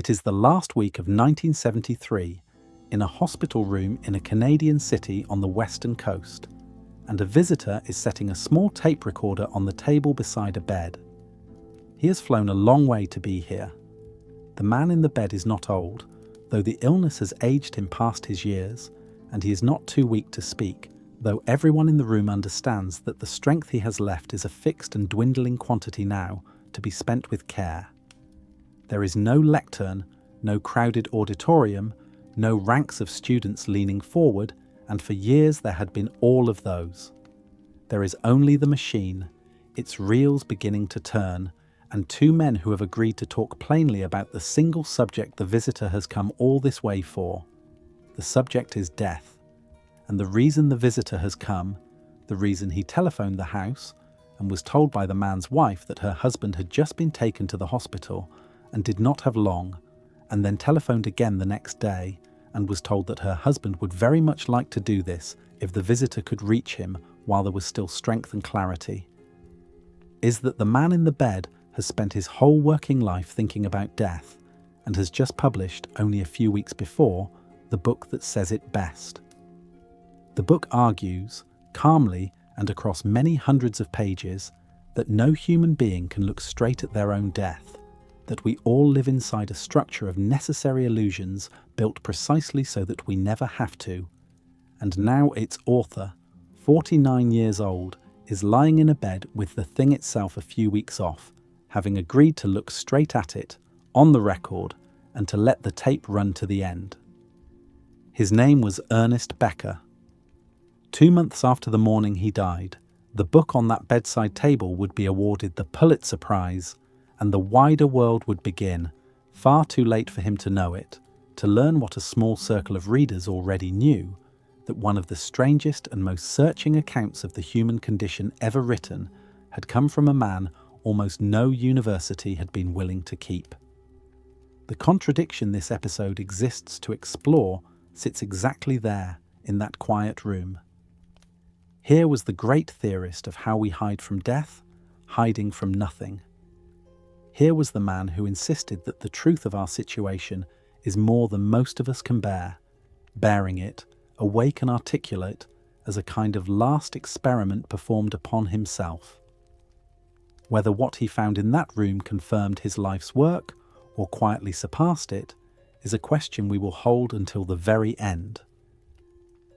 It is the last week of 1973, in a hospital room in a Canadian city on the western coast, and a visitor is setting a small tape recorder on the table beside a bed. He has flown a long way to be here. The man in the bed is not old, though the illness has aged him past his years, and he is not too weak to speak, though everyone in the room understands that the strength he has left is a fixed and dwindling quantity now, to be spent with care. There is no lectern, no crowded auditorium, no ranks of students leaning forward, and for years there had been all of those. There is only the machine, its reels beginning to turn, and two men who have agreed to talk plainly about the single subject the visitor has come all this way for. The subject is death, and the reason the visitor has come, the reason he telephoned the house and was told by the man's wife that her husband had just been taken to the hospital and did not have long, and then telephoned again the next day and was told that her husband would very much like to do this if the visitor could reach him while there was still strength and clarity, is that the man in the bed has spent his whole working life thinking about death and has just published, only a few weeks before, the book that says it best. The book argues, calmly and across many hundreds of pages, that no human being can look straight at their own death, that we all live inside a structure of necessary illusions built precisely so that we never have to. And now its author, 49 years old, is lying in a bed with the thing itself a few weeks off, having agreed to look straight at it, on the record, and to let the tape run to the end. His name was Ernest Becker. 2 months after the morning he died, the book on that bedside table would be awarded the Pulitzer Prize, and the wider world would begin, far too late for him to know it, to learn what a small circle of readers already knew, that one of the strangest and most searching accounts of the human condition ever written had come from a man almost no university had been willing to keep. The contradiction this episode exists to explore sits exactly there, in that quiet room. Here was the great theorist of how we hide from death, hiding from nothing. Here was the man who insisted that the truth of our situation is more than most of us can bear, bearing it, awake and articulate, as a kind of last experiment performed upon himself. Whether what he found in that room confirmed his life's work or quietly surpassed it is a question we will hold until the very end.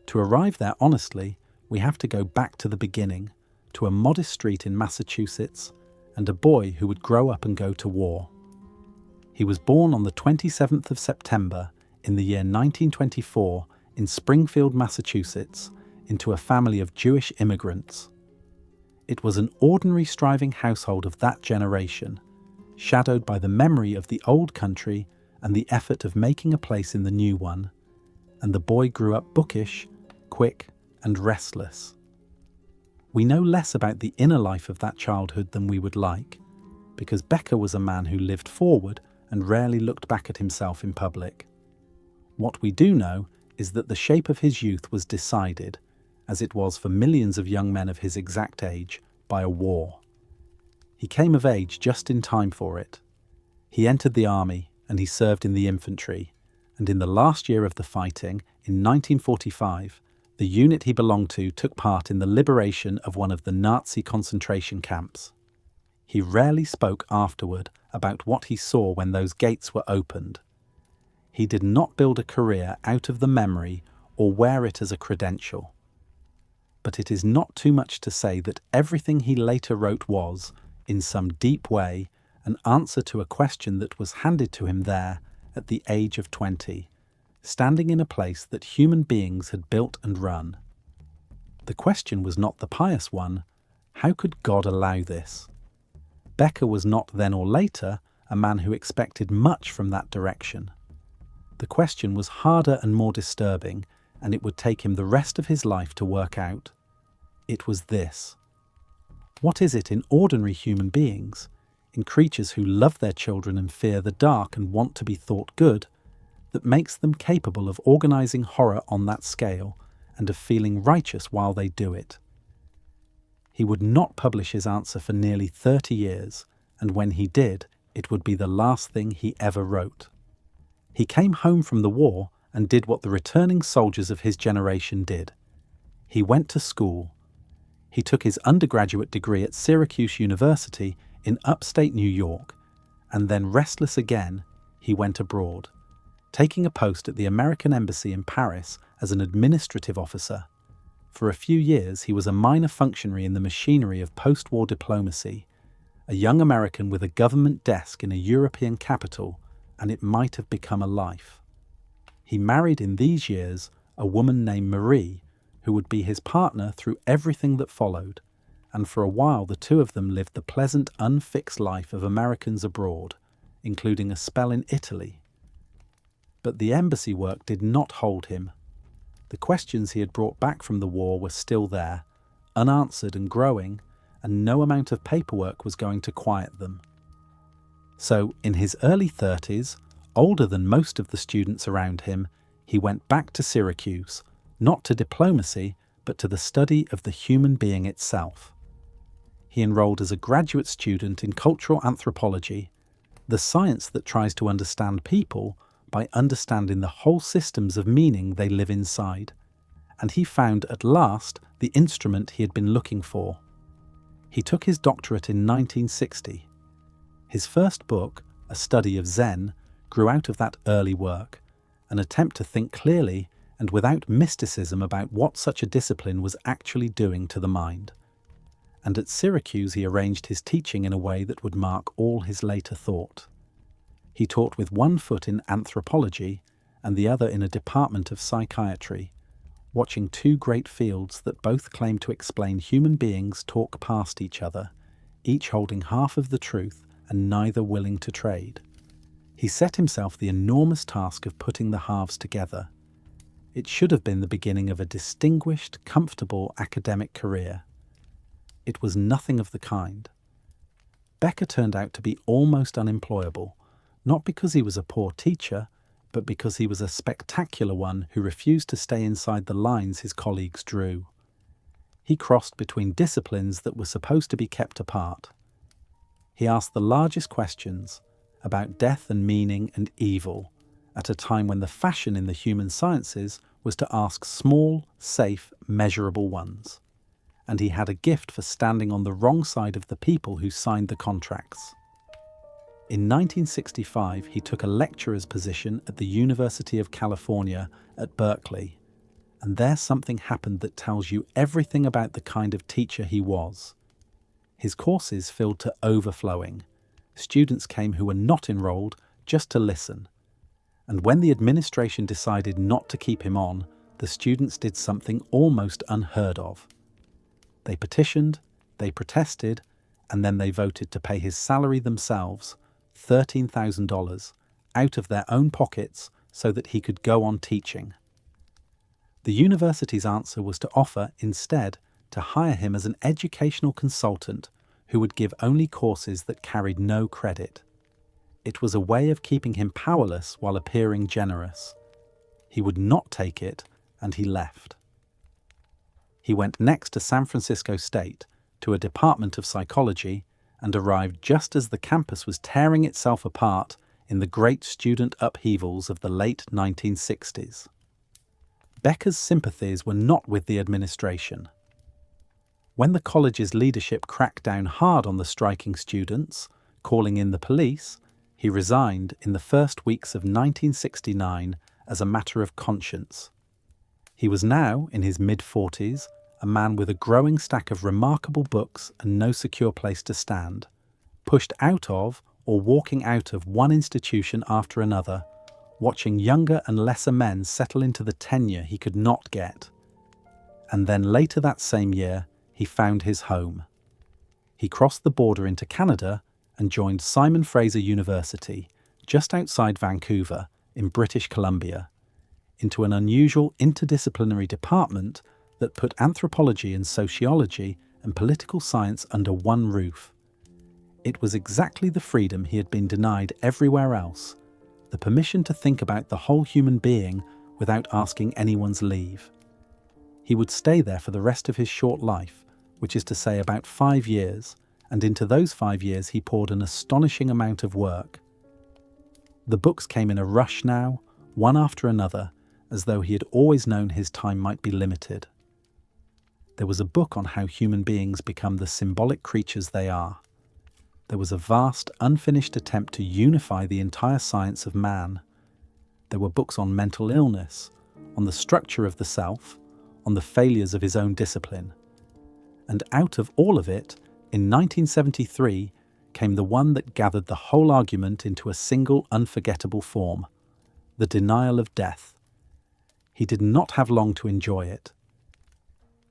To arrive there honestly, we have to go back to the beginning, to a modest street in Massachusetts, and a boy who would grow up and go to war. He was born on the 27th of September in the year 1924 in Springfield, Massachusetts, into a family of Jewish immigrants. It was an ordinary striving household of that generation, shadowed by the memory of the old country and the effort of making a place in the new one, and the boy grew up bookish, quick, and restless. We know less about the inner life of that childhood than we would like, because Becker was a man who lived forward and rarely looked back at himself in public. What we do know is that the shape of his youth was decided, as it was for millions of young men of his exact age, by a war. He came of age just in time for it. He entered the army and he served in the infantry, and in the last year of the fighting, in 1945, the unit he belonged to took part in the liberation of one of the Nazi concentration camps. He rarely spoke afterward about what he saw when those gates were opened. He did not build a career out of the memory or wear it as a credential. But it is not too much to say that everything he later wrote was, in some deep way, an answer to a question that was handed to him there at the age of 20, standing in a place that human beings had built and run. The question was not the pious one: how could God allow this? Becker was not then or later a man who expected much from that direction. The question was harder and more disturbing, and it would take him the rest of his life to work out. It was this: what is it in ordinary human beings, in creatures who love their children and fear the dark and want to be thought good, that makes them capable of organizing horror on that scale and of feeling righteous while they do it? He would not publish his answer for nearly 30 years, and when he did, it would be the last thing he ever wrote. He came home from the war and did what the returning soldiers of his generation did. He went to school. He took his undergraduate degree at Syracuse University in upstate New York, and then, restless again, he went abroad, taking a post at the American Embassy in Paris as an administrative officer. For a few years, he was a minor functionary in the machinery of post-war diplomacy, a young American with a government desk in a European capital, and it might have become a life. He married in these years a woman named Marie, who would be his partner through everything that followed, and for a while the two of them lived the pleasant, unfixed life of Americans abroad, including a spell in Italy. But the embassy work did not hold him. The questions he had brought back from the war were still there, unanswered and growing, and no amount of paperwork was going to quiet them. So, in his early 30s, older than most of the students around him, he went back to Syracuse, not to diplomacy, but to the study of the human being itself. He enrolled as a graduate student in cultural anthropology, the science that tries to understand people by understanding the whole systems of meaning they live inside, and he found at last the instrument he had been looking for. He took his doctorate in 1960. His first book, A Study of Zen, grew out of that early work, an attempt to think clearly and without mysticism about what such a discipline was actually doing to the mind. And at Syracuse he arranged his teaching in a way that would mark all his later thought. He taught with one foot in anthropology and the other in a department of psychiatry, watching two great fields that both claim to explain human beings talk past each other, each holding half of the truth and neither willing to trade. He set himself the enormous task of putting the halves together. It should have been the beginning of a distinguished, comfortable academic career. It was nothing of the kind. Becker turned out to be almost unemployable, not because he was a poor teacher, but because he was a spectacular one who refused to stay inside the lines his colleagues drew. He crossed between disciplines that were supposed to be kept apart. He asked the largest questions about death and meaning and evil at a time when the fashion in the human sciences was to ask small, safe, measurable ones. And he had a gift for standing on the wrong side of the people who signed the contracts. In 1965, he took a lecturer's position at the University of California at Berkeley, and there something happened that tells you everything about the kind of teacher he was. His courses filled to overflowing. Students came who were not enrolled just to listen. And when the administration decided not to keep him on, the students did something almost unheard of. They petitioned, they protested, and then they voted to pay his salary themselves, $13,000, out of their own pockets so that he could go on teaching. The university's answer was to offer, instead, to hire him as an educational consultant who would give only courses that carried no credit. It was a way of keeping him powerless while appearing generous. He would not take it, and he left. He went next to San Francisco State, to a department of psychology, and arrived just as the campus was tearing itself apart in the great student upheavals of the late 1960s. Becker's sympathies were not with the administration. When the college's leadership cracked down hard on the striking students, calling in the police, he resigned in the first weeks of 1969 as a matter of conscience. He was now, in his mid-40s, a man with a growing stack of remarkable books and no secure place to stand, pushed out of or walking out of one institution after another, watching younger and lesser men settle into the tenure he could not get. And then later that same year, he found his home. He crossed the border into Canada and joined Simon Fraser University, just outside Vancouver, in British Columbia, into an unusual interdisciplinary department that put anthropology and sociology and political science under one roof. It was exactly the freedom he had been denied everywhere else, the permission to think about the whole human being without asking anyone's leave. He would stay there for the rest of his short life, which is to say about 5 years, and into those 5 years he poured an astonishing amount of work. The books came in a rush now, one after another, as though he had always known his time might be limited. There was a book on how human beings become the symbolic creatures they are. There was a vast, unfinished attempt to unify the entire science of man. There were books on mental illness, on the structure of the self, on the failures of his own discipline. And out of all of it, in 1973, came the one that gathered the whole argument into a single unforgettable form: the denial of death. He did not have long to enjoy it.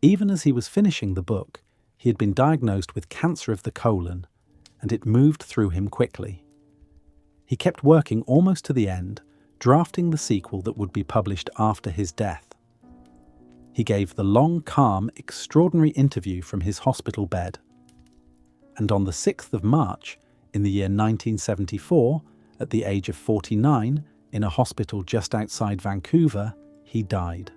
Even as he was finishing the book, he had been diagnosed with cancer of the colon, and it moved through him quickly. He kept working almost to the end, drafting the sequel that would be published after his death. He gave the long, calm, extraordinary interview from his hospital bed. And on the 6th of March, in the year 1974, at the age of 49, in a hospital just outside Vancouver, he died.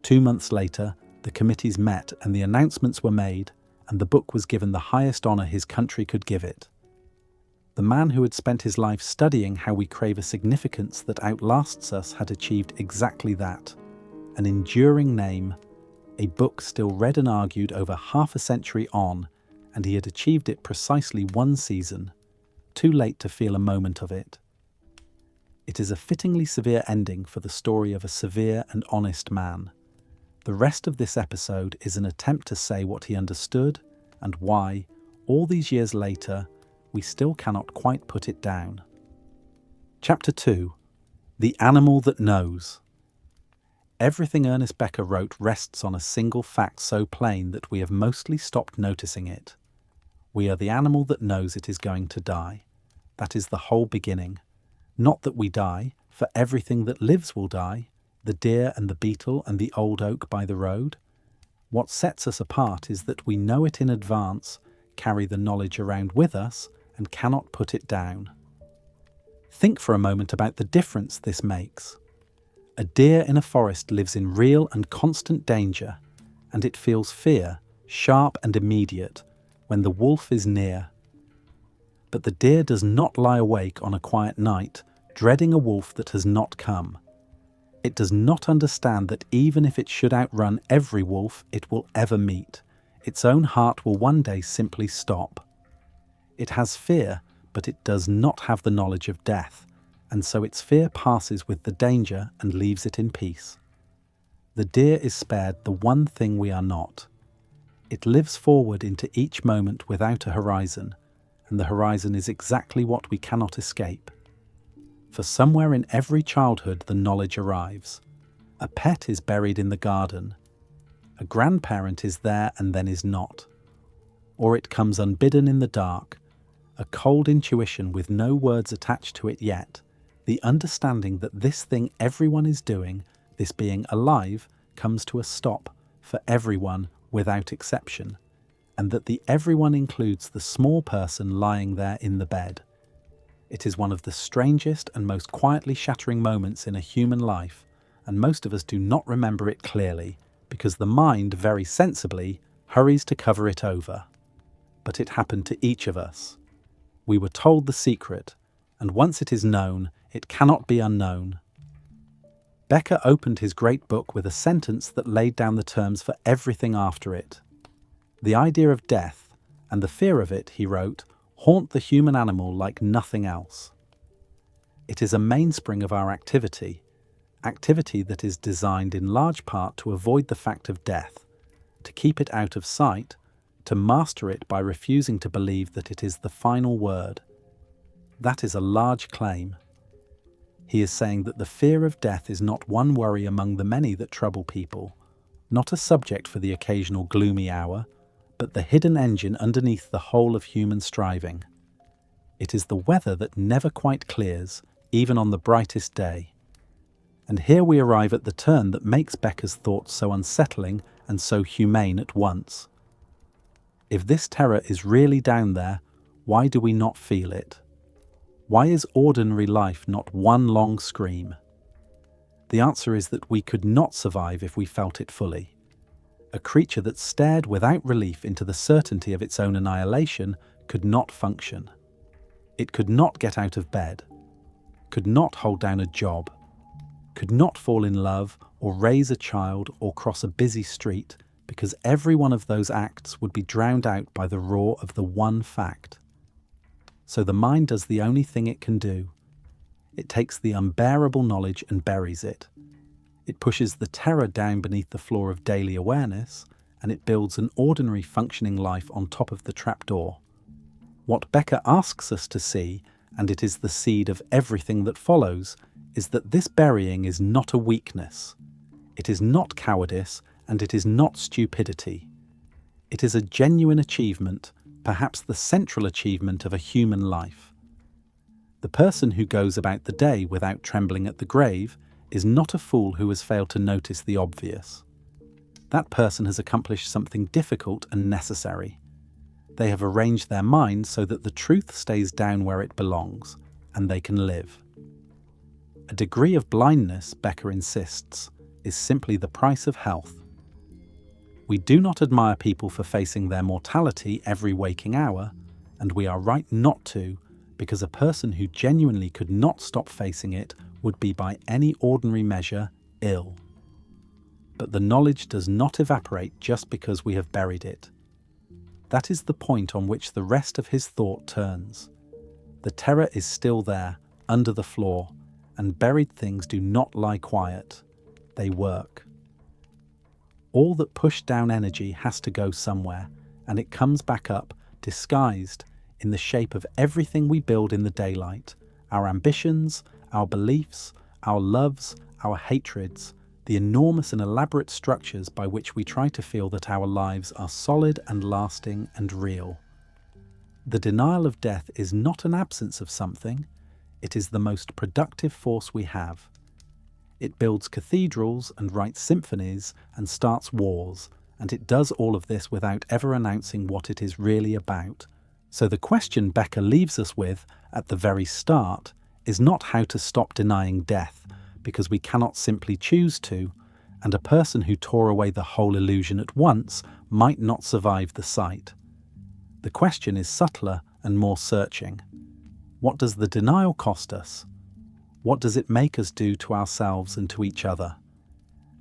2 months later, the committees met and the announcements were made, and the book was given the highest honour his country could give it. The man who had spent his life studying how we crave a significance that outlasts us had achieved exactly that: an enduring name, a book still read and argued over half a century on, and he had achieved it precisely one season, too late to feel a moment of it. It is a fittingly severe ending for the story of a severe and honest man. The rest of this episode is an attempt to say what he understood and why, all these years later, we still cannot quite put it down. Chapter 2. The Animal That Knows. Everything Ernest Becker wrote rests on a single fact so plain that we have mostly stopped noticing it. We are the animal that knows it is going to die. That is the whole beginning. Not that we die, for everything that lives will die, the deer and the beetle and the old oak by the road. What sets us apart is that we know it in advance, carry the knowledge around with us, and cannot put it down. Think for a moment about the difference this makes. A deer in a forest lives in real and constant danger, and it feels fear, sharp and immediate, when the wolf is near. But the deer does not lie awake on a quiet night, dreading a wolf that has not come. It does not understand that even if it should outrun every wolf it will ever meet, its own heart will one day simply stop. It has fear, but it does not have the knowledge of death, and so its fear passes with the danger and leaves it in peace. The deer is spared the one thing we are not. It lives forward into each moment without a horizon, and the horizon is exactly what we cannot escape. For somewhere in every childhood the knowledge arrives. A pet is buried in the garden. A grandparent is there and then is not. Or it comes unbidden in the dark, a cold intuition with no words attached to it yet, the understanding that this thing everyone is doing, this being alive, comes to a stop for everyone without exception, and that the everyone includes the small person lying there in the bed. It is one of the strangest and most quietly shattering moments in a human life, and most of us do not remember it clearly, because the mind, very sensibly, hurries to cover it over. But it happened to each of us. We were told the secret, and once it is known, it cannot be unknown. Becker opened his great book with a sentence that laid down the terms for everything after it. The idea of death, and the fear of it, he wrote, haunt the human animal like nothing else. It is a mainspring of our activity that is designed in large part to avoid the fact of death, to keep it out of sight, to master it by refusing to believe that it is the final word. That is a large claim. He is saying that the fear of death is not one worry among the many that trouble people, not a subject for the occasional gloomy hour, but the hidden engine underneath the whole of human striving. It is the weather that never quite clears, even on the brightest day. And here we arrive at the turn that makes Becker's thoughts so unsettling and so humane at once. If this terror is really down there, why do we not feel it? Why is ordinary life not one long scream? The answer is that we could not survive if we felt it fully. A creature that stared without relief into the certainty of its own annihilation could not function. It could not get out of bed. could not hold down a job, could not fall in love or raise a child or cross a busy street, because every one of those acts would be drowned out by the roar of the one fact. So the mind does the only thing it can do. It takes the unbearable knowledge and buries it. It pushes the terror down beneath the floor of daily awareness, and it builds an ordinary functioning life on top of the trapdoor. What Becker asks us to see, and it is the seed of everything that follows, is that this burying is not a weakness. It is not cowardice, and it is not stupidity. It is a genuine achievement, perhaps the central achievement of a human life. The person who goes about the day without trembling at the grave is not a fool who has failed to notice the obvious. That person has accomplished something difficult and necessary. They have arranged their mind so that the truth stays down where it belongs, and they can live. A degree of blindness, Becker insists, is simply the price of health. We do not admire people for facing their mortality every waking hour, and we are right not to, because a person who genuinely could not stop facing it would be by any ordinary measure ill. But the knowledge does not evaporate just because we have buried it. That is the point on which the rest of his thought turns. The terror is still there, under the floor, and buried things do not lie quiet. They work. All that pushed down energy has to go somewhere, and it comes back up, disguised, in the shape of everything we build in the daylight, our ambitions, our beliefs, our loves, our hatreds, the enormous and elaborate structures by which we try to feel that our lives are solid and lasting and real. The denial of death is not an absence of something, it is the most productive force we have. It builds cathedrals and writes symphonies and starts wars, and it does all of this without ever announcing what it is really about. So the question Becker leaves us with, at the very start, is not how to stop denying death, because we cannot simply choose to, and a person who tore away the whole illusion at once might not survive the sight. The question is subtler and more searching. What does the denial cost us? What does it make us do to ourselves and to each other?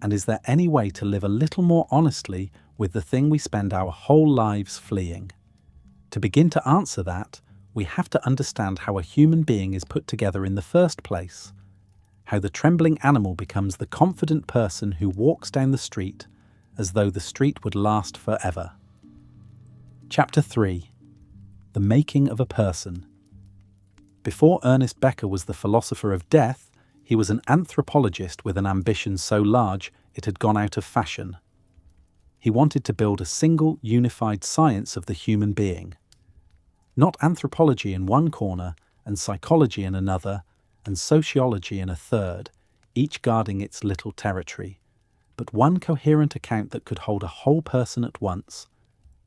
And is there any way to live a little more honestly with the thing we spend our whole lives fleeing? To begin to answer that, we have to understand how a human being is put together in the first place, how the trembling animal becomes the confident person who walks down the street as though the street would last forever. Chapter 3. The Making of a Person. Before Ernest Becker was the philosopher of death, he was an anthropologist with an ambition so large it had gone out of fashion. He wanted to build a single, unified science of the human being. Not anthropology in one corner, and psychology in another, and sociology in a third, each guarding its little territory, but one coherent account that could hold a whole person at once,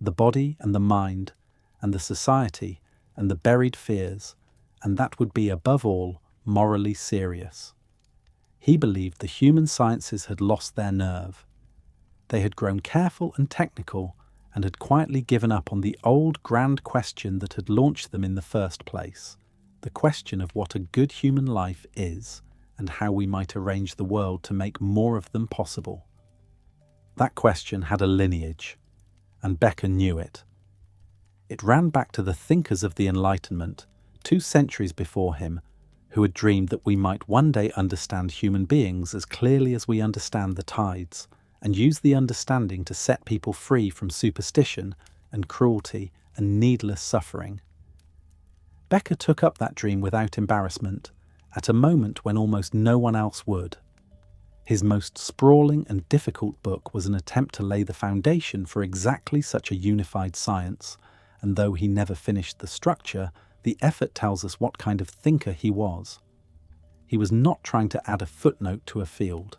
the body and the mind, and the society, and the buried fears, and that would be above all morally serious. He believed the human sciences had lost their nerve. They had grown careful and technical and had quietly given up on the old grand question that had launched them in the first place, the question of what a good human life is and how we might arrange the world to make more of them possible. That question had a lineage, and Becker knew it. It ran back to the thinkers of the Enlightenment, 2 centuries before him, who had dreamed that we might one day understand human beings as clearly as we understand the tides, and use the understanding to set people free from superstition and cruelty and needless suffering. Becker took up that dream without embarrassment, at a moment when almost no one else would. His most sprawling and difficult book was an attempt to lay the foundation for exactly such a unified science, and though he never finished the structure, the effort tells us what kind of thinker he was. He was not trying to add a footnote to a field.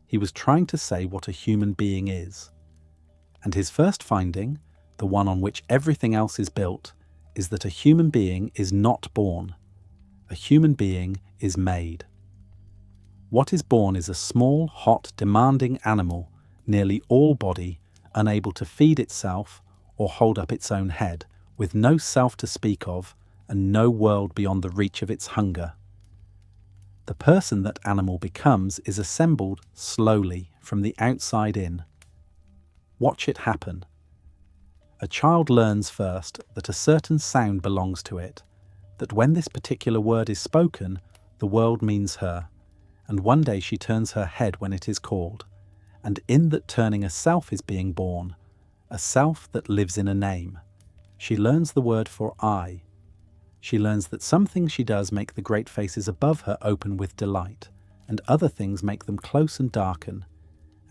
He was trying to say what a human being is. And his first finding, the one on which everything else is built, is that a human being is not born. A human being is made. What is born is a small, hot, demanding animal, nearly all body, unable to feed itself or hold up its own head, with no self to speak of, and no world beyond the reach of its hunger. person that animal becomes is assembled slowly from the outside in. Watch it happen. A child learns first that a certain sound belongs to it, that when this particular word is spoken, the world means her, and one day she turns her head when it is called, and in that turning a self is being born, a self that lives in a name. She learns the word for I. She learns that some things she does make the great faces above her open with delight, and other things make them close and darken,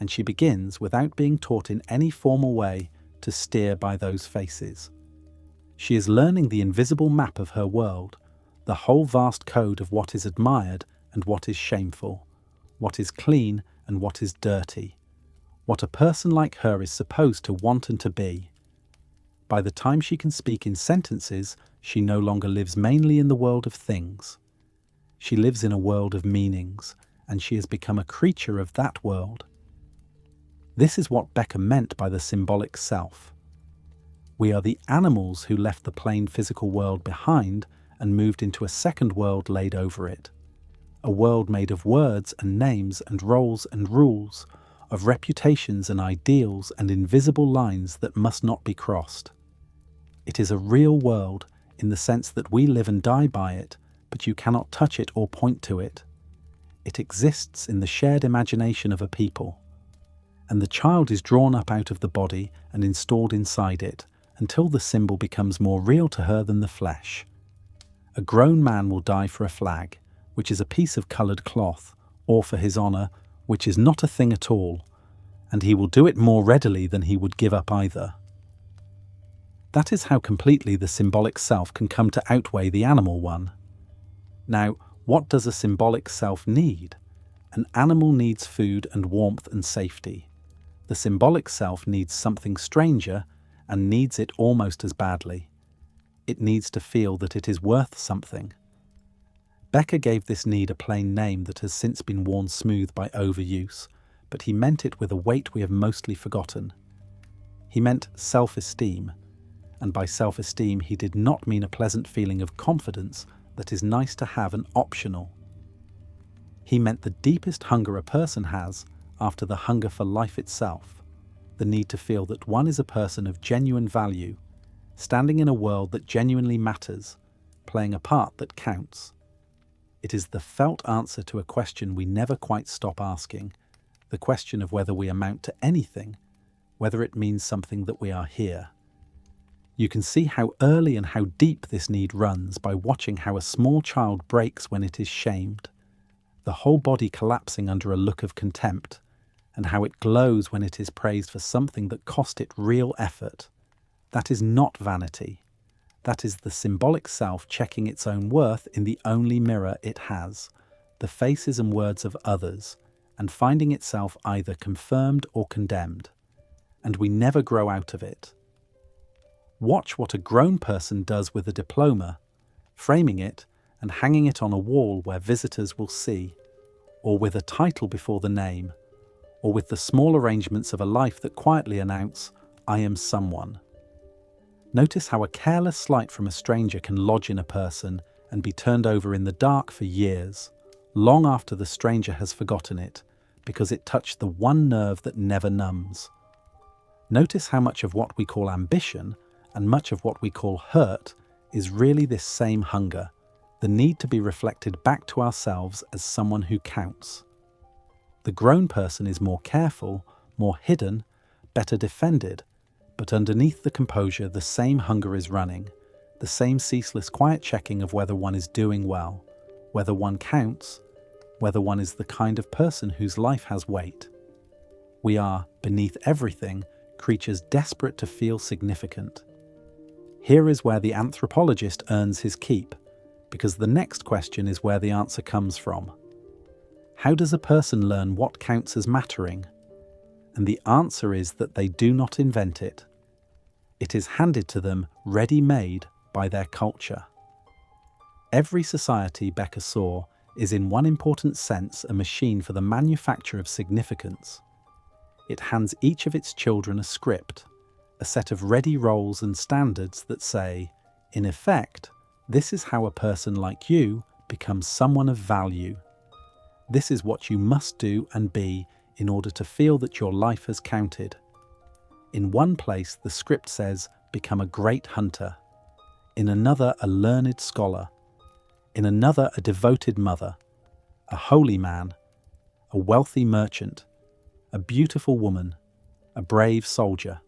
and she begins, without being taught in any formal way, to steer by those faces. She is learning the invisible map of her world, the whole vast code of what is admired and what is shameful, what is clean and what is dirty, what a person like her is supposed to want and to be. By the time she can speak in sentences, she no longer lives mainly in the world of things. She lives in a world of meanings, and she has become a creature of that world. This is what Becker meant by the symbolic self. We are the animals who left the plain physical world behind and moved into a second world laid over it. A world made of words and names and roles and rules, of reputations and ideals and invisible lines that must not be crossed. It is a real world in the sense that we live and die by it, but you cannot touch it or point to it. It exists in the shared imagination of a people. And the child is drawn up out of the body and installed inside it until the symbol becomes more real to her than the flesh. A grown man will die for a flag, which is a piece of coloured cloth, or for his honour, which is not a thing at all, and he will do it more readily than he would give up either. That is how completely the symbolic self can come to outweigh the animal one. Now, what does a symbolic self need? An animal needs food and warmth and safety. The symbolic self needs something stranger and needs it almost as badly. It needs to feel that it is worth something. Becker gave this need a plain name that has since been worn smooth by overuse, but he meant it with a weight we have mostly forgotten. He meant self-esteem, and by self-esteem he did not mean a pleasant feeling of confidence that is nice to have and optional. He meant the deepest hunger a person has after the hunger for life itself, the need to feel that one is a person of genuine value, standing in a world that genuinely matters, playing a part that counts. It is the felt answer to a question we never quite stop asking, the question of whether we amount to anything, whether it means something that we are here. You can see how early and how deep this need runs by watching how a small child breaks when it is shamed, the whole body collapsing under a look of contempt, and how it glows when it is praised for something that cost it real effort. That is not vanity. That is the symbolic self checking its own worth in the only mirror it has, the faces and words of others, and finding itself either confirmed or condemned. And we never grow out of it. Watch what a grown person does with a diploma, framing it and hanging it on a wall where visitors will see, or with a title before the name, or with the small arrangements of a life that quietly announce, I am someone. Notice how a careless slight from a stranger can lodge in a person and be turned over in the dark for years, long after the stranger has forgotten it, because it touched the one nerve that never numbs. Notice how much of what we call ambition and much of what we call hurt is really this same hunger, the need to be reflected back to ourselves as someone who counts. The grown person is more careful, more hidden, better defended, but underneath the composure the same hunger is running, the same ceaseless quiet checking of whether one is doing well, whether one counts, whether one is the kind of person whose life has weight. We are, beneath everything, creatures desperate to feel significant. Here is where the anthropologist earns his keep, because the next question is where the answer comes from. How does a person learn what counts as mattering? And the answer is that they do not invent it. It is handed to them ready-made by their culture. Every society, Becker saw, is in one important sense a machine for the manufacture of significance. It hands each of its children a script, a set of ready roles and standards that say, in effect, this is how a person like you becomes someone of value. This is what you must do and be in order to feel that your life has counted. In one place, the script says, become a great hunter. In another, a learned scholar. In another, a devoted mother, a holy man, a wealthy merchant, a beautiful woman, a brave soldier.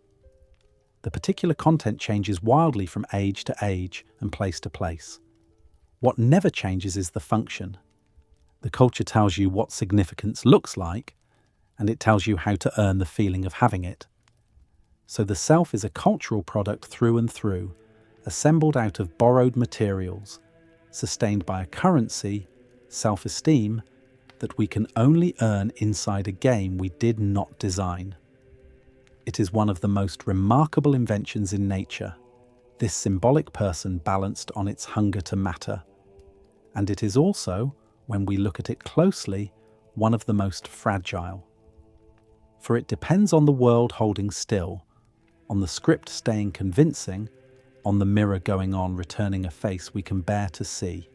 The particular content changes wildly from age to age and place to place. What never changes is the function. The culture tells you what significance looks like, and it tells you how to earn the feeling of having it. So the self is a cultural product through and through, assembled out of borrowed materials, sustained by a currency, self-esteem, that we can only earn inside a game we did not design. It is one of the most remarkable inventions in nature, this symbolic person balanced on its hunger to matter. And it is also, when we look at it closely, one of the most fragile. For it depends on the world holding still, on the script staying convincing, on the mirror going on returning a face we can bear to see.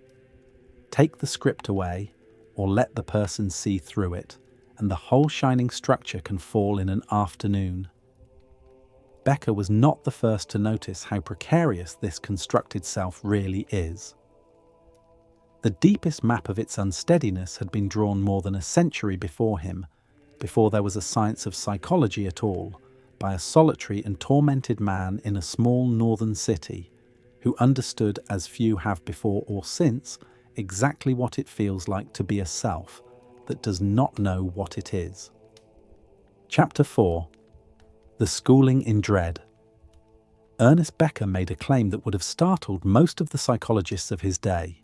Take the script away, or let the person see through it, and the whole shining structure can fall in an afternoon. Becker was not the first to notice how precarious this constructed self really is. The deepest map of its unsteadiness had been drawn more than a century before him, before there was a science of psychology at all, by a solitary and tormented man in a small northern city, who understood, as few have before or since, exactly what it feels like to be a self that does not know what it is. Chapter 4. The Schooling in Dread. Ernest Becker made a claim that would have startled most of the psychologists of his day.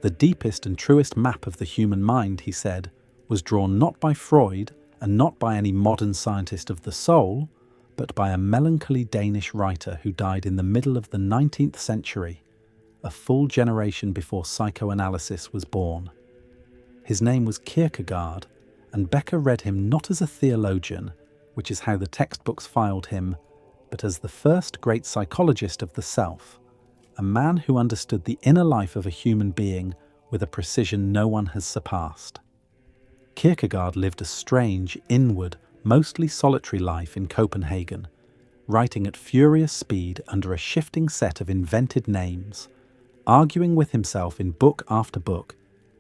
The deepest and truest map of the human mind, he said, was drawn not by Freud and not by any modern scientist of the soul, but by a melancholy Danish writer who died in the middle of the 19th century, a full generation before psychoanalysis was born. His name was Kierkegaard, and Becker read him not as a theologian, which is how the textbooks filed him, but as the first great psychologist of the self, a man who understood the inner life of a human being with a precision no one has surpassed. Kierkegaard lived a strange, inward, mostly solitary life in Copenhagen, writing at furious speed under a shifting set of invented names, arguing with himself in book after book,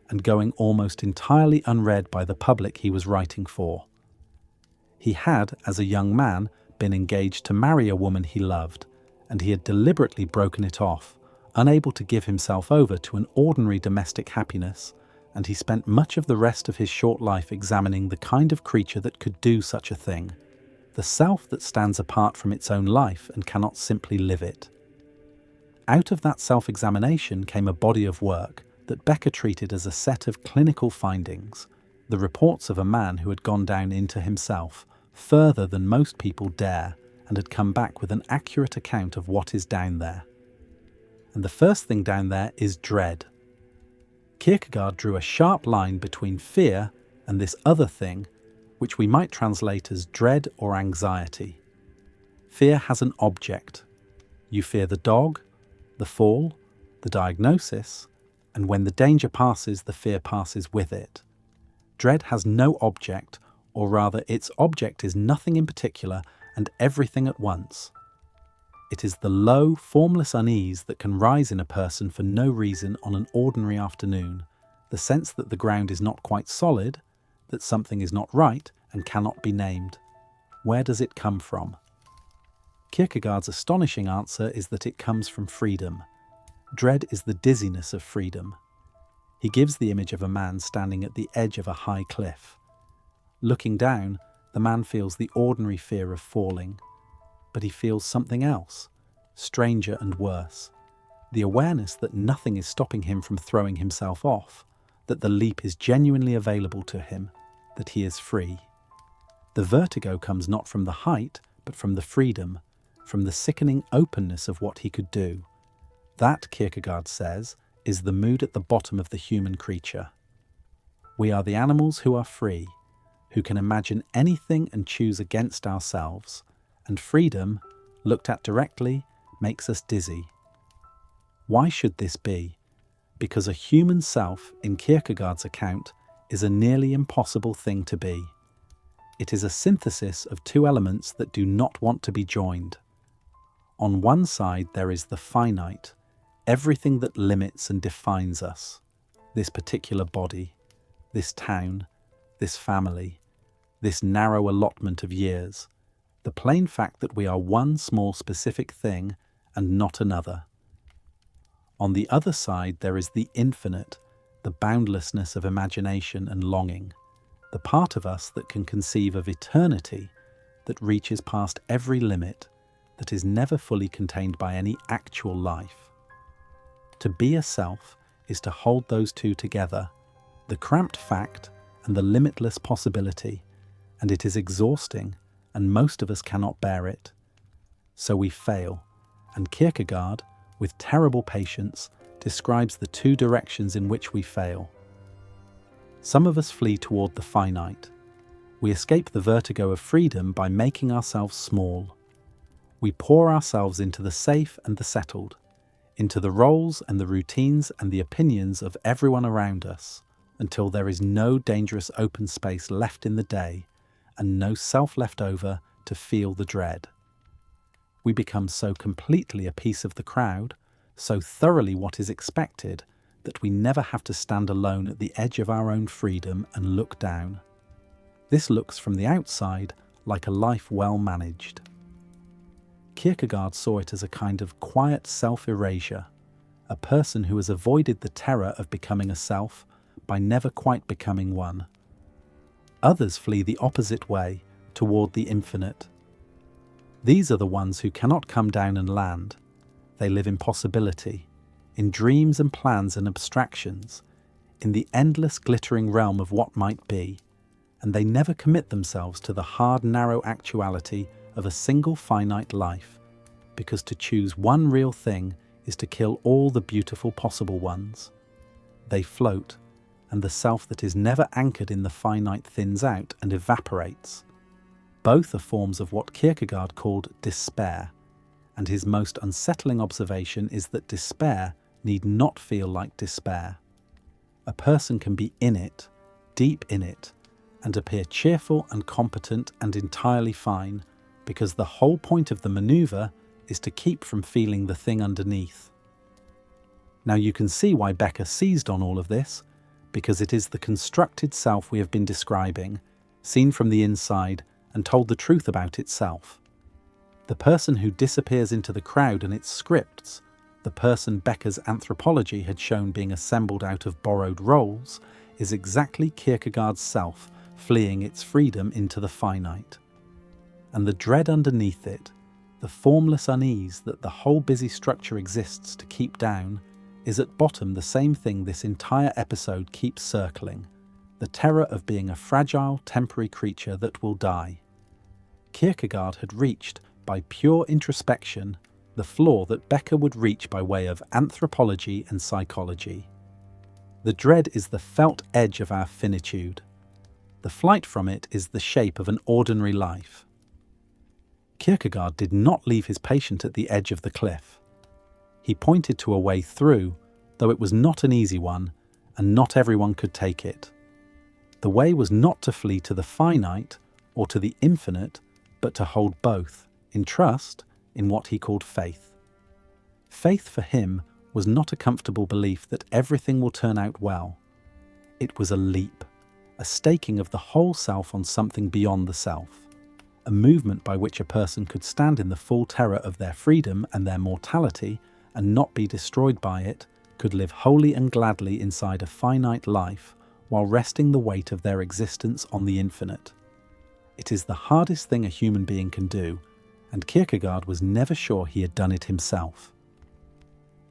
and going almost entirely unread by the public he was writing for. He had, as a young man, been engaged to marry a woman he loved, and he had deliberately broken it off, unable to give himself over to an ordinary domestic happiness, and he spent much of the rest of his short life examining the kind of creature that could do such a thing, the self that stands apart from its own life and cannot simply live it. Out of that self-examination came a body of work that Becker treated as a set of clinical findings, the reports of a man who had gone down into himself, further than most people dare, and had come back with an accurate account of what is down there. And the first thing down there is dread. Kierkegaard drew a sharp line between fear and this other thing, which we might translate as dread or anxiety. Fear has an object. You fear the dog, the fall, the diagnosis, and when the danger passes, the fear passes with it. Dread has no object, or rather its object is nothing in particular and everything at once. It is the low, formless unease that can rise in a person for no reason on an ordinary afternoon, the sense that the ground is not quite solid, that something is not right and cannot be named. Where does it come from? Kierkegaard's astonishing answer is that it comes from freedom. Dread is the dizziness of freedom. He gives the image of a man standing at the edge of a high cliff. Looking down, the man feels the ordinary fear of falling, but he feels something else, stranger and worse, the awareness that nothing is stopping him from throwing himself off, that the leap is genuinely available to him, that he is free. The vertigo comes not from the height, but from the freedom, from the sickening openness of what he could do. That, Kierkegaard says, is the mood at the bottom of the human creature. We are the animals who are free, who can imagine anything and choose against ourselves, and freedom, looked at directly, makes us dizzy. Why should this be? Because a human self, in Kierkegaard's account, is a nearly impossible thing to be. It is a synthesis of two elements that do not want to be joined. On one side there is the finite, everything that limits and defines us, this particular body, this town, this family, this narrow allotment of years, the plain fact that we are one small specific thing and not another. On the other side there is the infinite, the boundlessness of imagination and longing, the part of us that can conceive of eternity, that reaches past every limit, that is never fully contained by any actual life. To be a self is to hold those two together, the cramped fact and the limitless possibility, and it is exhausting, and most of us cannot bear it. So we fail, and Kierkegaard, with terrible patience, describes the two directions in which we fail. Some of us flee toward the finite. We escape the vertigo of freedom by making ourselves small. We pour ourselves into the safe and the settled, into the roles and the routines and the opinions of everyone around us, until there is no dangerous open space left in the day, and no self left over to feel the dread. We become so completely a piece of the crowd, so thoroughly what is expected, that we never have to stand alone at the edge of our own freedom and look down. This looks from the outside like a life well managed. Kierkegaard saw it as a kind of quiet self-erasure, a person who has avoided the terror of becoming a self by never quite becoming one. Others flee the opposite way, toward the infinite. These are the ones who cannot come down and land. They live in possibility, in dreams and plans and abstractions, in the endless glittering realm of what might be, and they never commit themselves to the hard, narrow actuality of a single finite life, because to choose one real thing is to kill all the beautiful possible ones. They float, and the self that is never anchored in the finite thins out and evaporates. Both are forms of what Kierkegaard called despair, and his most unsettling observation is that despair need not feel like despair. A person can be in it, deep in it, and appear cheerful and competent and entirely fine, because the whole point of the maneuver is to keep from feeling the thing underneath. Now you can see why Becker seized on all of this, because it is the constructed self we have been describing, seen from the inside and told the truth about itself. The person who disappears into the crowd and its scripts, the person Becker's anthropology had shown being assembled out of borrowed roles, is exactly Kierkegaard's self fleeing its freedom into the finite. And the dread underneath it, the formless unease that the whole busy structure exists to keep down, is at bottom the same thing this entire episode keeps circling, the terror of being a fragile, temporary creature that will die. Kierkegaard had reached, by pure introspection, the floor that Becker would reach by way of anthropology and psychology. The dread is the felt edge of our finitude. The flight from it is the shape of an ordinary life. Kierkegaard did not leave his patient at the edge of the cliff. He pointed to a way through, though it was not an easy one, and not everyone could take it. The way was not to flee to the finite or to the infinite, but to hold both, in trust, in what he called faith. Faith for him was not a comfortable belief that everything will turn out well. It was a leap, a staking of the whole self on something beyond the self, a movement by which a person could stand in the full terror of their freedom and their mortality and not be destroyed by it, could live wholly and gladly inside a finite life while resting the weight of their existence on the infinite. It is the hardest thing a human being can do, and Kierkegaard was never sure he had done it himself.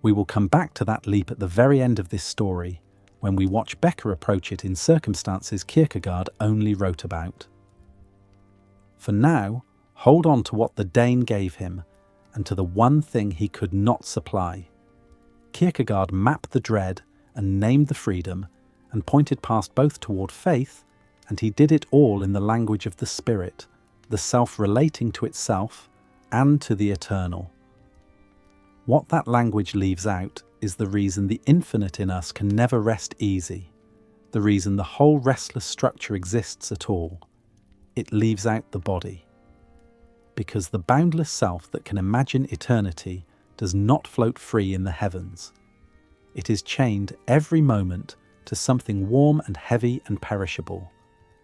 We will come back to that leap at the very end of this story, when we watch Becker approach it in circumstances Kierkegaard only wrote about. For now, hold on to what the Dane gave him, and to the one thing he could not supply. Kierkegaard mapped the dread and named the freedom, and pointed past both toward faith, and he did it all in the language of the spirit, the self relating to itself and to the eternal. What that language leaves out is the reason the infinite in us can never rest easy, the reason the whole restless structure exists at all. It leaves out the body. Because the boundless self that can imagine eternity does not float free in the heavens. It is chained every moment to something warm and heavy and perishable,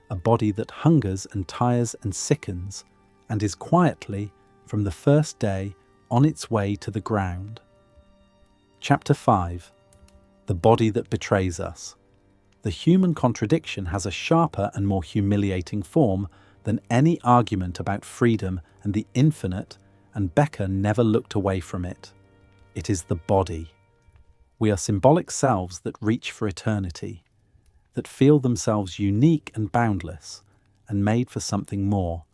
a body that hungers and tires and sickens, and is quietly, from the first day, on its way to the ground. Chapter 5. The body that betrays us. The human contradiction has a sharper and more humiliating form than any argument about freedom and the infinite, and Becker never looked away from it. It is the body. We are symbolic selves that reach for eternity, that feel themselves unique and boundless, and made for something more.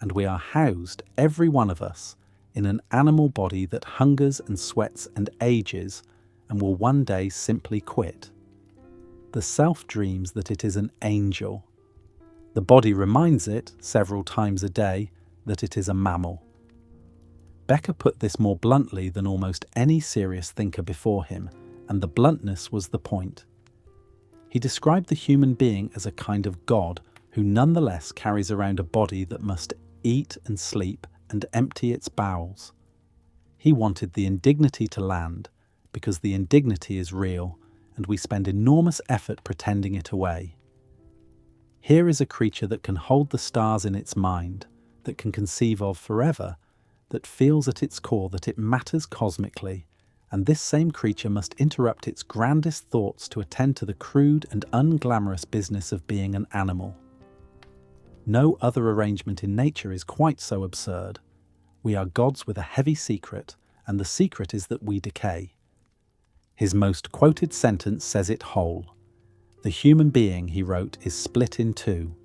And we are housed, every one of us, in an animal body that hungers and sweats and ages, and will one day simply quit. The self dreams that it is an angel. The body reminds it, several times a day, that it is a mammal. Becker put this more bluntly than almost any serious thinker before him, and the bluntness was the point. He described the human being as a kind of god who nonetheless carries around a body that must eat and sleep and empty its bowels. He wanted the indignity to land, because the indignity is real, and we spend enormous effort pretending it away. Here is a creature that can hold the stars in its mind, that can conceive of forever, that feels at its core that it matters cosmically, and this same creature must interrupt its grandest thoughts to attend to the crude and unglamorous business of being an animal. No other arrangement in nature is quite so absurd. We are gods with a heavy secret, and the secret is that we decay. His most quoted sentence says it whole. The human being, he wrote, is split in two.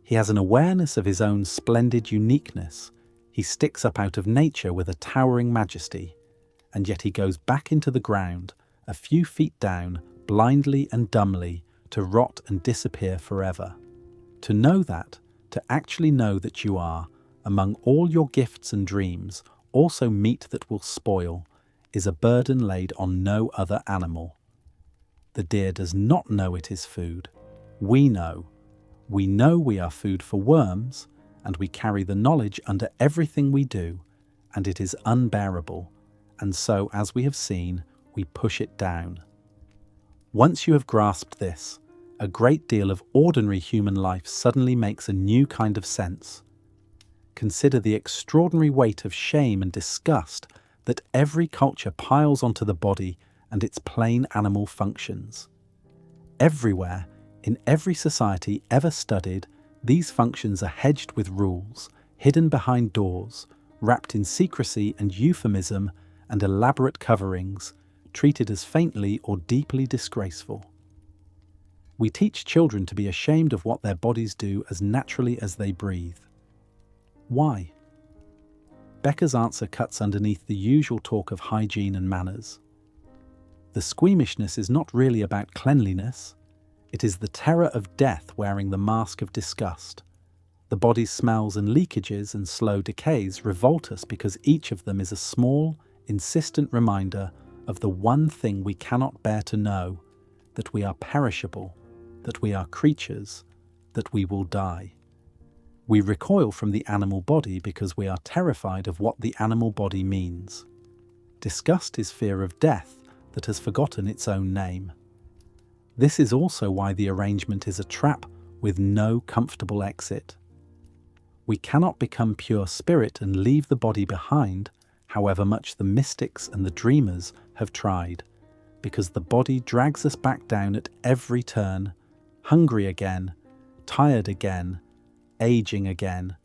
He has an awareness of his own splendid uniqueness. He sticks up out of nature with a towering majesty, and yet he goes back into the ground, a few feet down, blindly and dumbly, to rot and disappear forever. To know that, to actually know that you are, among all your gifts and dreams, also meat that will spoil, is a burden laid on no other animal. The deer does not know it is food. We know. We know we are food for worms, and we carry the knowledge under everything we do, and it is unbearable, and so, as we have seen, we push it down. Once you have grasped this, a great deal of ordinary human life suddenly makes a new kind of sense. Consider the extraordinary weight of shame and disgust that every culture piles onto the body and its plain animal functions. Everywhere, in every society ever studied, these functions are hedged with rules, hidden behind doors, wrapped in secrecy and euphemism and elaborate coverings, treated as faintly or deeply disgraceful. We teach children to be ashamed of what their bodies do as naturally as they breathe. Why? Becker's answer cuts underneath the usual talk of hygiene and manners. The squeamishness is not really about cleanliness. It is the terror of death wearing the mask of disgust. The body's smells and leakages and slow decays revolt us because each of them is a small, insistent reminder of the one thing we cannot bear to know, that we are perishable, that we are creatures, that we will die. We recoil from the animal body because we are terrified of what the animal body means. Disgust is fear of death that has forgotten its own name. This is also why the arrangement is a trap with no comfortable exit. We cannot become pure spirit and leave the body behind, however much the mystics and the dreamers have tried, because the body drags us back down at every turn, hungry again, tired again, aging again,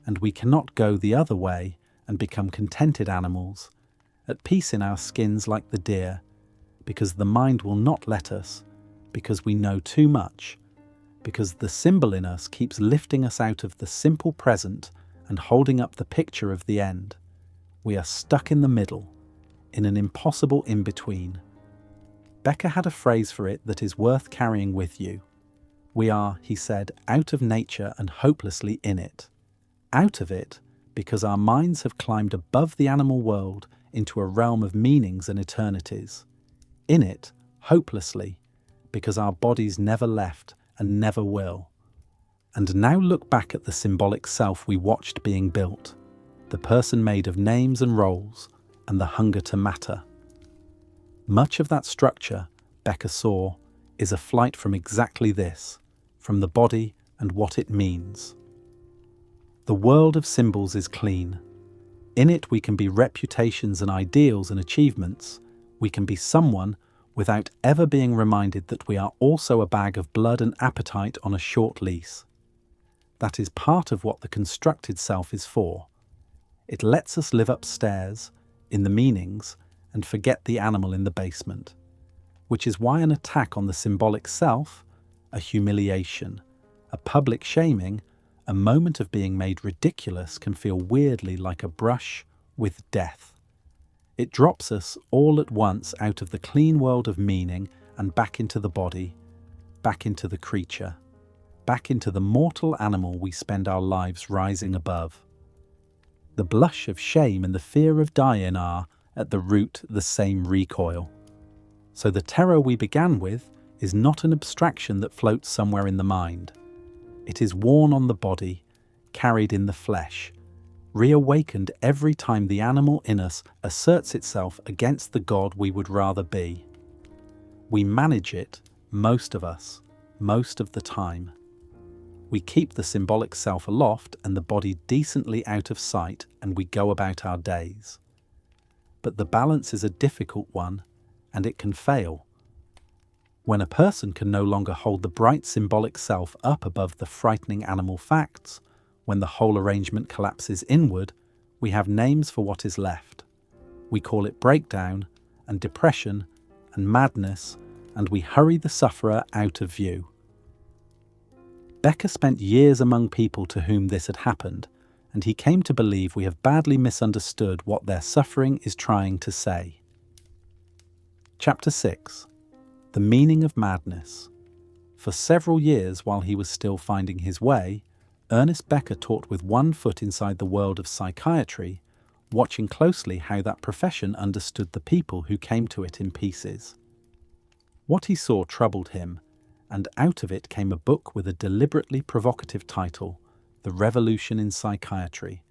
and we cannot go the other way and become contented animals, at peace in our skins like the deer, because the mind will not let us, because we know too much, because the symbol in us keeps lifting us out of the simple present and holding up the picture of the end. We are stuck in the middle, in an impossible in-between. Becker had a phrase for it that is worth carrying with you. We are, he said, out of nature and hopelessly in it. Out of it because our minds have climbed above the animal world into a realm of meanings and eternities. In it, hopelessly, because our bodies never left and never will. And now look back at the symbolic self we watched being built, the person made of names and roles, and the hunger to matter. Much of that structure, Becker saw, is a flight from exactly this, from the body and what it means. The world of symbols is clean. In it we can be reputations and ideals and achievements. We can be someone without ever being reminded that we are also a bag of blood and appetite on a short lease. That is part of what the constructed self is for. It lets us live upstairs, in the meanings, and forget the animal in the basement. Which is why an attack on the symbolic self, a humiliation, a public shaming, a moment of being made ridiculous can feel weirdly like a brush with death. It drops us all at once out of the clean world of meaning and back into the body, back into the creature, back into the mortal animal we spend our lives rising above. The blush of shame and the fear of dying are, at the root, the same recoil. So the terror we began with is not an abstraction that floats somewhere in the mind. It is worn on the body, carried in the flesh, reawakened every time the animal in us asserts itself against the God we would rather be. We manage it, most of us, most of the time. We keep the symbolic self aloft and the body decently out of sight, and we go about our days. But the balance is a difficult one, and it can fail. When a person can no longer hold the bright symbolic self up above the frightening animal facts, when the whole arrangement collapses inward, we have names for what is left. We call it breakdown, and depression, and madness, and we hurry the sufferer out of view. Becker spent years among people to whom this had happened, and he came to believe we have badly misunderstood what their suffering is trying to say. Chapter 6. The Meaning of Madness. For several years while he was still finding his way, Ernest Becker taught with one foot inside the world of psychiatry, watching closely how that profession understood the people who came to it in pieces. What he saw troubled him, and out of it came a book with a deliberately provocative title, The Revolution in Psychiatry,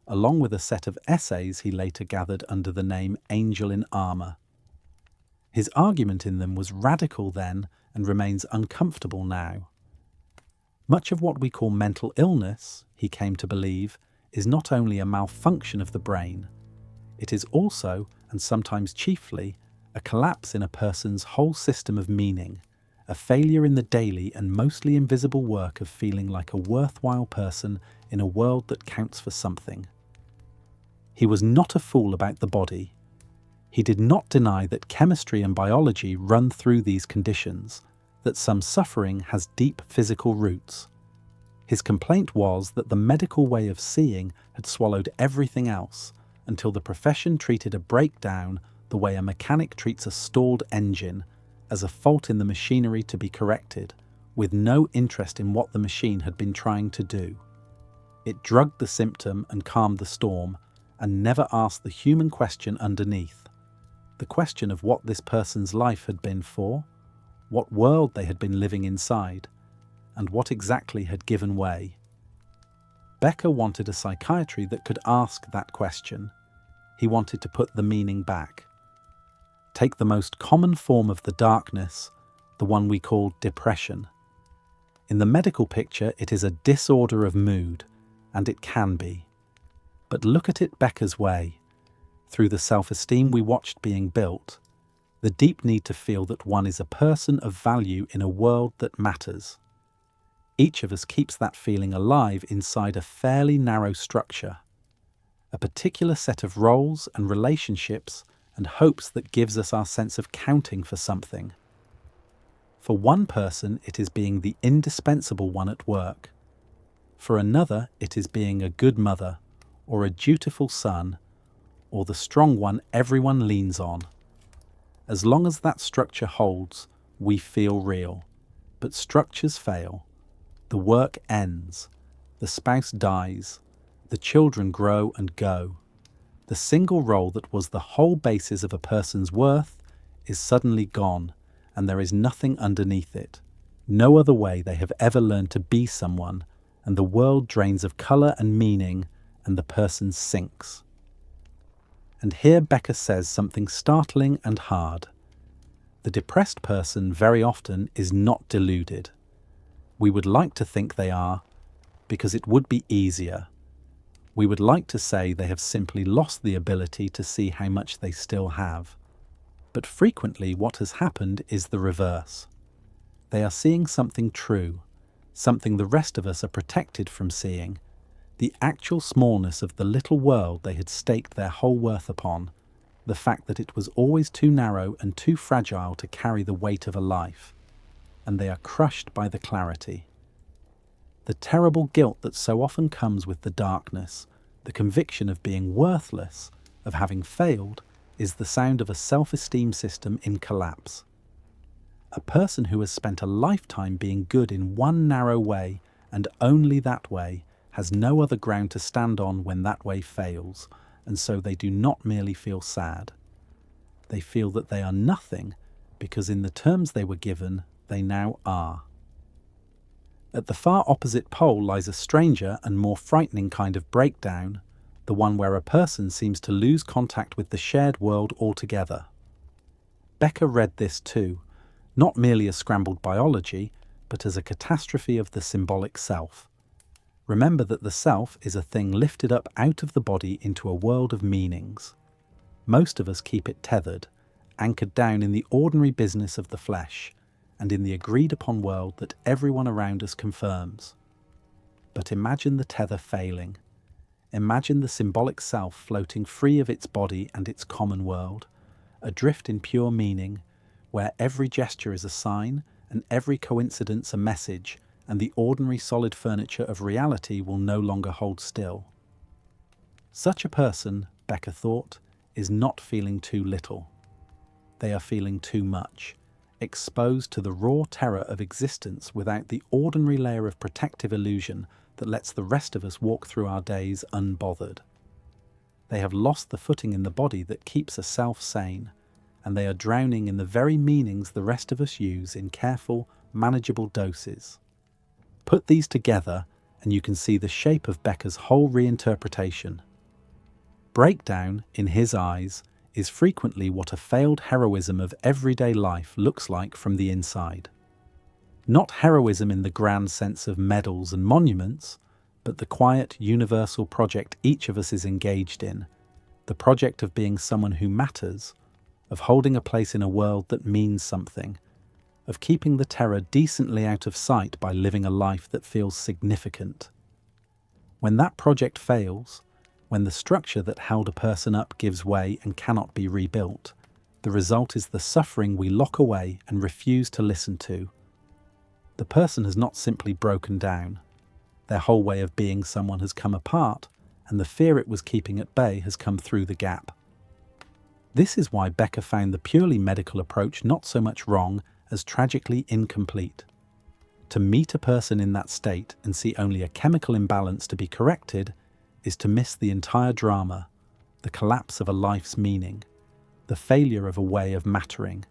along with a set of essays he later gathered under the name Angel in Armour. His argument in them was radical then and remains uncomfortable now. Much of what we call mental illness, he came to believe, is not only a malfunction of the brain, it is also, and sometimes chiefly, a collapse in a person's whole system of meaning, a failure in the daily and mostly invisible work of feeling like a worthwhile person in a world that counts for something. He was not a fool about the body. He did not deny that chemistry and biology run through these conditions, that some suffering has deep physical roots. His complaint was that the medical way of seeing had swallowed everything else, until the profession treated a breakdown the way a mechanic treats a stalled engine, as a fault in the machinery to be corrected, with no interest in what the machine had been trying to do. It drugged the symptom and calmed the storm, and never asked the human question underneath, the question of what this person's life had been for, what world they had been living inside, and what exactly had given way. Becker wanted a psychiatry that could ask that question. He wanted to put the meaning back. Take the most common form of the darkness, the one we call depression. In the medical picture, it is a disorder of mood, and it can be. But look at it Becker's way, through the self-esteem we watched being built, the deep need to feel that one is a person of value in a world that matters. Each of us keeps that feeling alive inside a fairly narrow structure, a particular set of roles and relationships and hopes that gives us our sense of counting for something. For one person, it is being the indispensable one at work. For another, it is being a good mother, or a dutiful son, or the strong one everyone leans on. As long as that structure holds, we feel real. But structures fail. The work ends. The spouse dies. The children grow and go. The single role that was the whole basis of a person's worth is suddenly gone, and there is nothing underneath it. No other way they have ever learned to be someone, and the world drains of colour and meaning, and the person sinks. And here Becker says something startling and hard. The depressed person very often is not deluded. We would like to think they are, because it would be easier. We would like to say they have simply lost the ability to see how much they still have. But frequently what has happened is the reverse. They are seeing something true, something the rest of us are protected from seeing, the actual smallness of the little world they had staked their whole worth upon, the fact that it was always too narrow and too fragile to carry the weight of a life, and they are crushed by the clarity. The terrible guilt that so often comes with the darkness, the conviction of being worthless, of having failed, is the sound of a self-esteem system in collapse. A person who has spent a lifetime being good in one narrow way, and only that way, has no other ground to stand on when that way fails, and so they do not merely feel sad. They feel that they are nothing, because in the terms they were given, they now are. At the far opposite pole lies a stranger and more frightening kind of breakdown, the one where a person seems to lose contact with the shared world altogether. Becker read this too, not merely as scrambled biology, but as a catastrophe of the symbolic self. Remember that the self is a thing lifted up out of the body into a world of meanings. Most of us keep it tethered, anchored down in the ordinary business of the flesh, and in the agreed-upon world that everyone around us confirms. But imagine the tether failing. Imagine the symbolic self floating free of its body and its common world, adrift in pure meaning, where every gesture is a sign and every coincidence a message, and the ordinary solid furniture of reality will no longer hold still. Such a person, Becker thought, is not feeling too little. They are feeling too much, exposed to the raw terror of existence without the ordinary layer of protective illusion that lets the rest of us walk through our days unbothered. They have lost the footing in the body that keeps a self sane, and they are drowning in the very meanings the rest of us use in careful, manageable doses. Put these together and you can see the shape of Becker's whole reinterpretation. Breakdown, in his eyes, is frequently what a failed heroism of everyday life looks like from the inside. Not heroism in the grand sense of medals and monuments, but the quiet, universal project each of us is engaged in, the project of being someone who matters, of holding a place in a world that means something, of keeping the terror decently out of sight by living a life that feels significant. When that project fails, when the structure that held a person up gives way and cannot be rebuilt, the result is the suffering we lock away and refuse to listen to. The person has not simply broken down. Their whole way of being someone has come apart, and the fear it was keeping at bay has come through the gap. This is why Becker found the purely medical approach not so much wrong as tragically incomplete. To meet a person in that state and see only a chemical imbalance to be corrected is to miss the entire drama, the collapse of a life's meaning, the failure of a way of mattering,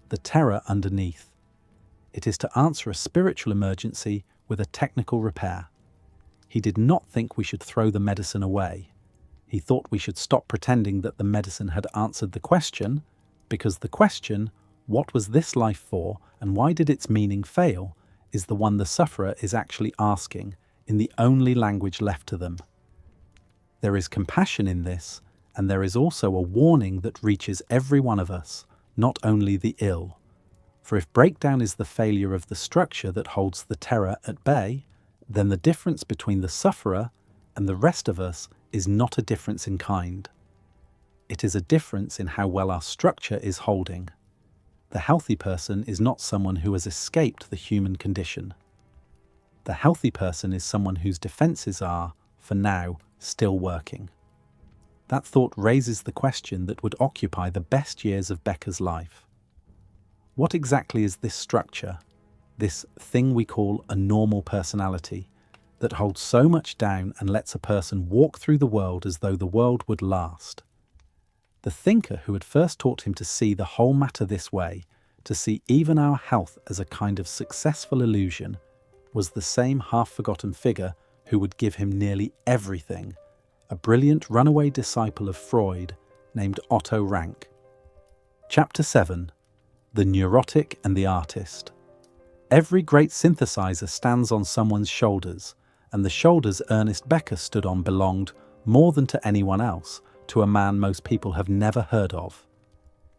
the terror underneath. It is to answer a spiritual emergency with a technical repair. He did not think we should throw the medicine away. He thought we should stop pretending that the medicine had answered the question, because the question, what was this life for and why did its meaning fail, is the one the sufferer is actually asking in the only language left to them. There is compassion in this, and there is also a warning that reaches every one of us, not only the ill. For if breakdown is the failure of the structure that holds the terror at bay, then the difference between the sufferer and the rest of us is not a difference in kind. It is a difference in how well our structure is holding. The healthy person is not someone who has escaped the human condition. The healthy person is someone whose defenses are, for now, still working. That thought raises the question that would occupy the best years of Becker's life. What exactly is this structure, this thing we call a normal personality, that holds so much down and lets a person walk through the world as though the world would last? The thinker who had first taught him to see the whole matter this way to see even our health as a kind of successful illusion, was the same half-forgotten figure who would give him nearly everything, a brilliant runaway disciple of Freud named Otto Rank. Chapter 7. The Neurotic and the Artist. Every great synthesizer stands on someone's shoulders, and the shoulders Ernest Becker stood on belonged, more than to anyone else, to a man most people have never heard of.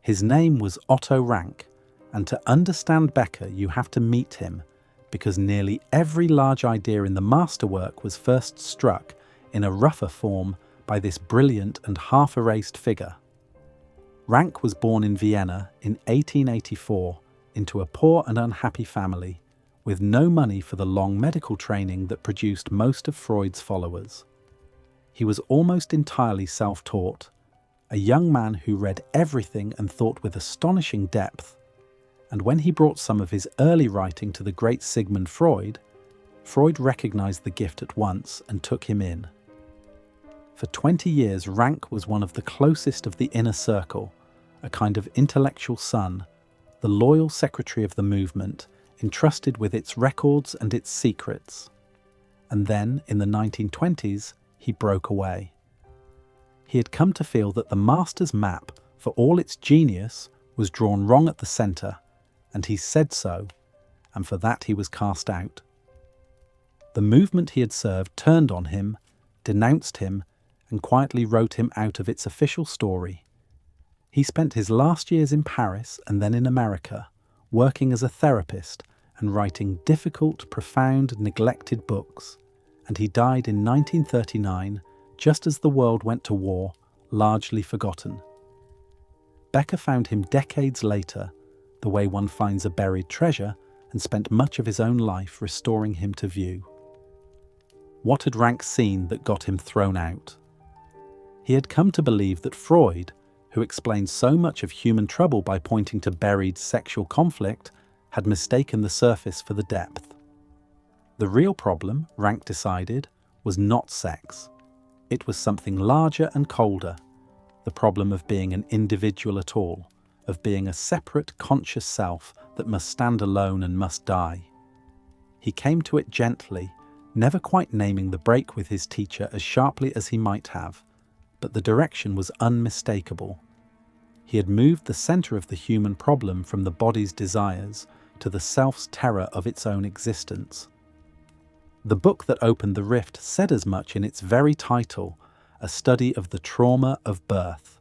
His name was Otto Rank, and to understand Becker you have to meet him, because nearly every large idea in the masterwork was first struck in a rougher form by this brilliant and half-erased figure. Rank was born in Vienna in 1884 into a poor and unhappy family, with no money for the long medical training that produced most of Freud's followers. He was almost entirely self-taught, a young man who read everything and thought with astonishing depth, and when he brought some of his early writing to the great Sigmund Freud, Freud recognized the gift at once and took him in. For 20 years, Rank was one of the closest of the inner circle, a kind of intellectual son, the loyal secretary of the movement, entrusted with its records and its secrets. And then, in the 1920s, he broke away. He had come to feel that the master's map, for all its genius, was drawn wrong at the centre, and he said so, and for that he was cast out. The movement he had served turned on him, denounced him, and quietly wrote him out of its official story. He spent his last years in Paris and then in America, working as a therapist and writing difficult, profound, neglected books, and he died in 1939, just as the world went to war, largely forgotten. Becker found him decades later, the way one finds a buried treasure, and spent much of his own life restoring him to view. What had Rank seen that got him thrown out? He had come to believe that Freud, who explained so much of human trouble by pointing to buried sexual conflict, had mistaken the surface for the depth. The real problem, Rank decided, was not sex. It was something larger and colder, the problem of being an individual at all, of being a separate, conscious self that must stand alone and must die. He came to it gently, never quite naming the break with his teacher as sharply as he might have, but the direction was unmistakable. He had moved the centre of the human problem from the body's desires to the self's terror of its own existence. The book that opened the rift said as much in its very title, A Study of the Trauma of Birth.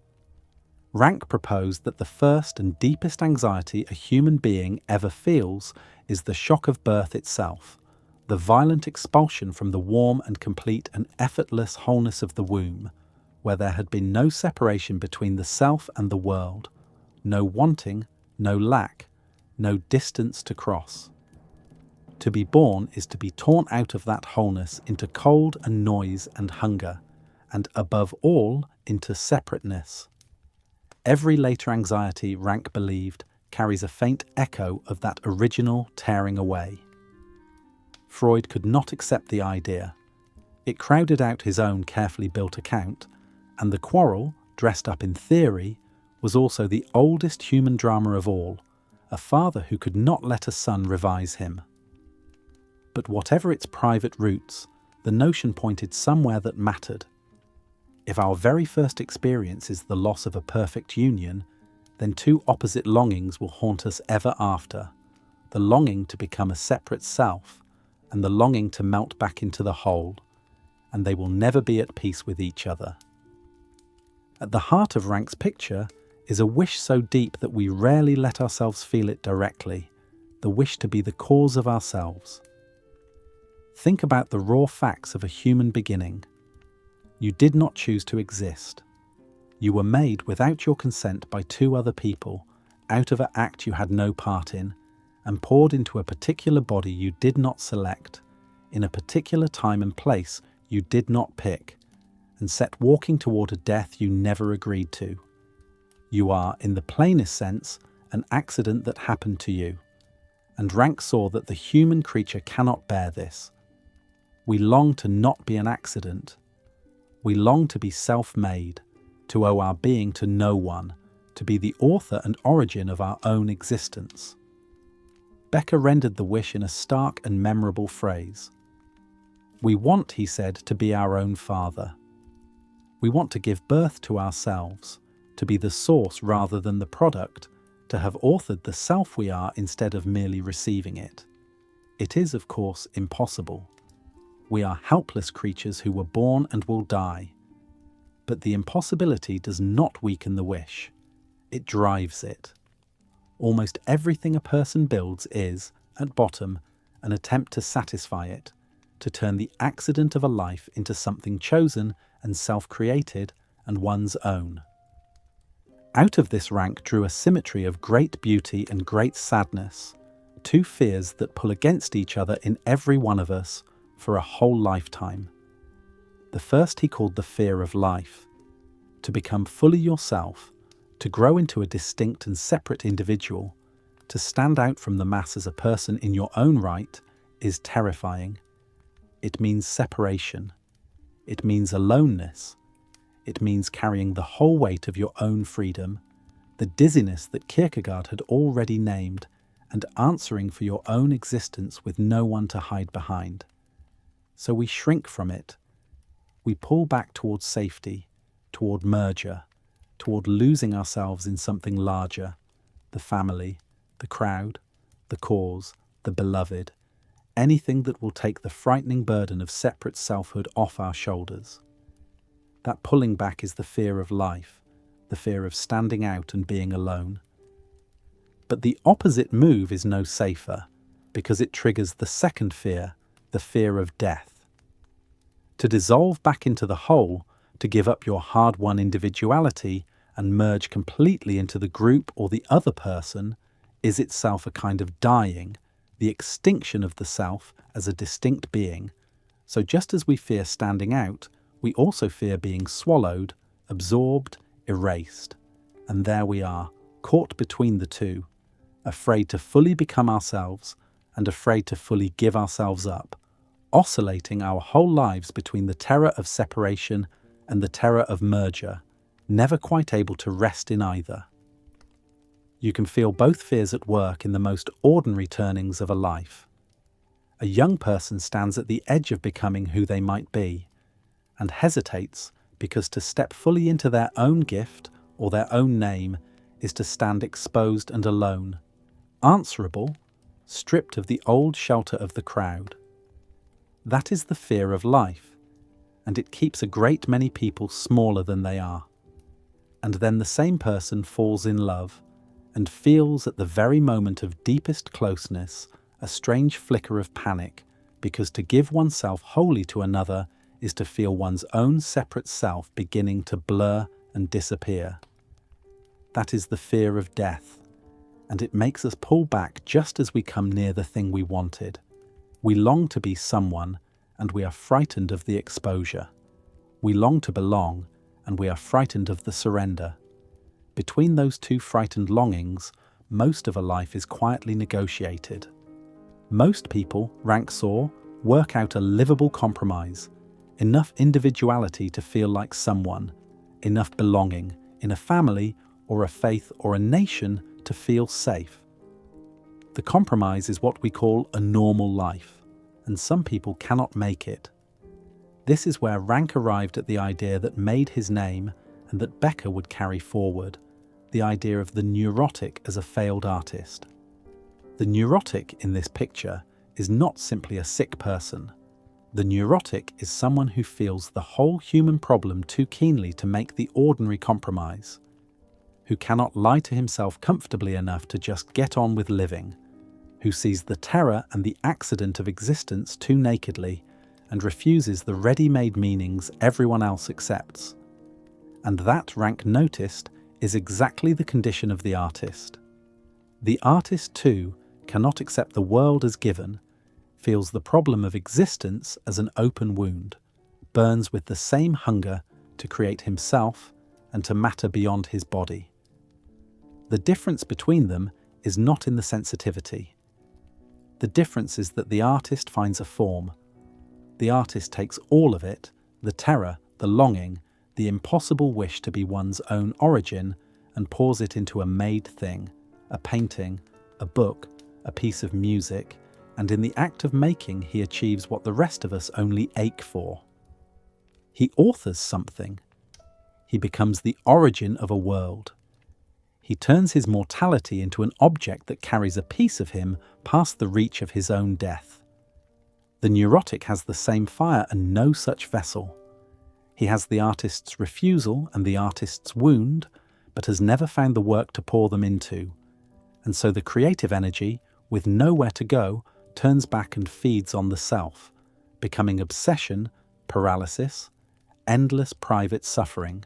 Rank proposed that the first and deepest anxiety a human being ever feels is the shock of birth itself, the violent expulsion from the warm and complete and effortless wholeness of the womb, where there had been no separation between the self and the world, no wanting, no lack, no distance to cross. To be born is to be torn out of that wholeness into cold and noise and hunger, and above all into separateness. Every later anxiety, Rank believed, carries a faint echo of that original tearing away. Freud could not accept the idea. It crowded out his own carefully built account, and the quarrel, dressed up in theory, was also the oldest human drama of all, a father who could not let a son revise him. But whatever its private roots, the notion pointed somewhere that mattered. If our very first experience is the loss of a perfect union, then two opposite longings will haunt us ever after, the longing to become a separate self and the longing to melt back into the whole, and they will never be at peace with each other. At the heart of Rank's picture is a wish so deep that we rarely let ourselves feel it directly, the wish to be the cause of ourselves. Think about the raw facts of a human beginning. You did not choose to exist. You were made without your consent by two other people, out of an act you had no part in, and poured into a particular body you did not select, in a particular time and place you did not pick, and set walking toward a death you never agreed to. You are, in the plainest sense, an accident that happened to you, and Rank saw that the human creature cannot bear this. We long to not be an accident. We long to be self-made, to owe our being to no one, to be the author and origin of our own existence. Becker rendered the wish in a stark and memorable phrase. We want, he said, to be our own father. We want to give birth to ourselves, to be the source rather than the product, to have authored the self we are instead of merely receiving it. It is, of course, impossible. We are helpless creatures who were born and will die. But the impossibility does not weaken the wish. It drives it. Almost everything a person builds is, at bottom, an attempt to satisfy it, to turn the accident of a life into something chosen and self-created and one's own. Out of this rank drew a symmetry of great beauty and great sadness, two fears that pull against each other in every one of us for a whole lifetime. The first he called the fear of life. To become fully yourself, to grow into a distinct and separate individual, to stand out from the mass as a person in your own right, is terrifying. It means separation. It means aloneness. It means carrying the whole weight of your own freedom, the dizziness that Kierkegaard had already named, and answering for your own existence with no one to hide behind. So we shrink from it. We pull back toward safety, toward merger, toward losing ourselves in something larger, the family, the crowd, the cause, the beloved, anything that will take the frightening burden of separate selfhood off our shoulders. That pulling back is the fear of life, the fear of standing out and being alone. But the opposite move is no safer, because it triggers the second fear, the fear of death. To dissolve back into the whole, to give up your hard-won individuality and merge completely into the group or the other person, is itself a kind of dying, the extinction of the self as a distinct being. So just as we fear standing out, we also fear being swallowed, absorbed, erased. And there we are, caught between the two, afraid to fully become ourselves and afraid to fully give ourselves up, oscillating our whole lives between the terror of separation and the terror of merger, never quite able to rest in either. You can feel both fears at work in the most ordinary turnings of a life. A young person stands at the edge of becoming who they might be, and hesitates because to step fully into their own gift or their own name is to stand exposed and alone, answerable, stripped of the old shelter of the crowd. That is the fear of life, and it keeps a great many people smaller than they are. And then the same person falls in love and feels at the very moment of deepest closeness a strange flicker of panic, because to give oneself wholly to another is to feel one's own separate self beginning to blur and disappear. That is the fear of death, and it makes us pull back just as we come near the thing we wanted. We long to be someone, and we are frightened of the exposure. We long to belong, and we are frightened of the surrender. Between those two frightened longings, most of a life is quietly negotiated. Most people, rank soar, work out a livable compromise, enough individuality to feel like someone, enough belonging in a family or a faith or a nation to feel safe. The compromise is what we call a normal life, and some people cannot make it. This is where Rank arrived at the idea that made his name and that Becker would carry forward, the idea of the neurotic as a failed artist. The neurotic in this picture is not simply a sick person. The neurotic is someone who feels the whole human problem too keenly to make the ordinary compromise, who cannot lie to himself comfortably enough to just get on with living, who sees the terror and the accident of existence too nakedly and refuses the ready-made meanings everyone else accepts. And that, Rank noticed, is exactly the condition of the artist. The artist, too, cannot accept the world as given, feels the problem of existence as an open wound, burns with the same hunger to create himself and to matter beyond his body. The difference between them is not in the sensitivity. The difference is that the artist finds a form. The artist takes all of it, the terror, the longing, the impossible wish to be one's own origin, and pours it into a made thing, a painting, a book, a piece of music, and in the act of making he achieves what the rest of us only ache for. He authors something. He becomes the origin of a world. He turns his mortality into an object that carries a piece of him past the reach of his own death. The neurotic has the same fire and no such vessel. He has the artist's refusal and the artist's wound, but has never found the work to pour them into. And so the creative energy, with nowhere to go, turns back and feeds on the self, becoming obsession, paralysis, endless private suffering.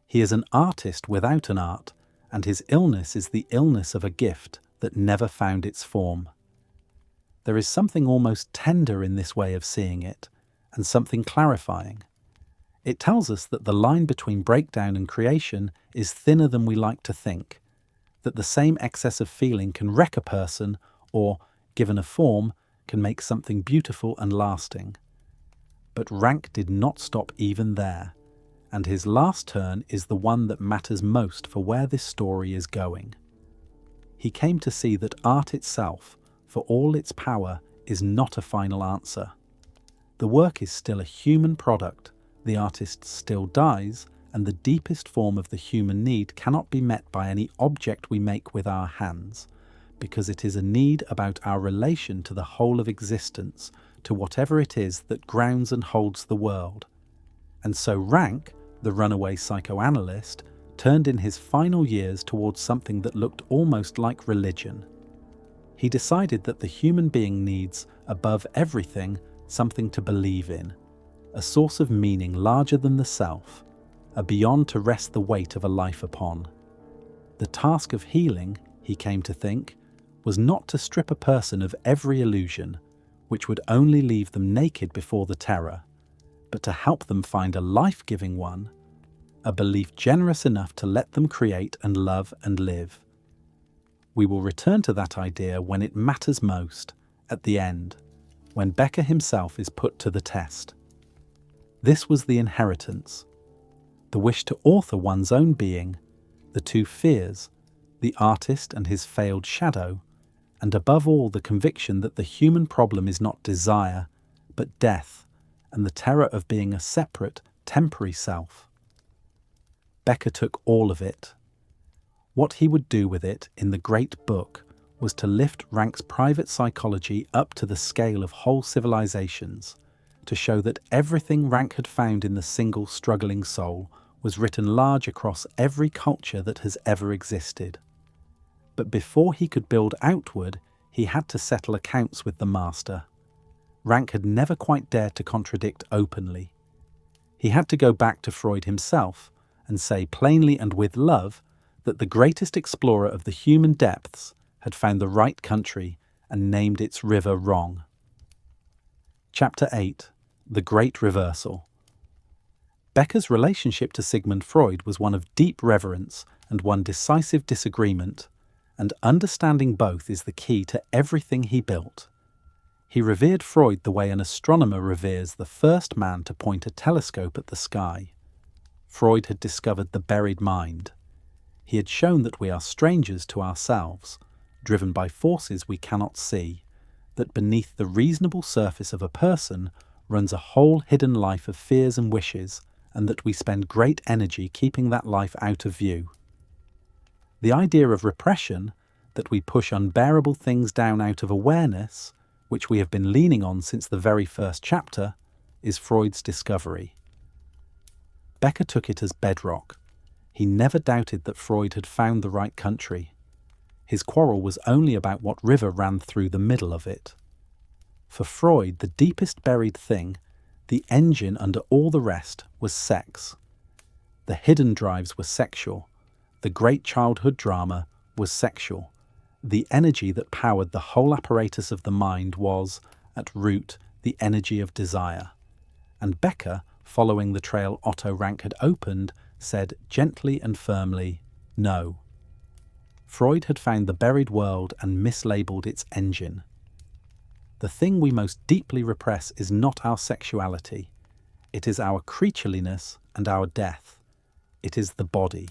He is an artist without an art, and his illness is the illness of a gift that never found its form. There is something almost tender in this way of seeing it, and something clarifying. It tells us that the line between breakdown and creation is thinner than we like to think, that the same excess of feeling can wreck a person or, given a form, can make something beautiful and lasting. But Rank did not stop even there, and his last turn is the one that matters most for where this story is going. He came to see that art itself, for all its power, is not a final answer. The work is still a human product, the artist still dies, and the deepest form of the human need cannot be met by any object we make with our hands, because it is a need about our relation to the whole of existence, to whatever it is that grounds and holds the world. And so Rank, the runaway psychoanalyst, turned in his final years towards something that looked almost like religion. He decided that the human being needs, above everything, something to believe in, a source of meaning larger than the self, a beyond to rest the weight of a life upon. The task of healing, he came to think, was not to strip a person of every illusion, which would only leave them naked before the terror, but to help them find a life-giving one, a belief generous enough to let them create and love and live. We will return to that idea when it matters most, at the end, when Becker himself is put to the test. This was the inheritance, the wish to author one's own being, the two fears, the artist and his failed shadow, and above all the conviction that the human problem is not desire, but death, and the terror of being a separate, temporary self. Becker took all of it. What he would do with it in the great book was to lift Rank's private psychology up to the scale of whole civilizations, to show that everything Rank had found in the single struggling soul was written large across every culture that has ever existed. But before he could build outward, he had to settle accounts with the master. Rank had never quite dared to contradict openly. He had to go back to Freud himself and say plainly and with love that the greatest explorer of the human depths had found the right country and named its river wrong. Chapter 8. The Great Reversal. Becker's relationship to Sigmund Freud was one of deep reverence and one decisive disagreement, and understanding both is the key to everything he built. He revered Freud the way an astronomer reveres the first man to point a telescope at the sky. Freud had discovered the buried mind. He had shown that we are strangers to ourselves, driven by forces we cannot see, that beneath the reasonable surface of a person runs a whole hidden life of fears and wishes, and that we spend great energy keeping that life out of view. The idea of repression, that we push unbearable things down out of awareness, which we have been leaning on since the very first chapter, is Freud's discovery. Becker took it as bedrock. He never doubted that Freud had found the right country. His quarrel was only about what river ran through the middle of it. For Freud, the deepest buried thing, the engine under all the rest, was sex. The hidden drives were sexual. The great childhood drama was sexual. The energy that powered the whole apparatus of the mind was, at root, the energy of desire. And Becker, following the trail Otto Rank had opened, said gently and firmly, no. Freud had found the buried world and mislabeled its engine. The thing we most deeply repress is not our sexuality. It is our creatureliness and our death. It is the body,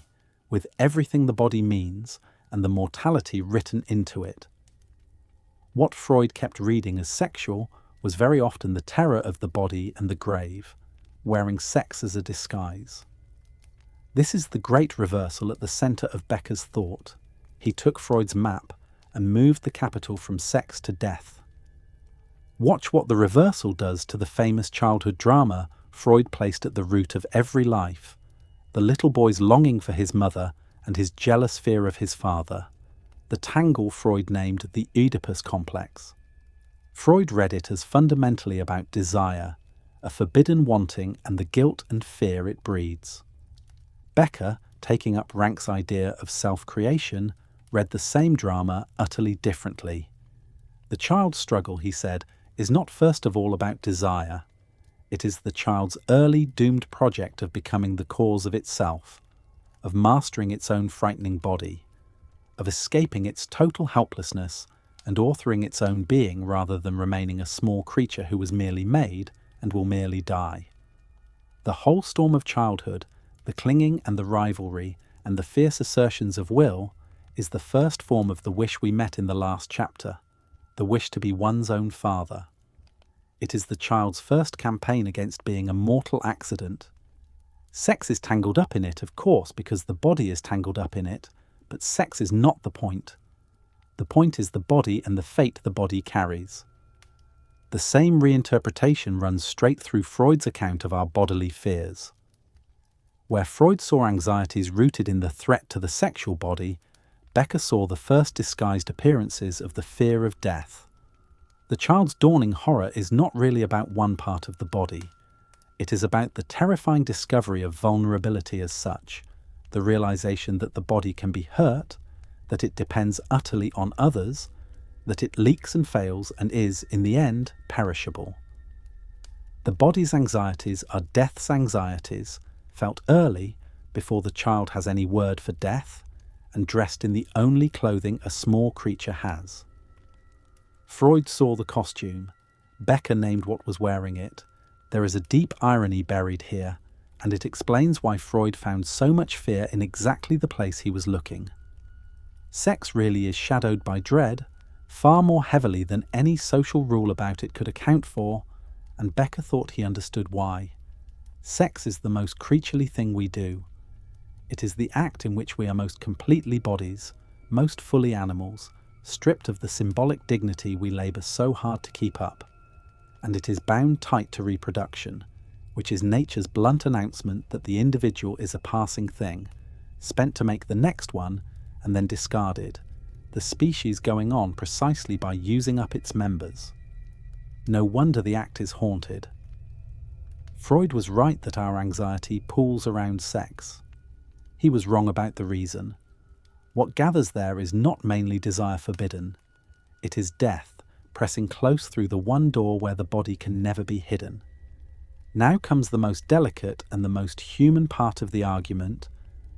with everything the body means and the mortality written into it. What Freud kept reading as sexual was very often the terror of the body and the grave, wearing sex as a disguise. This is the great reversal at the centre of Becker's thought. He took Freud's map and moved the capital from sex to death. Watch what the reversal does to the famous childhood drama Freud placed at the root of every life, the little boy's longing for his mother and his jealous fear of his father, the tangle Freud named the Oedipus complex. Freud read it as fundamentally about desire, a forbidden wanting and the guilt and fear it breeds. Becker, taking up Ranke's idea of self-creation, read the same drama utterly differently. The child's struggle, he said, is not first of all about desire. It is the child's early doomed project of becoming the cause of itself, of mastering its own frightening body, of escaping its total helplessness and authoring its own being rather than remaining a small creature who was merely made and will merely die. The whole storm of childhood, the clinging and the rivalry and the fierce assertions of will, is the first form of the wish we met in the last chapter, the wish to be one's own father. It is the child's first campaign against being a mortal accident. Sex is tangled up in it, of course, because the body is tangled up in it, but sex is not the point. The point is the body and the fate the body carries. The same reinterpretation runs straight through Freud's account of our bodily fears. Where Freud saw anxieties rooted in the threat to the sexual body, Becker saw the first disguised appearances of the fear of death. The child's dawning horror is not really about one part of the body. It is about the terrifying discovery of vulnerability as such, the realization that the body can be hurt, that it depends utterly on others, that it leaks and fails and is, in the end, perishable. The body's anxieties are death's anxieties, felt early, before the child has any word for death, and dressed in the only clothing a small creature has. Freud saw the costume. Becker named what was wearing it. There is a deep irony buried here, and it explains why Freud found so much fear in exactly the place he was looking. Sex really is shadowed by dread, far more heavily than any social rule about it could account for, and Becker thought he understood why. Sex is the most creaturely thing we do. It is the act in which we are most completely bodies, most fully animals, stripped of the symbolic dignity we labour so hard to keep up. And it is bound tight to reproduction, which is nature's blunt announcement that the individual is a passing thing, spent to make the next one and then discarded, the species going on precisely by using up its members. No wonder the act is haunted. Freud was right that our anxiety pools around sex. He was wrong about the reason. What gathers there is not mainly desire forbidden. It is death, pressing close through the one door where the body can never be hidden. Now comes the most delicate and the most human part of the argument,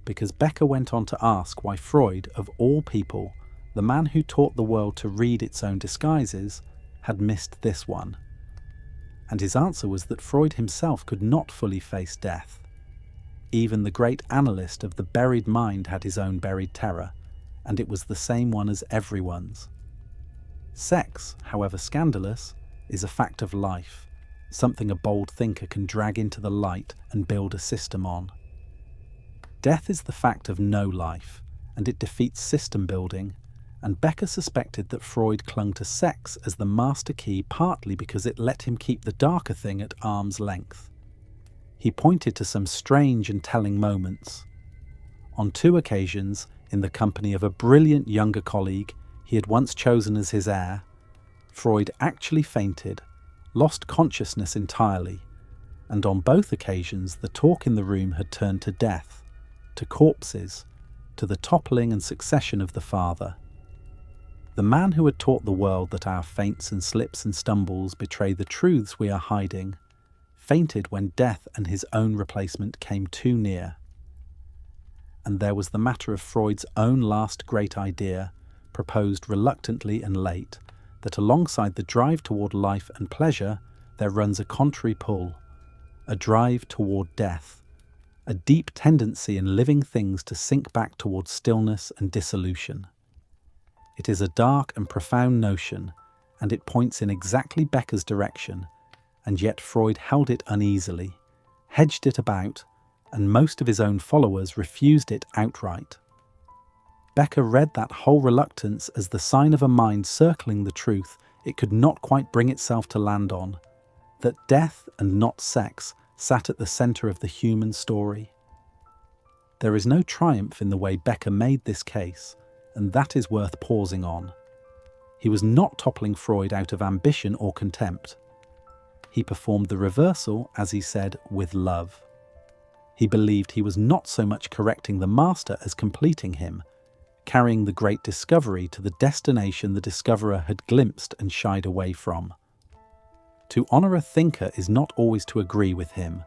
because Becker went on to ask why Freud, of all people, the man who taught the world to read its own disguises, had missed this one. And his answer was that Freud himself could not fully face death. Even the great analyst of the buried mind had his own buried terror, and it was the same one as everyone's. Sex, however scandalous, is a fact of life, something a bold thinker can drag into the light and build a system on. Death is the fact of no life, and it defeats system building, and Becker suspected that Freud clung to sex as the master key partly because it let him keep the darker thing at arm's length. He pointed to some strange and telling moments. On 2 occasions, in the company of a brilliant younger colleague he had once chosen as his heir, Freud actually fainted, lost consciousness entirely, and on both occasions the talk in the room had turned to death, to corpses, to the toppling and succession of the father. The man who had taught the world that our feints and slips and stumbles betray the truths we are hiding, fainted when death and his own replacement came too near. And there was the matter of Freud's own last great idea, proposed reluctantly and late, that alongside the drive toward life and pleasure, there runs a contrary pull, a drive toward death, a deep tendency in living things to sink back towards stillness and dissolution. It is a dark and profound notion, and it points in exactly Becker's direction, and yet Freud held it uneasily, hedged it about, and most of his own followers refused it outright. Becker read that whole reluctance as the sign of a mind circling the truth it could not quite bring itself to land on, that death and not sex sat at the centre of the human story. There is no triumph in the way Becker made this case, and that is worth pausing on. He was not toppling Freud out of ambition or contempt. He performed the reversal, as he said, with love. He believed he was not so much correcting the master as completing him, carrying the great discovery to the destination the discoverer had glimpsed and shied away from. To honour a thinker is not always to agree with him.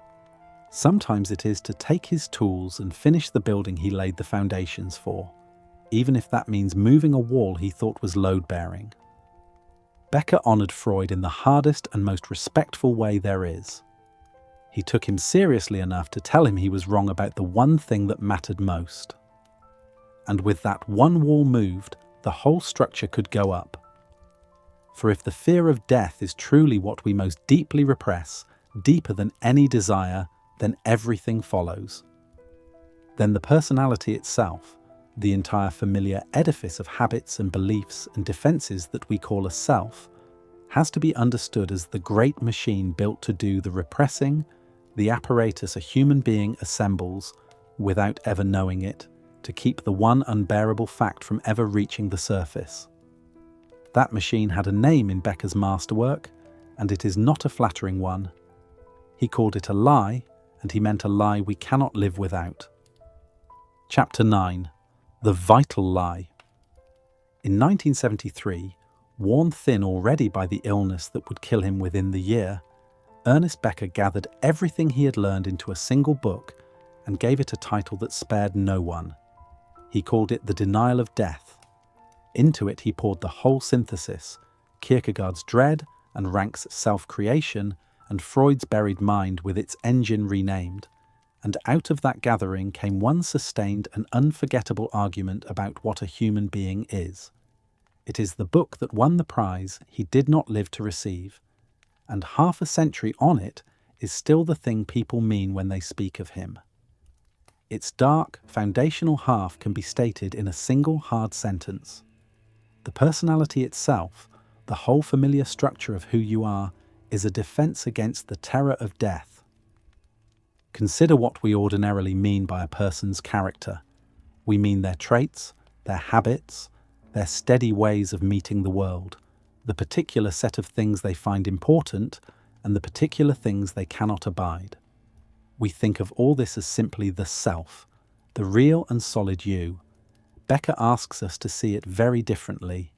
Sometimes it is to take his tools and finish the building he laid the foundations for, even if that means moving a wall he thought was load-bearing. Becker honoured Freud in the hardest and most respectful way there is. He took him seriously enough to tell him he was wrong about the one thing that mattered most. And with that one wall moved, the whole structure could go up. For if the fear of death is truly what we most deeply repress, deeper than any desire, then everything follows. Then the personality itself, the entire familiar edifice of habits and beliefs and defences that we call a self, has to be understood as the great machine built to do the repressing, the apparatus a human being assembles, without ever knowing it, to keep the one unbearable fact from ever reaching the surface. That machine had a name in Becker's masterwork, and it is not a flattering one. He called it a lie, and he meant a lie we cannot live without. Chapter 9. The Vital Lie. In 1973, worn thin already by the illness that would kill him within the year, Ernest Becker gathered everything he had learned into a single book and gave it a title that spared no one. He called it The Denial of Death. Into it he poured the whole synthesis, Kierkegaard's dread and Ranke's self-creation, and Freud's buried mind with its engine renamed. And out of that gathering came one sustained and unforgettable argument about what a human being is. It is the book that won the prize he did not live to receive, and half a century on it is still the thing people mean when they speak of him. Its dark, foundational half can be stated in a single hard sentence. The personality itself, the whole familiar structure of who you are, is a defense against the terror of death. Consider what we ordinarily mean by a person's character. We mean their traits, their habits, their steady ways of meeting the world, the particular set of things they find important, and the particular things they cannot abide. We think of all this as simply the self, the real and solid you. Becker asks us to see it very differently.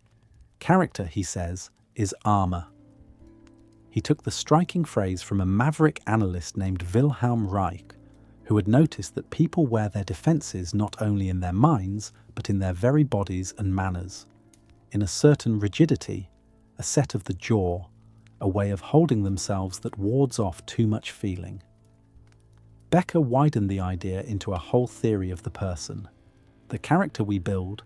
Character, he says, is armour. He took the striking phrase from a maverick analyst named Wilhelm Reich, who had noticed that people wear their defences not only in their minds, but in their very bodies and manners. In a certain rigidity, a set of the jaw, a way of holding themselves that wards off too much feeling. Becker widened the idea into a whole theory of the person. The character we build,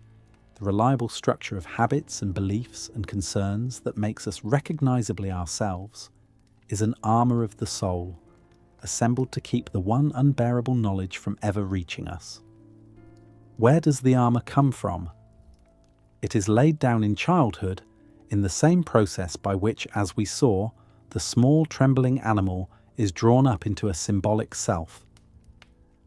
the reliable structure of habits and beliefs and concerns that makes us recognisably ourselves, is an armour of the soul, assembled to keep the one unbearable knowledge from ever reaching us. Where does the armour come from? It is laid down in childhood in the same process by which, as we saw, the small trembling animal is drawn up into a symbolic self.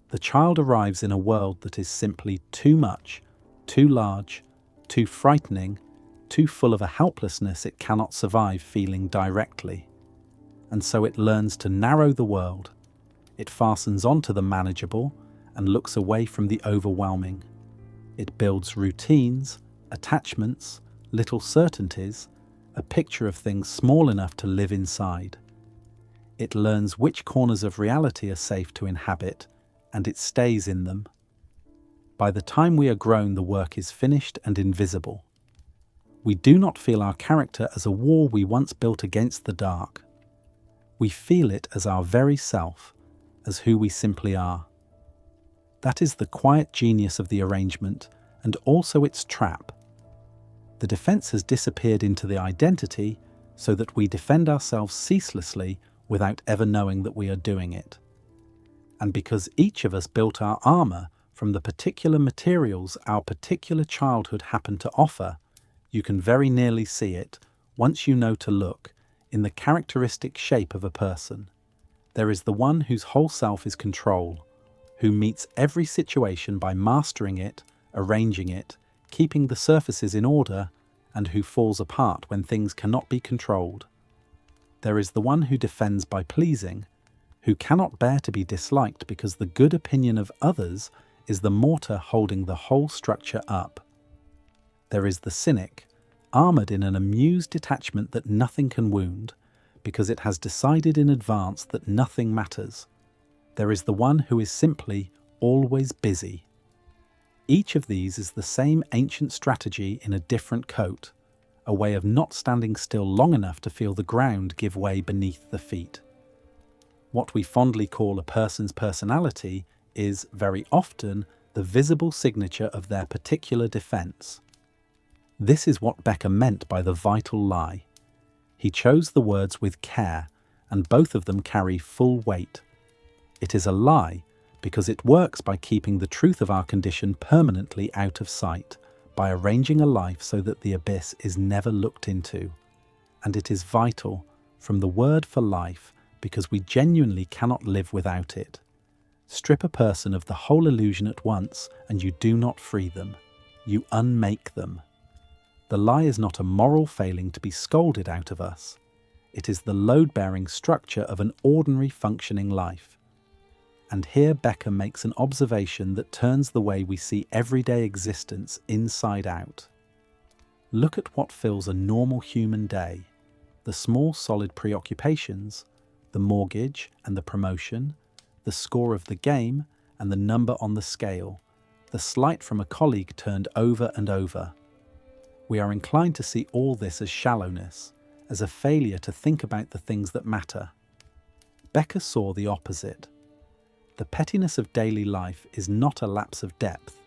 The child arrives in a world that is simply too much, too large, too frightening, too full of a helplessness it cannot survive feeling directly. And so it learns to narrow the world. It fastens onto the manageable and looks away from the overwhelming. It builds routines, attachments, little certainties, a picture of things small enough to live inside. It learns which corners of reality are safe to inhabit, and it stays in them. By the time we are grown, the work is finished and invisible. We do not feel our character as a wall we once built against the dark. We feel it as our very self, as who we simply are. That is the quiet genius of the arrangement, and also its trap. The defense has disappeared into the identity so that we defend ourselves ceaselessly without ever knowing that we are doing it. And because each of us built our armor from the particular materials our particular childhood happened to offer, you can very nearly see it, once you know to look, in the characteristic shape of a person. There is the one whose whole self is control, who meets every situation by mastering it, arranging it, keeping the surfaces in order, and who falls apart when things cannot be controlled. There is the one who defends by pleasing, who cannot bear to be disliked because the good opinion of others is the mortar holding the whole structure up. There is the cynic, armoured in an amused detachment that nothing can wound, because it has decided in advance that nothing matters. There is the one who is simply always busy. Each of these is the same ancient strategy in a different coat, a way of not standing still long enough to feel the ground give way beneath the feet. What we fondly call a person's personality is, very often, the visible signature of their particular defense. This is what Becker meant by the vital lie. He chose the words with care, and both of them carry full weight. It is a lie because it works by keeping the truth of our condition permanently out of sight, by arranging a life so that the abyss is never looked into. And it is vital, from the word for life, because we genuinely cannot live without it. Strip a person of the whole illusion at once, and you do not free them. You unmake them. The lie is not a moral failing to be scolded out of us. It is the load-bearing structure of an ordinary functioning life. And here Becker makes an observation that turns the way we see everyday existence inside out. Look at what fills a normal human day. The small solid preoccupations, the mortgage and the promotion, the score of the game and the number on the scale, the slight from a colleague turned over and over. We are inclined to see all this as shallowness, as a failure to think about the things that matter. Becker saw the opposite. The pettiness of daily life is not a lapse of depth,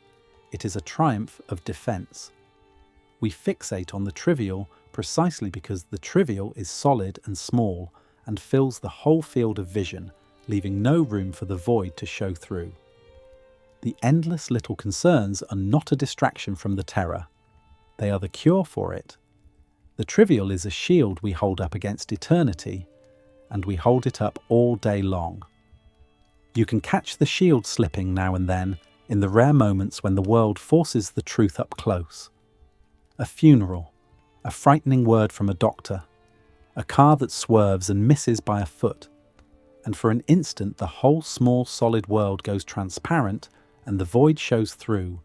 it is a triumph of defense. We fixate on the trivial precisely because the trivial is solid and small and fills the whole field of vision, leaving no room for the void to show through. The endless little concerns are not a distraction from the terror. They are the cure for it. The trivial is a shield we hold up against eternity, and we hold it up all day long. You can catch the shield slipping now and then in the rare moments when the world forces the truth up close. A funeral, a frightening word from a doctor, a car that swerves and misses by a foot, and for an instant the whole small solid world goes transparent and the void shows through,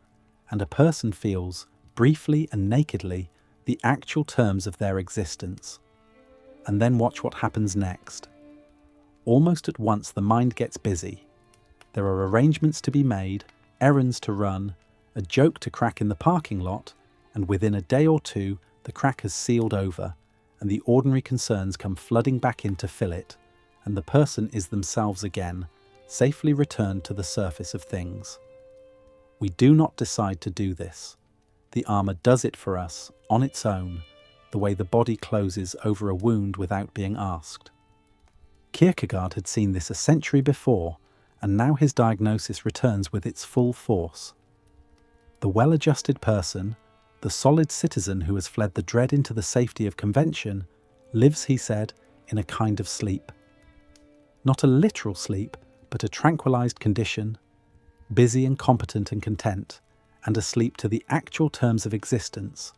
and a person feels, briefly and nakedly, the actual terms of their existence. And then watch what happens next. Almost at once the mind gets busy. There are arrangements to be made, errands to run, a joke to crack in the parking lot, and within a day or two the crack has sealed over, and the ordinary concerns come flooding back in to fill it, and the person is themselves again, safely returned to the surface of things. We do not decide to do this. The armour does it for us, on its own, the way the body closes over a wound without being asked. Kierkegaard had seen this a century before, and now his diagnosis returns with its full force. The well-adjusted person, the solid citizen who has fled the dread into the safety of convention, lives, he said, in a kind of sleep. Not a literal sleep, but a tranquilized condition, busy and competent and content, and asleep to the actual terms of existence,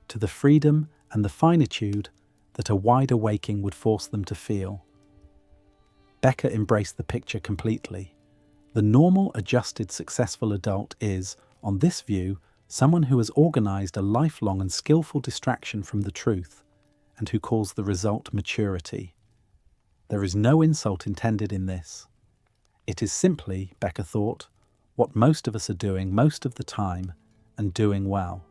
to the freedom and the finitude that a wider waking would force them to feel. Becker embraced the picture completely. The normal, adjusted, successful adult is, on this view, someone who has organized a lifelong and skillful distraction from the truth, and who calls the result maturity. There is no insult intended in this. It is simply, Becker thought, what most of us are doing most of the time, and doing well.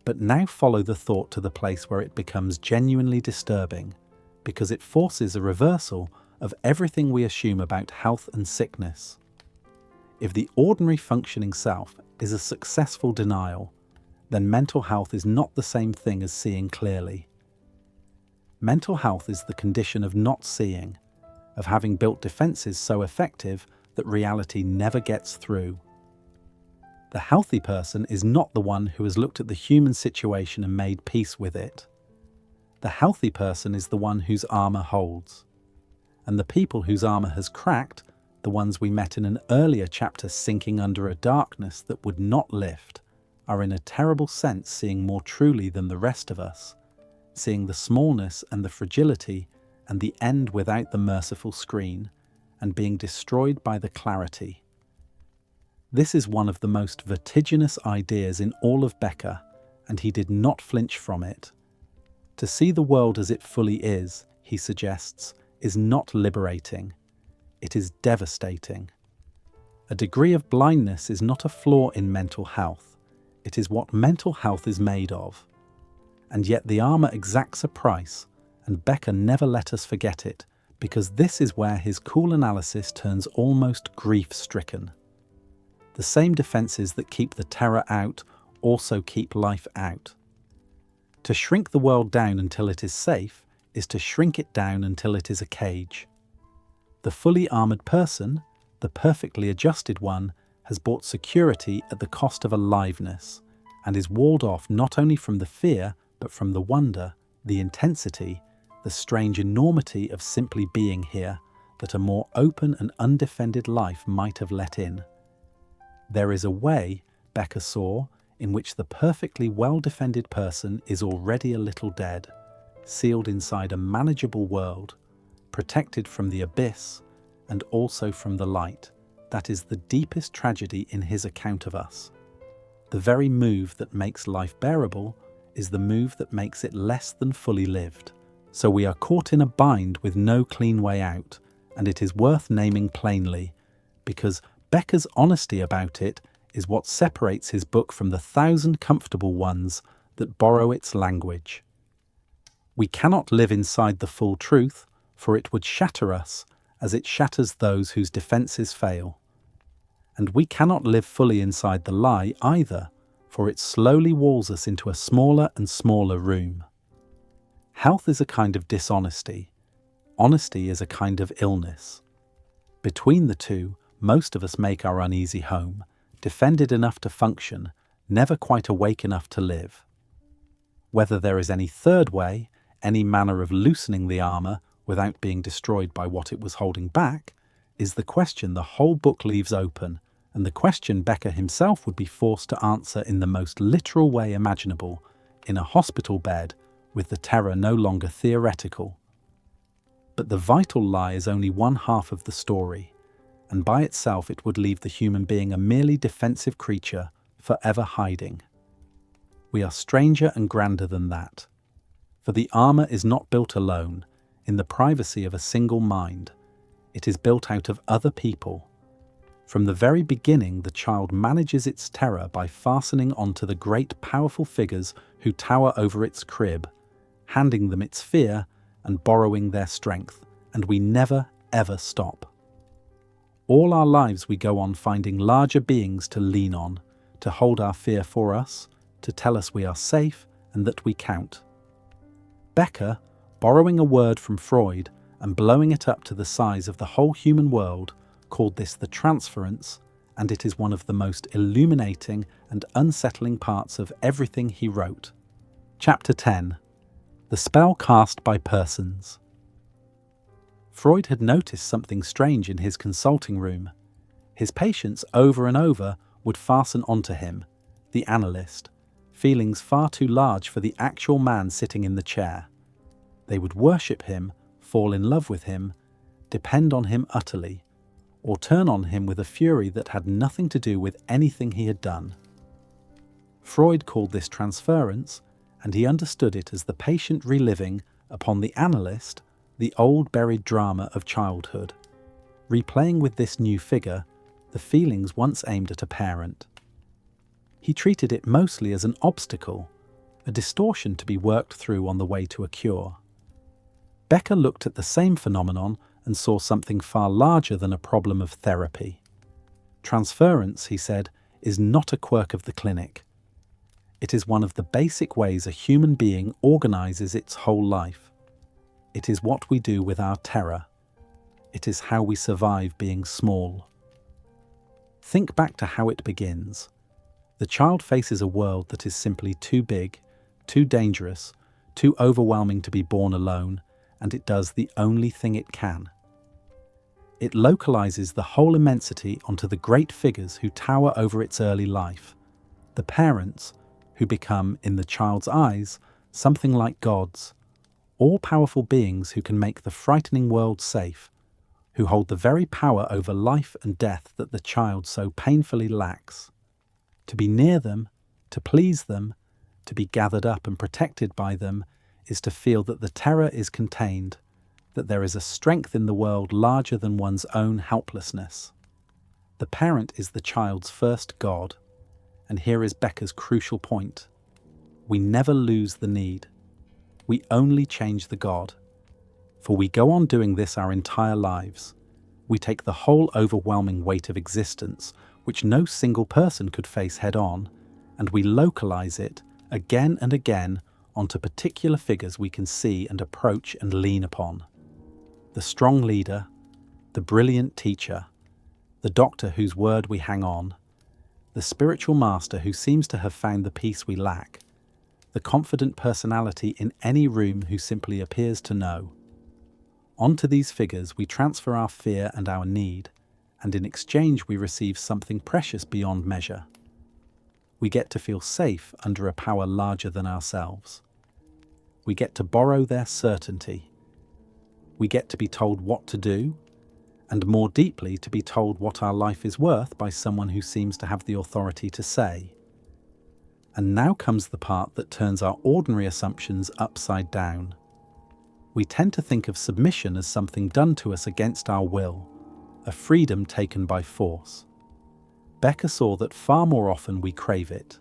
But now follow the thought to the place where it becomes genuinely disturbing, because it forces a reversal of everything we assume about health and sickness. If the ordinary functioning self is a successful denial, then mental health is not the same thing as seeing clearly. Mental health is the condition of not seeing, of having built defenses so effective that reality never gets through. The healthy person is not the one who has looked at the human situation and made peace with it. The healthy person is the one whose armor holds. And the people whose armor has cracked, the ones we met in an earlier chapter sinking under a darkness that would not lift, are in a terrible sense seeing more truly than the rest of us, seeing the smallness and the fragility and the end without the merciful screen, and being destroyed by the clarity. This is one of the most vertiginous ideas in all of Becker, and he did not flinch from it. To see the world as it fully is, he suggests, is not liberating. It is devastating. A degree of blindness is not a flaw in mental health. It is what mental health is made of. And yet the armor exacts a price, and Becker never let us forget it, because this is where his cool analysis turns almost grief-stricken. The same defenses that keep the terror out also keep life out. To shrink the world down until it is safe is to shrink it down until it is a cage. The fully armored person, the perfectly adjusted one, has bought security at the cost of aliveness, and is walled off not only from the fear, but from the wonder, the intensity, the strange enormity of simply being here that a more open and undefended life might have let in. There is a way, Becker saw, in which the perfectly well-defended person is already a little dead, sealed inside a manageable world, protected from the abyss and also from the light. That is the deepest tragedy in his account of us. The very move that makes life bearable is the move that makes it less than fully lived. So we are caught in a bind with no clean way out, and it is worth naming plainly, because Becker's honesty about it is what separates his book from the 1,000 comfortable ones that borrow its language. We cannot live inside the full truth, for it would shatter us as it shatters those whose defenses fail. And we cannot live fully inside the lie either, for it slowly walls us into a smaller and smaller room. Health is a kind of dishonesty. Honesty is a kind of illness. Between the two, most of us make our uneasy home, defended enough to function, never quite awake enough to live. Whether there is any third way, any manner of loosening the armor without being destroyed by what it was holding back, is the question the whole book leaves open, and the question Becker himself would be forced to answer in the most literal way imaginable, in a hospital bed, with the terror no longer theoretical. But the vital lie is only one half of the story, and by itself it would leave the human being a merely defensive creature, forever hiding. We are stranger and grander than that. For the armor is not built alone, in the privacy of a single mind. It is built out of other people. From the very beginning, the child manages its terror by fastening onto the great powerful figures who tower over its crib, handing them its fear and borrowing their strength, and we never, ever stop. All our lives we go on finding larger beings to lean on, to hold our fear for us, to tell us we are safe and that we count. Becker, borrowing a word from Freud and blowing it up to the size of the whole human world, called this the transference, and it is one of the most illuminating and unsettling parts of everything he wrote. Chapter 10. The spell cast by persons. Freud had noticed something strange in his consulting room. His patients over and over would fasten onto him, the analyst, feelings far too large for the actual man sitting in the chair. They would worship him, fall in love with him, depend on him utterly, or turn on him with a fury that had nothing to do with anything he had done. Freud called this transference, and he understood it as the patient reliving, upon the analyst, the old buried drama of childhood, replaying with this new figure the feelings once aimed at a parent. He treated it mostly as an obstacle, a distortion to be worked through on the way to a cure. Becker looked at the same phenomenon and saw something far larger than a problem of therapy. Transference, he said, is not a quirk of the clinic. It is one of the basic ways a human being organizes its whole life. It is what we do with our terror. It is how we survive being small. Think back to how it begins. The child faces a world that is simply too big, too dangerous, too overwhelming to be born alone, and it does the only thing it can. It localizes the whole immensity onto the great figures who tower over its early life, the parents, who become, in the child's eyes, something like gods, all-powerful beings who can make the frightening world safe, who hold the very power over life and death that the child so painfully lacks. To be near them, to please them, to be gathered up and protected by them, is to feel that the terror is contained, that there is a strength in the world larger than one's own helplessness. The parent is the child's first god, and here is Becker's crucial point. We never lose the need. We only change the god. For we go on doing this our entire lives. We take the whole overwhelming weight of existence, which no single person could face head-on, and we localize it again and again onto particular figures we can see and approach and lean upon. The strong leader, the brilliant teacher, the doctor whose word we hang on, the spiritual master who seems to have found the peace we lack, the confident personality in any room who simply appears to know. Onto these figures we transfer our fear and our need, and in exchange we receive something precious beyond measure. We get to feel safe under a power larger than ourselves. We get to borrow their certainty. We get to be told what to do, and more deeply to be told what our life is worth by someone who seems to have the authority to say. And now comes the part that turns our ordinary assumptions upside down. We tend to think of submission as something done to us against our will, a freedom taken by force. Becker saw that far more often we crave it.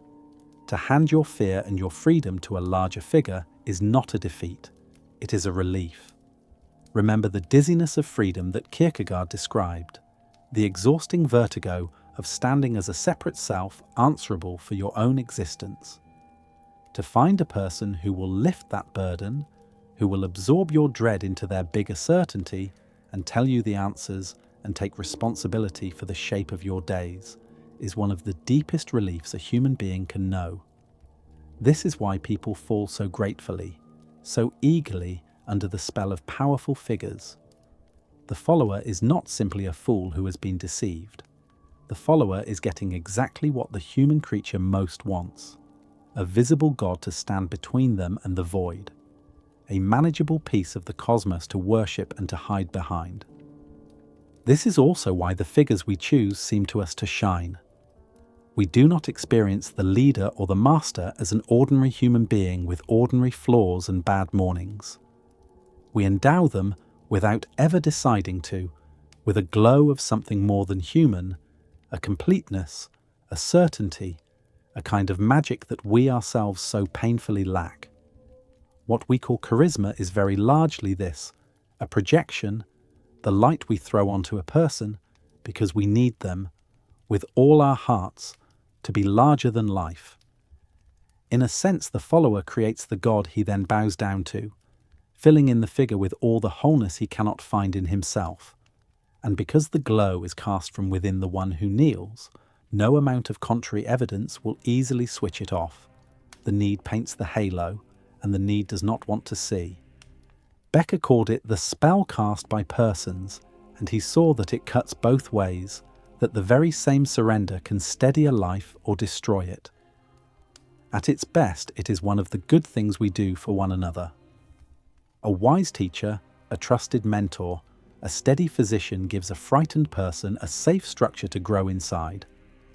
To hand your fear and your freedom to a larger figure is not a defeat, it is a relief. Remember the dizziness of freedom that Kierkegaard described, the exhausting vertigo of standing as a separate self answerable for your own existence. To find a person who will lift that burden, who will absorb your dread into their bigger certainty and tell you the answers and take responsibility for the shape of your days, is one of the deepest reliefs a human being can know. This is why people fall so gratefully, so eagerly under the spell of powerful figures. The follower is not simply a fool who has been deceived. The follower is getting exactly what the human creature most wants, a visible God to stand between them and the void, a manageable piece of the cosmos to worship and to hide behind. This is also why the figures we choose seem to us to shine. We do not experience the leader or the master as an ordinary human being with ordinary flaws and bad mornings. We endow them, without ever deciding to, with a glow of something more than human, a completeness, a certainty, a kind of magic that we ourselves so painfully lack. What we call charisma is very largely this, a projection, the light we throw onto a person because we need them, with all our hearts, to be larger than life. In a sense, the follower creates the God he then bows down to, filling in the figure with all the wholeness he cannot find in himself. And because the glow is cast from within the one who kneels, no amount of contrary evidence will easily switch it off. The need paints the halo, and the need does not want to see. Becker called it the spell cast by persons, and he saw that it cuts both ways, that the very same surrender can steady a life or destroy it. At its best, it is one of the good things we do for one another. A wise teacher, a trusted mentor, a steady physician gives a frightened person a safe structure to grow inside,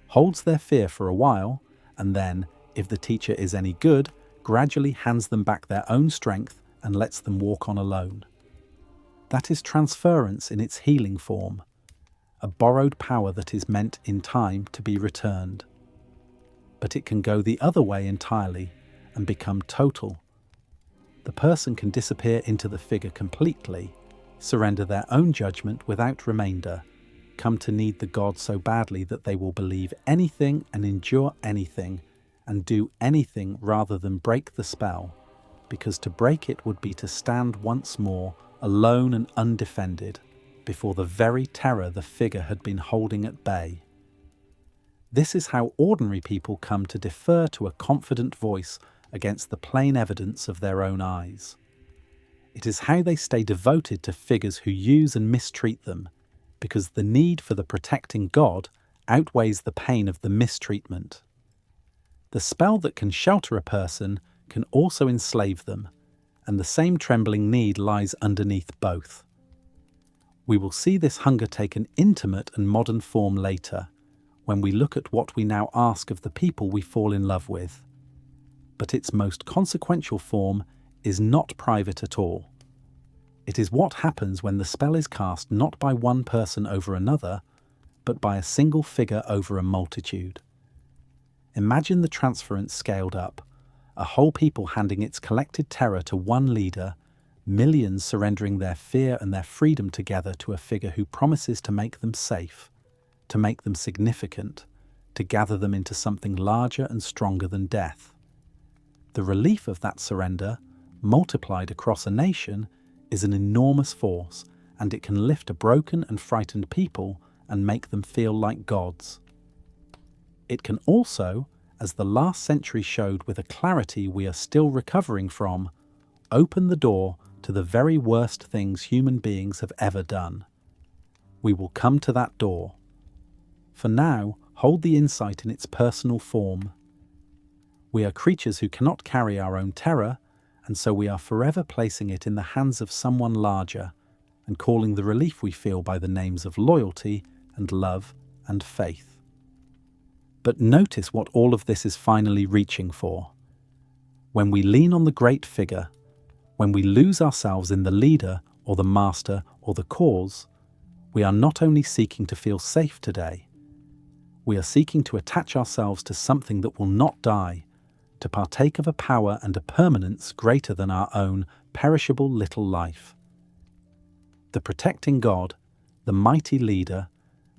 holds their fear for a while, and then, if the teacher is any good, gradually hands them back their own strength and lets them walk on alone. That is transference in its healing form, a borrowed power that is meant in time to be returned. But it can go the other way entirely and become total. The person can disappear into the figure completely, surrender their own judgment without remainder, come to need the god so badly that they will believe anything and endure anything and do anything rather than break the spell, because to break it would be to stand once more alone and undefended before the very terror the figure had been holding at bay. This is how ordinary people come to defer to a confident voice against the plain evidence of their own eyes. It is how they stay devoted to figures who use and mistreat them, because the need for the protecting God outweighs the pain of the mistreatment. The spell that can shelter a person can also enslave them, and the same trembling need lies underneath both. We will see this hunger take an intimate and modern form later, when we look at what we now ask of the people we fall in love with. But its most consequential form is not private at all. It is what happens when the spell is cast not by one person over another, but by a single figure over a multitude. Imagine the transference scaled up, a whole people handing its collected terror to one leader, millions surrendering their fear and their freedom together to a figure who promises to make them safe, to make them significant, to gather them into something larger and stronger than death. The relief of that surrender, multiplied across a nation, is an enormous force, and it can lift a broken and frightened people and make them feel like gods. It can also, as the last century showed with a clarity we are still recovering from, open the door to the very worst things human beings have ever done. We will come to that door. For now, hold the insight in its personal form. We are creatures who cannot carry our own terror, and so we are forever placing it in the hands of someone larger and calling the relief we feel by the names of loyalty and love and faith. But notice what all of this is finally reaching for. When we lean on the great figure, when we lose ourselves in the leader or the master or the cause, we are not only seeking to feel safe today, we are seeking to attach ourselves to something that will not die, to partake of a power and a permanence greater than our own perishable little life. The protecting God, the mighty leader,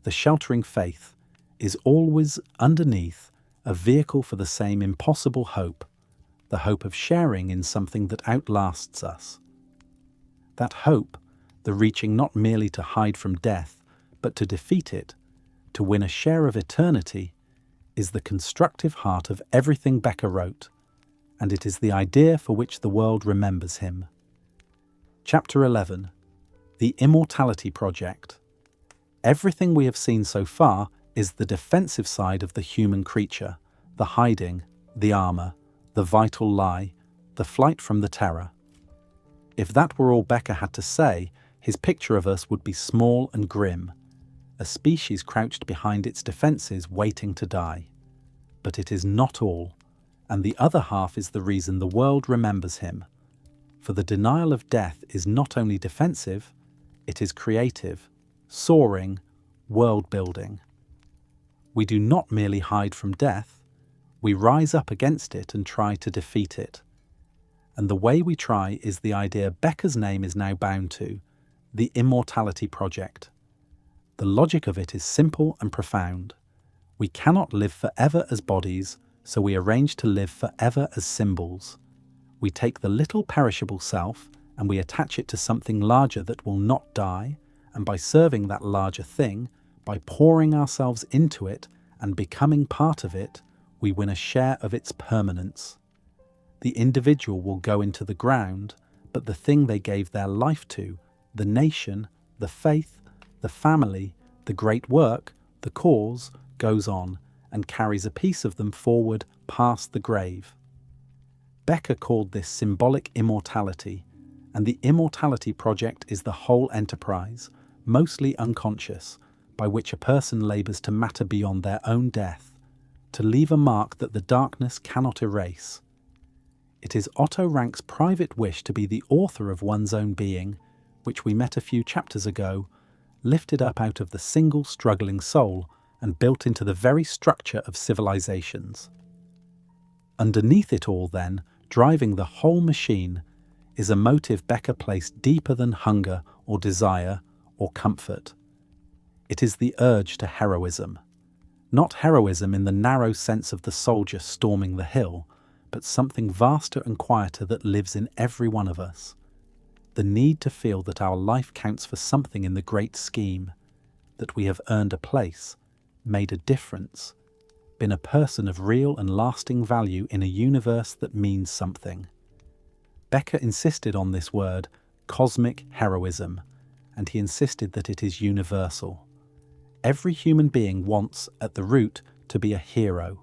the sheltering faith, is always underneath a vehicle for the same impossible hope, the hope of sharing in something that outlasts us. That hope, the reaching not merely to hide from death, but to defeat it, to win a share of eternity, is the constructive heart of everything Becker wrote, and it is the idea for which the world remembers him. Chapter 11. The Immortality Project. Everything we have seen so far is the defensive side of the human creature, the hiding, the armor, the vital lie, the flight from the terror. If that were all Becker had to say, his picture of us would be small and grim, a species crouched behind its defenses waiting to die. But it is not all, and the other half is the reason the world remembers him. For the denial of death is not only defensive, it is creative, soaring, world-building. We do not merely hide from death, we rise up against it and try to defeat it. And the way we try is the idea Becker's name is now bound to, the Immortality Project. The logic of it is simple and profound. We cannot live forever as bodies, so we arrange to live forever as symbols. We take the little perishable self and we attach it to something larger that will not die, and by serving that larger thing, by pouring ourselves into it and becoming part of it, we win a share of its permanence. The individual will go into the ground, but the thing they gave their life to, the nation, the faith, the family, the great work, the cause, goes on and carries a piece of them forward past the grave. Becker called this symbolic immortality, and the Immortality Project is the whole enterprise, mostly unconscious, by which a person labours to matter beyond their own death, to leave a mark that the darkness cannot erase. It is Otto Rank's private wish to be the author of one's own being, which we met a few chapters ago, lifted up out of the single struggling soul and built into the very structure of civilizations. Underneath it all, then, driving the whole machine, is a motive Becker placed deeper than hunger or desire or comfort. It is the urge to heroism. Not heroism in the narrow sense of the soldier storming the hill, but something vaster and quieter that lives in every one of us. The need to feel that our life counts for something in the great scheme, that we have earned a place, made a difference, been a person of real and lasting value in a universe that means something. Becker insisted on this word, cosmic heroism, and he insisted that it is universal. Every human being wants, at the root, to be a hero.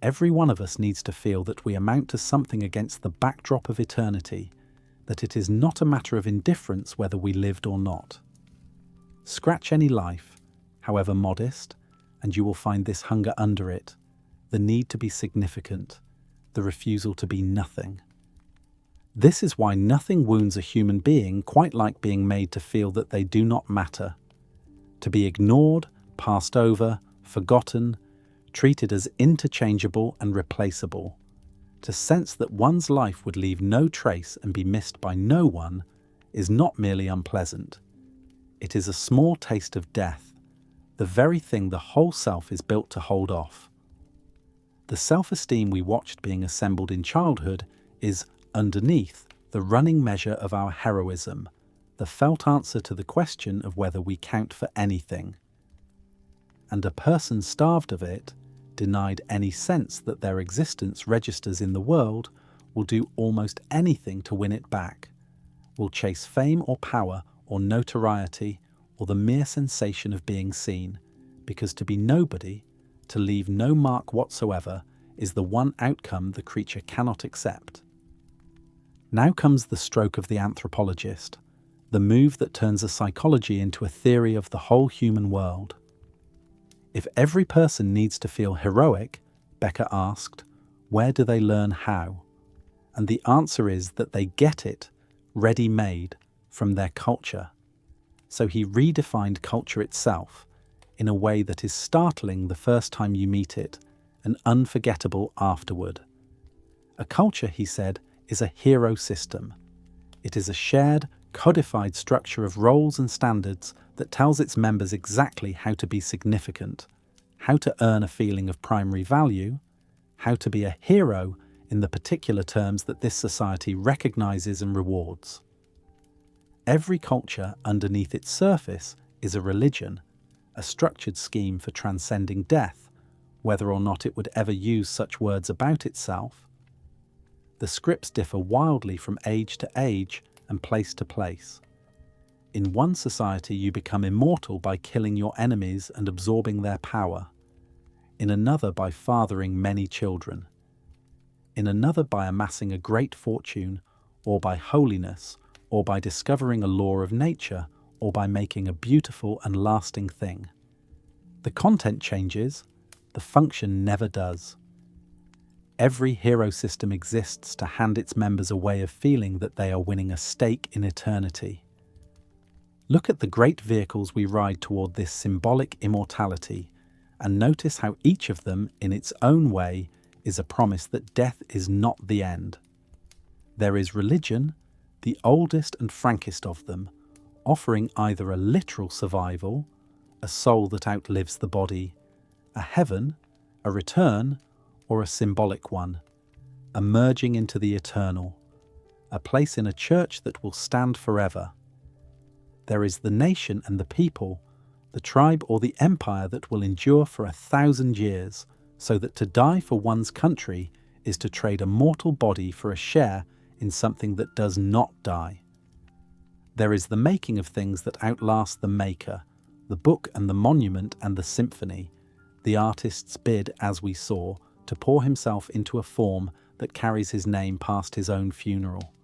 Every one of us needs to feel that we amount to something against the backdrop of eternity, that it is not a matter of indifference whether we lived or not. Scratch any life, however modest, and you will find this hunger under it, the need to be significant, the refusal to be nothing. This is why nothing wounds a human being quite like being made to feel that they do not matter, to be ignored, passed over, forgotten, treated as interchangeable and replaceable, to sense that one's life would leave no trace and be missed by no one is not merely unpleasant. It is a small taste of death, the very thing the whole self is built to hold off. The self-esteem we watched being assembled in childhood is, underneath, the running measure of our heroism, the felt answer to the question of whether we count for anything. And a person starved of it, denied any sense that their existence registers in the world, will do almost anything to win it back, will chase fame or power or notoriety or the mere sensation of being seen, because to be nobody, to leave no mark whatsoever, is the one outcome the creature cannot accept. Now comes the stroke of the anthropologist, the move that turns a psychology into a theory of the whole human world. If every person needs to feel heroic, Becker asked, where do they learn how? And the answer is that they get it, ready-made, from their culture. So he redefined culture itself, in a way that is startling the first time you meet it, and unforgettable afterward. A culture, he said, is a hero system. It is a shared, codified structure of roles and standards that tells its members exactly how to be significant, how to earn a feeling of primary value, how to be a hero in the particular terms that this society recognizes and rewards. Every culture underneath its surface is a religion, a structured scheme for transcending death, whether or not it would ever use such words about itself. The scripts differ wildly from age to age and place to place. In one society you become immortal by killing your enemies and absorbing their power. In another by fathering many children. In another by amassing a great fortune, or by holiness, or by discovering a law of nature, or by making a beautiful and lasting thing. The content changes, the function never does. Every hero system exists to hand its members a way of feeling that they are winning a stake in eternity. Look at the great vehicles we ride toward this symbolic immortality, and notice how each of them, in its own way, is a promise that death is not the end. There is religion, the oldest and frankest of them, offering either a literal survival, a soul that outlives the body, a heaven, a return, or a symbolic one, a merging into the eternal, a place in a church that will stand forever. There is the nation and the people, the tribe or the empire that will endure for 1,000 years, so that to die for one's country is to trade a mortal body for a share in something that does not die. There is the making of things that outlast the maker, the book and the monument and the symphony, the artist's bid, as we saw, to pour himself into a form that carries his name past his own funeral.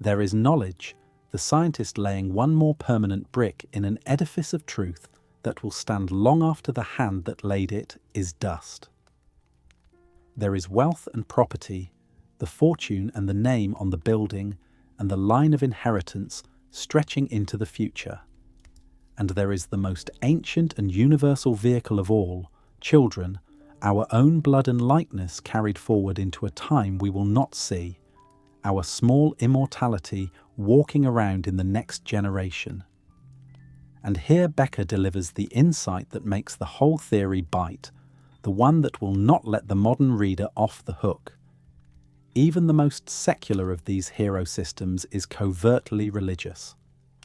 There is knowledge, the scientist laying one more permanent brick in an edifice of truth that will stand long after the hand that laid it is dust. There is wealth and property, the fortune and the name on the building, and the line of inheritance stretching into the future. And there is the most ancient and universal vehicle of all, children, our own blood and likeness carried forward into a time we will not see, our small immortality walking around in the next generation. And here Becker delivers the insight that makes the whole theory bite, the one that will not let the modern reader off the hook. Even the most secular of these hero systems is covertly religious.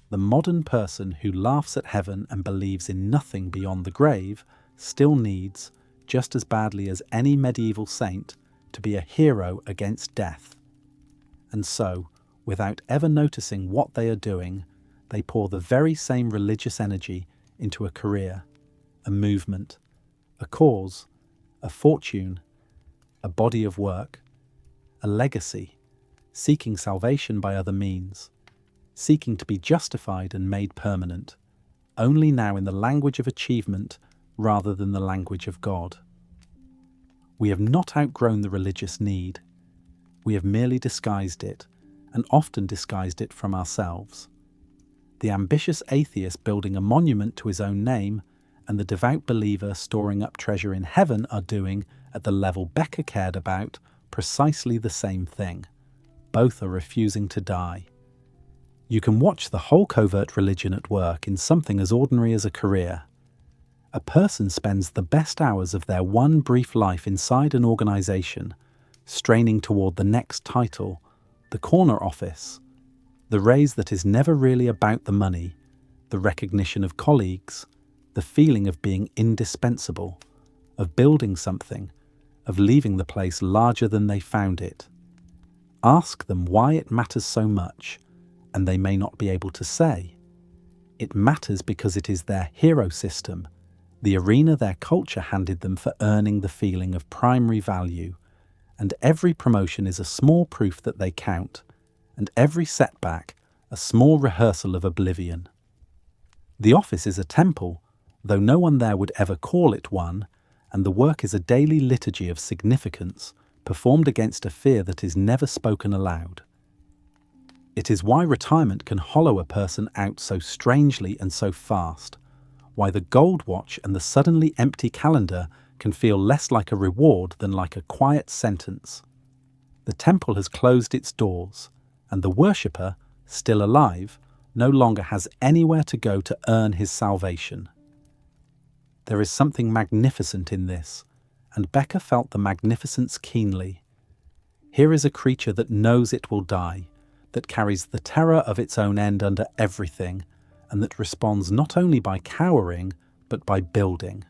The modern person who laughs at heaven and believes in nothing beyond the grave still needs, just as badly as any medieval saint, to be a hero against death. And so, without ever noticing what they are doing, they pour the very same religious energy into a career, a movement, a cause, a fortune, a body of work, a legacy, seeking salvation by other means, seeking to be justified and made permanent, only now in the language of achievement rather than the language of God. We have not outgrown the religious need. We have merely disguised it, and often disguised it from ourselves. The ambitious atheist building a monument to his own name and the devout believer storing up treasure in heaven are doing, at the level Becker cared about, precisely the same thing. Both are refusing to die. You can watch the whole covert religion at work in something as ordinary as a career. A person spends the best hours of their one brief life inside an organization, straining toward the next title, the corner office, the raise that is never really about the money, the recognition of colleagues, the feeling of being indispensable, of building something, of leaving the place larger than they found it. Ask them why it matters so much, and they may not be able to say. It matters because it is their hero system, the arena their culture handed them for earning the feeling of primary value, and every promotion is a small proof that they count, and every setback a small rehearsal of oblivion. The office is a temple, though no one there would ever call it one, and the work is a daily liturgy of significance, performed against a fear that is never spoken aloud. It is why retirement can hollow a person out so strangely and so fast, why the gold watch and the suddenly empty calendar can feel less like a reward than like a quiet sentence. The temple has closed its doors, and the worshipper, still alive, no longer has anywhere to go to earn his salvation. There is something magnificent in this, and Becker felt the magnificence keenly. Here is a creature that knows it will die, that carries the terror of its own end under everything, and that responds not only by cowering, but by building.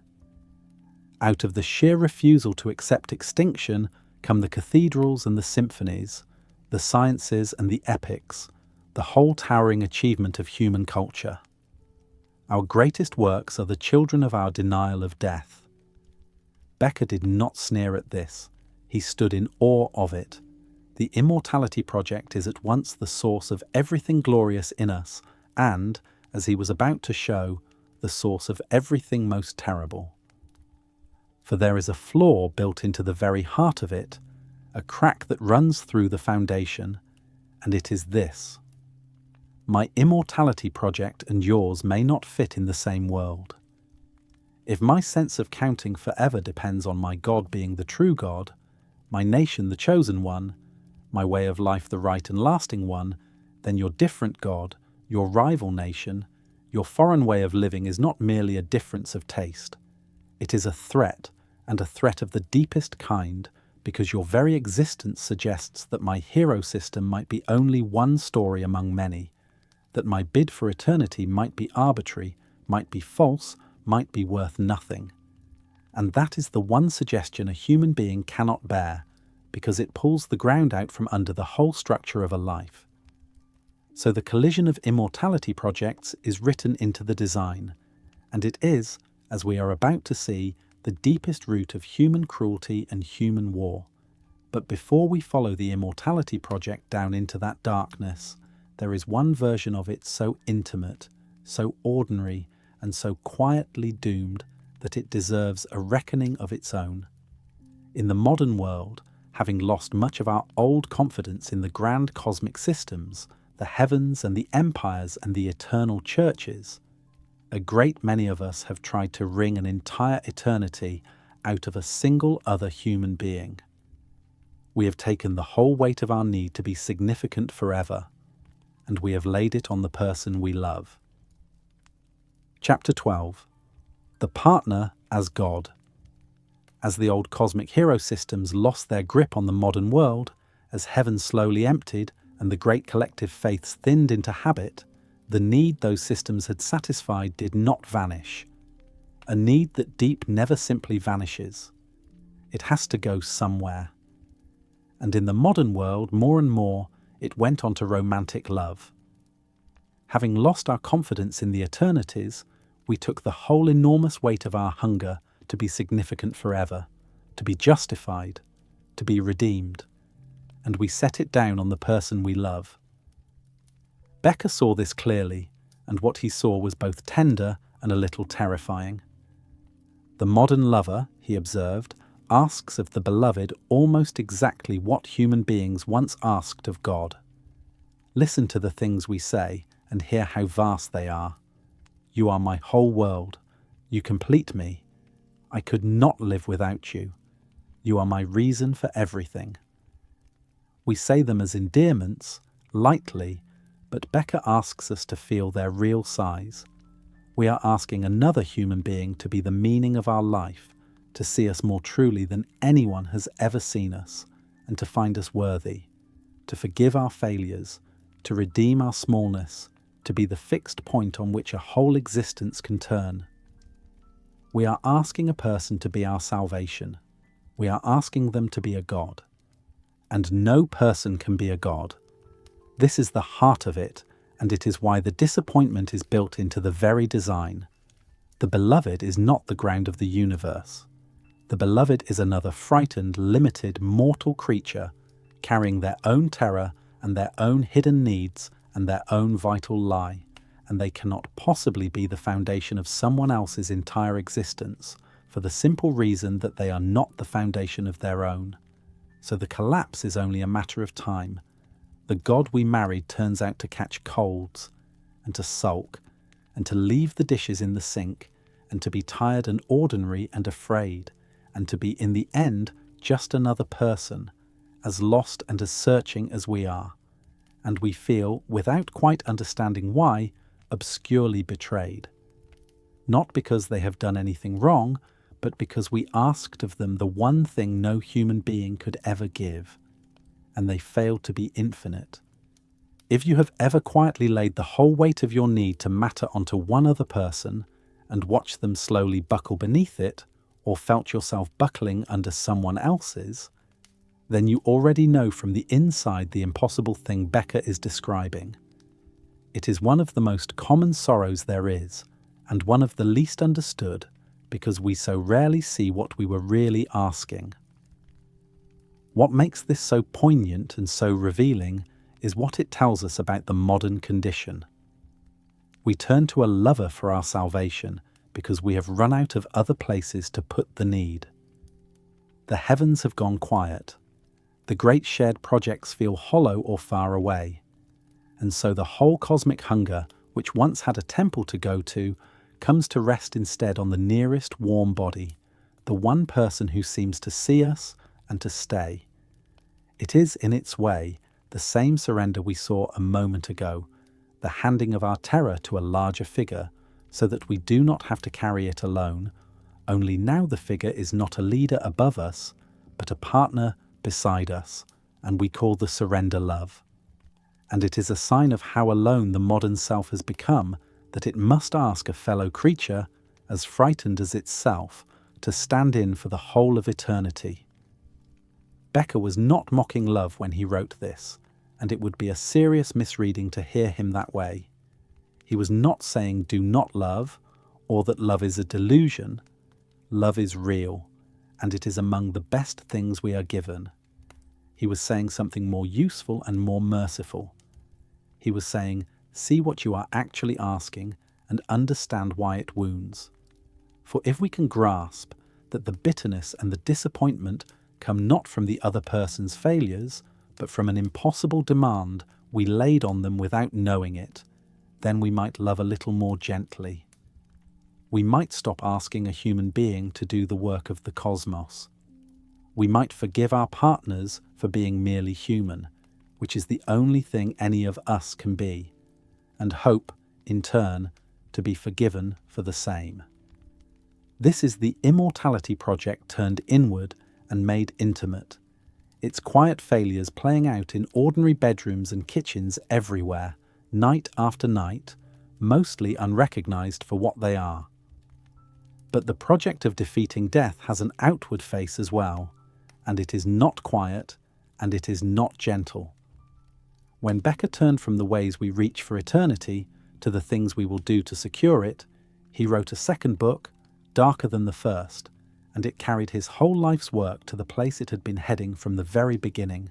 Out of the sheer refusal to accept extinction come the cathedrals and the symphonies, the sciences and the epics, the whole towering achievement of human culture. Our greatest works are the children of our denial of death. Becker did not sneer at this. He stood in awe of it. The Immortality project is at once the source of everything glorious in us and, as he was about to show, the source of everything most terrible. For there is a flaw built into the very heart of it, a crack that runs through the foundation, and it is this. My Immortality project and yours may not fit in the same world. If my sense of counting forever depends on my God being the true God, my nation the chosen one, my way of life the right and lasting one, then your different God, your rival nation, your foreign way of living is not merely a difference of taste. It is a threat, and a threat of the deepest kind, because your very existence suggests that my hero system might be only one story among many, that my bid for eternity might be arbitrary, might be false, might be worth nothing. And that is the one suggestion a human being cannot bear, because it pulls the ground out from under the whole structure of a life. So the collision of immortality projects is written into the design, and it is, as we are about to see, the deepest root of human cruelty and human war. But before we follow the Immortality project down into that darkness, there is one version of it so intimate, so ordinary, and so quietly doomed that it deserves a reckoning of its own. In the modern world, having lost much of our old confidence in the grand cosmic systems, the heavens and the empires and the eternal churches, a great many of us have tried to wring an entire eternity out of a single other human being. We have taken the whole weight of our need to be significant forever, and we have laid it on the person we love. Chapter 12. The Partner as God. As the old cosmic hero systems lost their grip on the modern world, as heaven slowly emptied and the great collective faiths thinned into habit, the need those systems had satisfied did not vanish. A need that deep never simply vanishes. It has to go somewhere. And in the modern world, more and more, it went on to romantic love. Having lost our confidence in the eternities, we took the whole enormous weight of our hunger to be significant forever, to be justified, to be redeemed, and we set it down on the person we love. Becker saw this clearly, and what he saw was both tender and a little terrifying. The modern lover, he observed, asks of the beloved almost exactly what human beings once asked of God. Listen to the things we say and hear how vast they are. You are my whole world. You complete me. I could not live without you. You are my reason for everything. We say them as endearments, lightly, but Becker asks us to feel their real size. We are asking another human being to be the meaning of our life, to see us more truly than anyone has ever seen us, and to find us worthy, to forgive our failures, to redeem our smallness, to be the fixed point on which a whole existence can turn. We are asking a person to be our salvation. We are asking them to be a God. And no person can be a God. This is the heart of it, and it is why the disappointment is built into the very design. The beloved is not the ground of the universe. The beloved is another frightened, limited, mortal creature, carrying their own terror and their own hidden needs and their own vital lie, and they cannot possibly be the foundation of someone else's entire existence, for the simple reason that they are not the foundation of their own. So the collapse is only a matter of time. The God we married turns out to catch colds, and to sulk, and to leave the dishes in the sink, and to be tired and ordinary and afraid, and to be in the end just another person, as lost and as searching as we are. And we feel, without quite understanding why, obscurely betrayed. Not because they have done anything wrong, but because we asked of them the one thing no human being could ever give, and they failed to be infinite. If you have ever quietly laid the whole weight of your need to matter onto one other person, and watched them slowly buckle beneath it, or felt yourself buckling under someone else's, then you already know from the inside the impossible thing Becker is describing. It is one of the most common sorrows there is, and one of the least understood, because we so rarely see what we were really asking. What makes this so poignant and so revealing is what it tells us about the modern condition. We turn to a lover for our salvation because we have run out of other places to put the need. The heavens have gone quiet. The great shared projects feel hollow or far away. And so the whole cosmic hunger, which once had a temple to go to, comes to rest instead on the nearest warm body, the one person who seems to see us and to stay. It is, in its way, the same surrender we saw a moment ago, the handing of our terror to a larger figure, so that we do not have to carry it alone, only now the figure is not a leader above us, but a partner beside us, and we call the surrender love. And it is a sign of how alone the modern self has become that it must ask a fellow creature, as frightened as itself, to stand in for the whole of eternity. Becker was not mocking love when he wrote this, and it would be a serious misreading to hear him that way. He was not saying do not love, or that love is a delusion. Love is real, and it is among the best things we are given. He was saying something more useful and more merciful. He was saying, see what you are actually asking and understand why it wounds. For if we can grasp that the bitterness and the disappointment come not from the other person's failures, but from an impossible demand we laid on them without knowing it, then we might love a little more gently. We might stop asking a human being to do the work of the cosmos. We might forgive our partners for being merely human, which is the only thing any of us can be, and hope, in turn, to be forgiven for the same. This is the Immortality project turned inward and made intimate. Its quiet failures playing out in ordinary bedrooms and kitchens everywhere, night after night, mostly unrecognized for what they are. But the project of defeating death has an outward face as well, and it is not quiet, and it is not gentle. When Becker turned from the ways we reach for eternity to the things we will do to secure it, he wrote a second book, darker than the first, and it carried his whole life's work to the place it had been heading from the very beginning,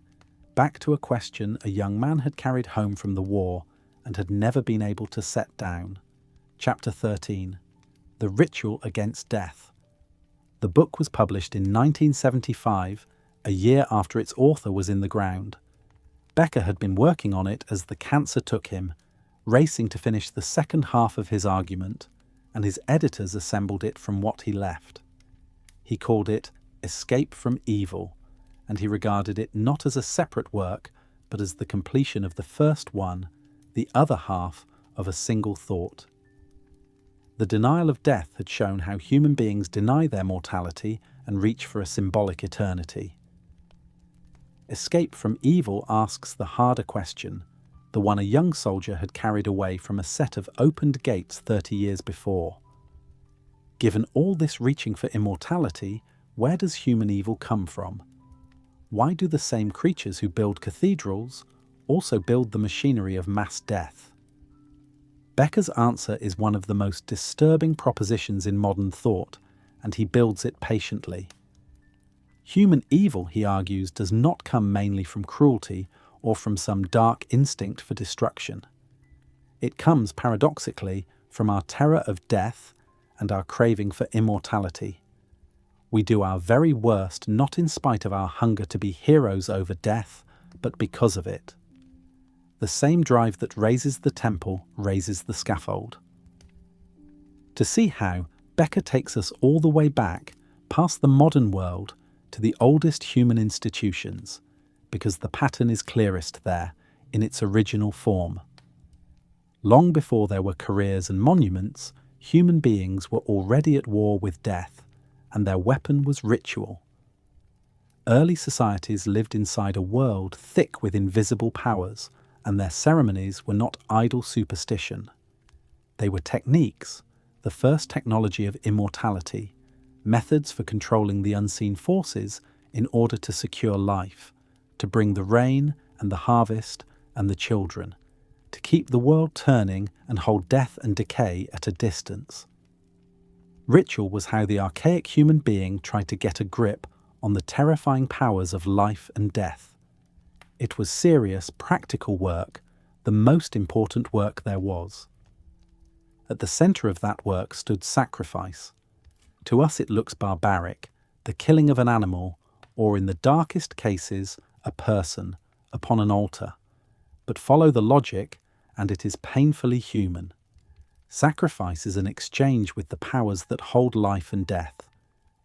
back to a question a young man had carried home from the war and had never been able to set down. Chapter 13, The Ritual Against Death. The book was published in 1975, a year after its author was in the ground. Becker had been working on it as the cancer took him, racing to finish the second half of his argument, and his editors assembled it from what he left. He called it Escape from Evil, and he regarded it not as a separate work, but as the completion of the first one, the other half of a single thought. The denial of death had shown how human beings deny their mortality and reach for a symbolic eternity. Escape from Evil asks the harder question, the one a young soldier had carried away from a set of opened gates 30 years before. Given all this reaching for immortality, where does human evil come from? Why do the same creatures who build cathedrals also build the machinery of mass death? Becker's answer is one of the most disturbing propositions in modern thought, and he builds it patiently. Human evil, he argues, does not come mainly from cruelty or from some dark instinct for destruction. It comes, paradoxically, from our terror of death and our craving for immortality. We do our very worst not in spite of our hunger to be heroes over death, but because of it. The same drive that raises the temple raises the scaffold. To see how, Becker takes us all the way back, past the modern world, to the oldest human institutions, because the pattern is clearest there, in its original form. Long before there were careers and monuments, human beings were already at war with death, and their weapon was ritual. Early societies lived inside a world thick with invisible powers, and their ceremonies were not idle superstition. They were techniques, the first technology of immortality, methods for controlling the unseen forces in order to secure life, to bring the rain and the harvest and the children, to keep the world turning and hold death and decay at a distance. Ritual was how the archaic human being tried to get a grip on the terrifying powers of life and death. It was serious, practical work, the most important work there was. At the centre of that work stood sacrifice. To us it looks barbaric, the killing of an animal, or in the darkest cases, a person, upon an altar. But follow the logic, and it is painfully human. Sacrifice is an exchange with the powers that hold life and death.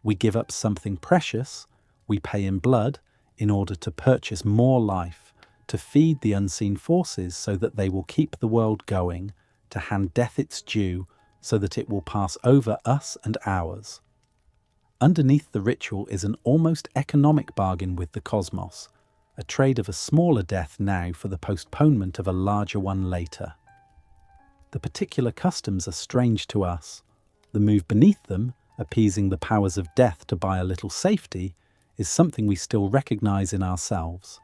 We give up something precious, we pay in blood, in order to purchase more life, to feed the unseen forces so that they will keep the world going, to hand death its due, so that it will pass over us and ours. Underneath the ritual is an almost economic bargain with the cosmos, a trade of a smaller death now for the postponement of a larger one later. The particular customs are strange to us. The move beneath them, appeasing the powers of death to buy a little safety, is something we still recognize in ourselves.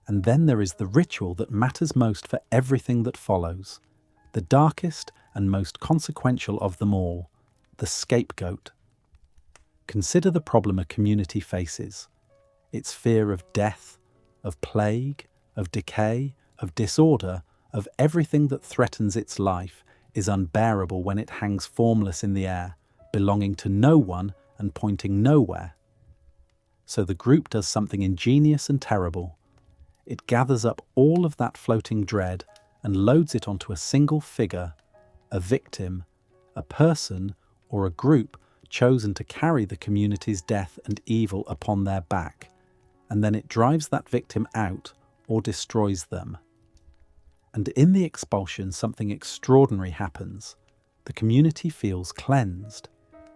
And then there is the ritual that matters most for everything that follows, the darkest and most consequential of them all, the scapegoat. Consider the problem a community faces. Its fear of death, of plague, of decay, of disorder, of everything that threatens its life is unbearable when it hangs formless in the air, belonging to no one and pointing nowhere. So the group does something ingenious and terrible. It gathers up all of that floating dread and loads it onto a single figure, a victim, a person or a group chosen to carry the community's death and evil upon their back, and then it drives that victim out or destroys them. And in the expulsion something extraordinary happens. the community feels cleansed.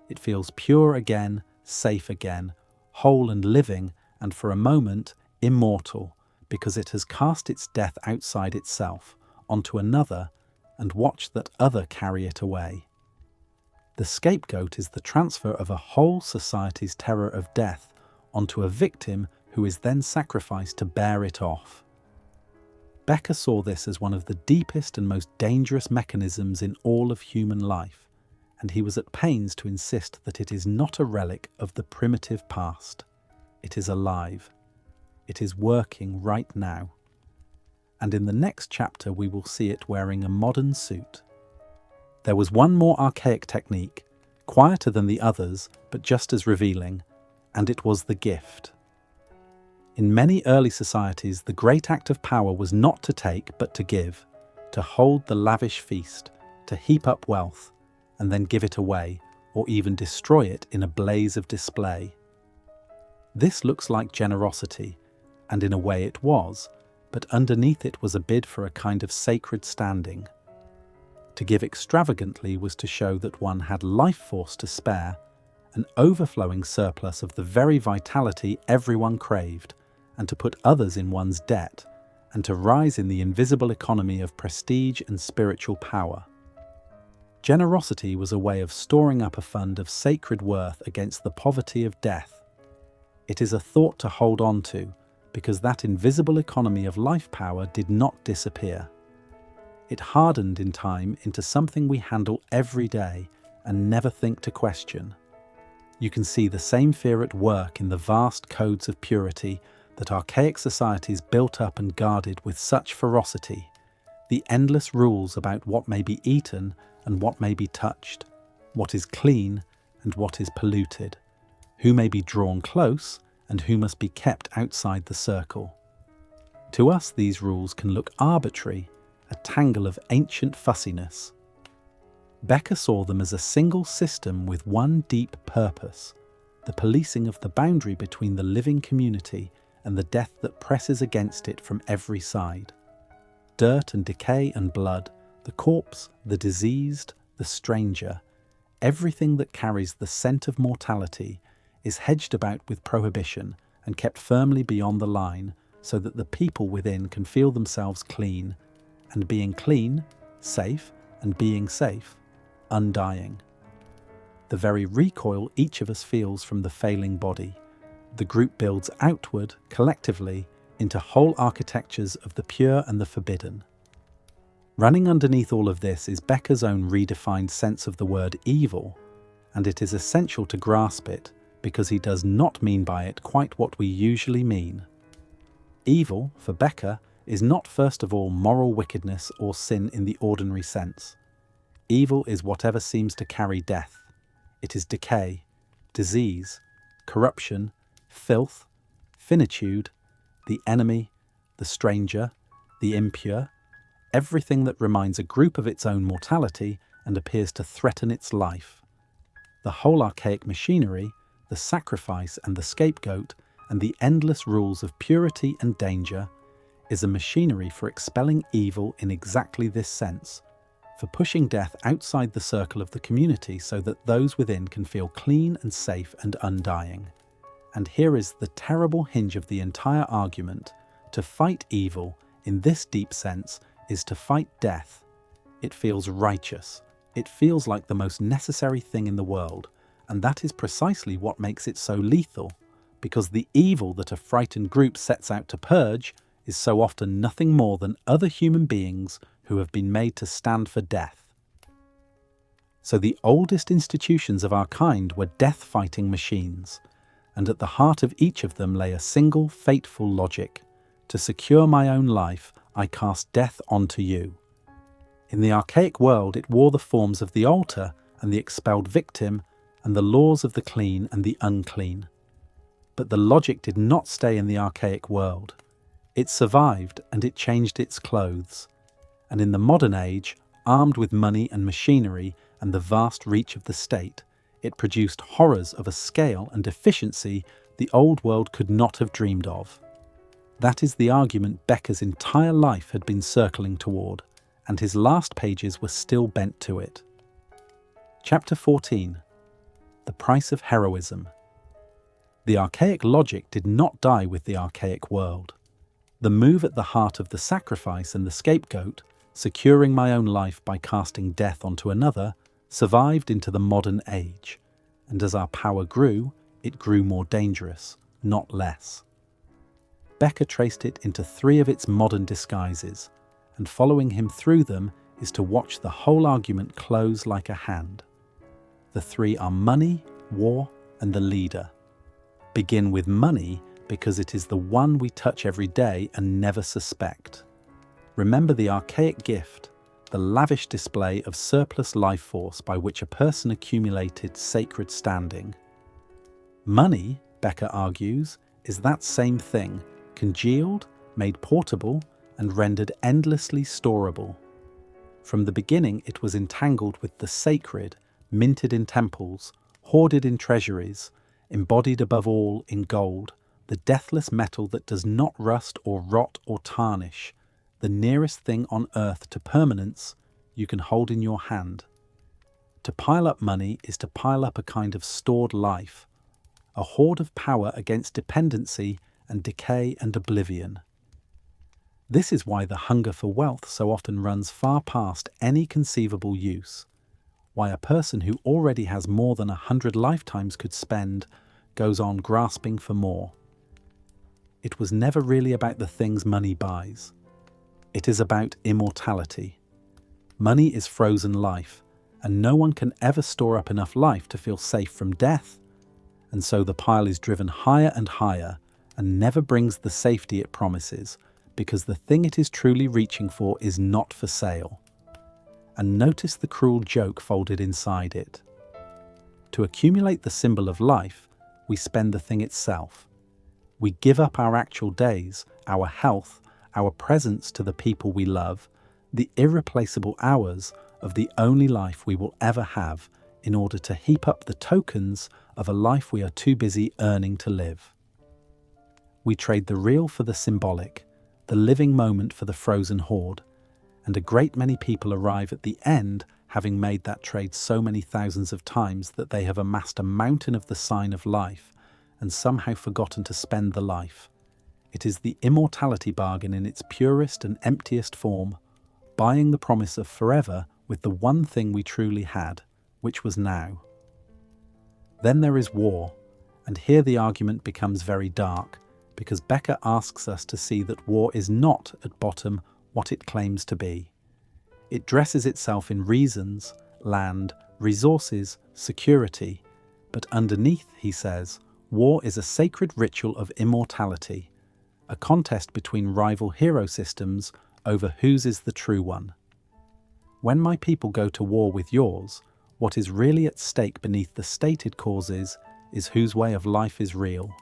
It feels pure again, safe again, whole and living, and for a moment, immortal, because it has cast its death outside itself, onto another, and watched that other carry it away. The scapegoat is the transfer of a whole society's terror of death onto a victim who is then sacrificed to bear it off. Becker saw this as one of the deepest and most dangerous mechanisms in all of human life, and he was at pains to insist that it is not a relic of the primitive past. It is alive. It is working right now. And in the next chapter we will see it wearing a modern suit. There was one more archaic technique, quieter than the others, but just as revealing, and it was the gift. In many early societies, the great act of power was not to take, but to give, to hold the lavish feast, to heap up wealth, and then give it away, or even destroy it in a blaze of display. This looks like generosity, and in a way it was, but underneath it was a bid for a kind of sacred standing. To give extravagantly was to show that one had life force to spare, an overflowing surplus of the very vitality everyone craved, and to put others in one's debt, and to rise in the invisible economy of prestige and spiritual power. Generosity was a way of storing up a fund of sacred worth against the poverty of death. It is a thought to hold on to, because that invisible economy of life power did not disappear. It hardened in time into something we handle every day and never think to question. You can see the same fear at work in the vast codes of purity that archaic societies built up and guarded with such ferocity, the endless rules about what may be eaten and what may be touched, what is clean and what is polluted, who may be drawn close and who must be kept outside the circle. To us, these rules can look arbitrary, a tangle of ancient fussiness. Becker saw them as a single system with one deep purpose, the policing of the boundary between the living community and the death that presses against it from every side. Dirt and decay and blood, the corpse, the diseased, the stranger, everything that carries the scent of mortality is hedged about with prohibition and kept firmly beyond the line so that the people within can feel themselves clean, and being clean, safe, and being safe, undying. The very recoil each of us feels from the failing body, the group builds outward, collectively, into whole architectures of the pure and the forbidden. Running underneath all of this is Becker's own redefined sense of the word evil, and it is essential to grasp it because he does not mean by it quite what we usually mean. Evil, for Becker, is not first of all moral wickedness or sin in the ordinary sense. Evil is whatever seems to carry death. It is decay, disease, corruption, filth, finitude, the enemy, the stranger, the impure, everything that reminds a group of its own mortality and appears to threaten its life. The whole archaic machinery, the sacrifice and the scapegoat, and the endless rules of purity and danger is a machinery for expelling evil in exactly this sense, for pushing death outside the circle of the community so that those within can feel clean and safe and undying. And here is the terrible hinge of the entire argument. To fight evil, in this deep sense, is to fight death. It feels righteous. It feels like the most necessary thing in the world, and that is precisely what makes it so lethal, because the evil that a frightened group sets out to purge is so often nothing more than other human beings who have been made to stand for death. So the oldest institutions of our kind were death-fighting machines, and at the heart of each of them lay a single fateful logic. To secure my own life, I cast death onto you. In the archaic world, it wore the forms of the altar and the expelled victim and the laws of the clean and the unclean. But the logic did not stay in the archaic world. It survived and it changed its clothes. And in the modern age, armed with money and machinery and the vast reach of the state, it produced horrors of a scale and efficiency the old world could not have dreamed of. That is the argument Becker's entire life had been circling toward, and his last pages were still bent to it. Chapter 14. The Price of Heroism. The archaic logic did not die with the archaic world. The move at the heart of the sacrifice and the scapegoat, securing my own life by casting death onto another, survived into the modern age. And as our power grew, it grew more dangerous, not less. Becker traced it into 3 of its modern disguises, and following him through them is to watch the whole argument close like a hand. The 3 are money, war, and the leader. Begin with money because it is the one we touch every day and never suspect. Remember the archaic gift, the lavish display of surplus life force by which a person accumulated sacred standing. Money, Becker argues, is that same thing, congealed, made portable, and rendered endlessly storable. From the beginning it was entangled with the sacred, minted in temples, hoarded in treasuries, embodied above all in gold, the deathless metal that does not rust or rot or tarnish, the nearest thing on earth to permanence you can hold in your hand. To pile up money is to pile up a kind of stored life, a hoard of power against dependency and decay and oblivion. This is why the hunger for wealth so often runs far past any conceivable use, why a person who already has more than 100 lifetimes could spend goes on grasping for more. It was never really about the things money buys. It is about immortality. Money is frozen life, and no one can ever store up enough life to feel safe from death, and so the pile is driven higher and higher and never brings the safety it promises, because the thing it is truly reaching for is not for sale. And notice the cruel joke folded inside it. To accumulate the symbol of life, we spend the thing itself. We give up our actual days, our health, our presence to the people we love, the irreplaceable hours of the only life we will ever have, in order to heap up the tokens of a life we are too busy earning to live. We trade the real for the symbolic, the living moment for the frozen hoard, and a great many people arrive at the end having made that trade so many thousands of times that they have amassed a mountain of the sign of life and somehow forgotten to spend the life. It is the immortality bargain in its purest and emptiest form, buying the promise of forever with the one thing we truly had, which was now. Then there is war, and here the argument becomes very dark, because Becker asks us to see that war is not, at bottom, what it claims to be. It dresses itself in reasons, land, resources, security, but underneath, he says, war is a sacred ritual of immortality, a contest between rival hero systems over whose is the true one. When my people go to war with yours, what is really at stake beneath the stated causes is whose way of life is real,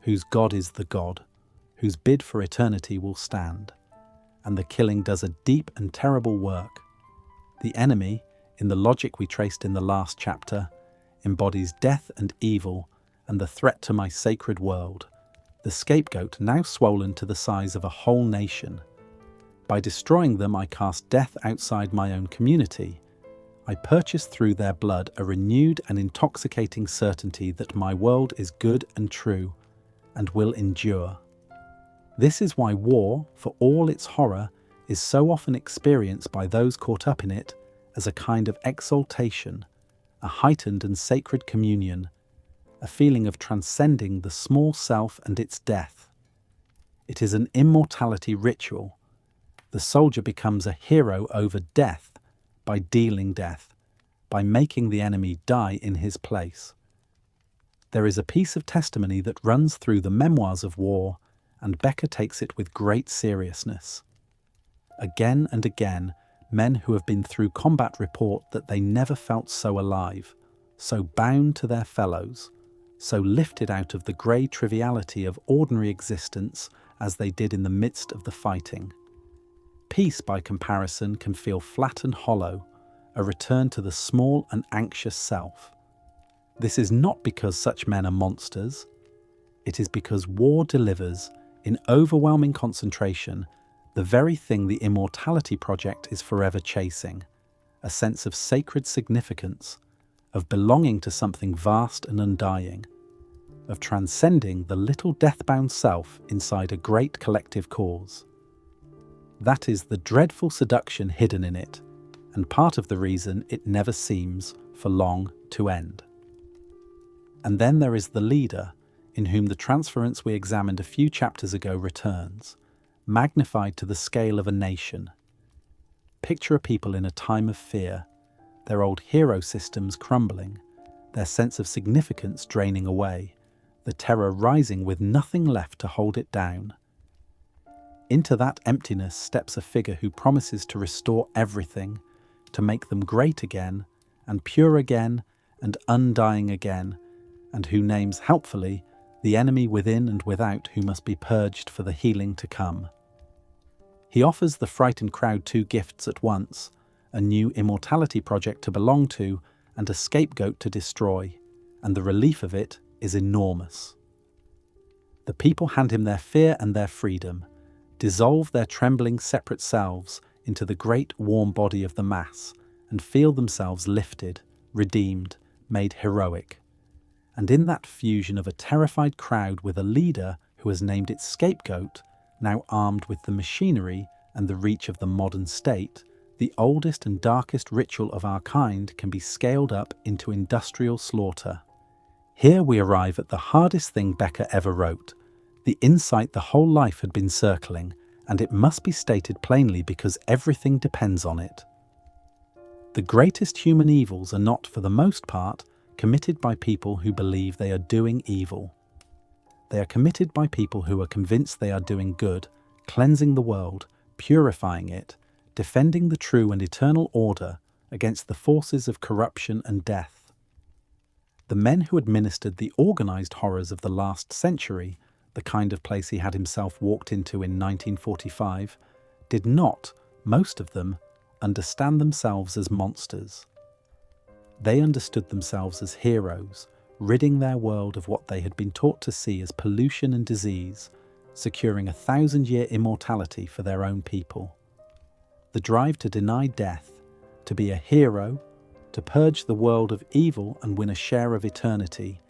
whose God is the God, whose bid for eternity will stand. And the killing does a deep and terrible work. The enemy, in the logic we traced in the last chapter, embodies death and evil and the threat to my sacred world, the scapegoat now swollen to the size of a whole nation. By destroying them, I cast death outside my own community. I purchase through their blood a renewed and intoxicating certainty that my world is good and true and will endure. This is why war, for all its horror, is so often experienced by those caught up in it as a kind of exaltation, a heightened and sacred communion, a feeling of transcending the small self and its death. It is an immortality ritual. The soldier becomes a hero over death by dealing death, by making the enemy die in his place. There is a piece of testimony that runs through the memoirs of war, and Becker takes it with great seriousness. Again and again, men who have been through combat report that they never felt so alive, so bound to their fellows, so lifted out of the grey triviality of ordinary existence as they did in the midst of the fighting. Peace, by comparison, can feel flat and hollow, a return to the small and anxious self. This is not because such men are monsters. It is because war delivers, in overwhelming concentration, the very thing the Immortality Project is forever chasing, a sense of sacred significance, of belonging to something vast and undying, of transcending the little death-bound self inside a great collective cause. That is the dreadful seduction hidden in it, and part of the reason it never seems, for long, to end. And then there is the leader, in whom the transference we examined a few chapters ago returns, magnified to the scale of a nation. Picture a people in a time of fear, their old hero systems crumbling, their sense of significance draining away, the terror rising with nothing left to hold it down. Into that emptiness steps a figure who promises to restore everything, to make them great again, and pure again, and undying again, and who names helpfully the enemy within and without who must be purged for the healing to come. He offers the frightened crowd two gifts at once, a new immortality project to belong to and a scapegoat to destroy, and the relief of it is enormous. The people hand him their fear and their freedom, dissolve their trembling separate selves into the great warm body of the mass, and feel themselves lifted, redeemed, made heroic. And in that fusion of a terrified crowd with a leader who has named its scapegoat, now armed with the machinery and the reach of the modern state, the oldest and darkest ritual of our kind can be scaled up into industrial slaughter. Here we arrive at the hardest thing Becker ever wrote, the insight the whole life had been circling, and it must be stated plainly because everything depends on it. The greatest human evils are not, for the most part, committed by people who believe they are doing evil. They are committed by people who are convinced they are doing good, cleansing the world, purifying it, defending the true and eternal order against the forces of corruption and death. The men who administered the organized horrors of the last century, the kind of place he had himself walked into in 1945, did not, most of them, understand themselves as monsters. They understood themselves as heroes, ridding their world of what they had been taught to see as pollution and disease, securing 1,000-year immortality for their own people. The drive to deny death, to be a hero, to purge the world of evil and win a share of eternity,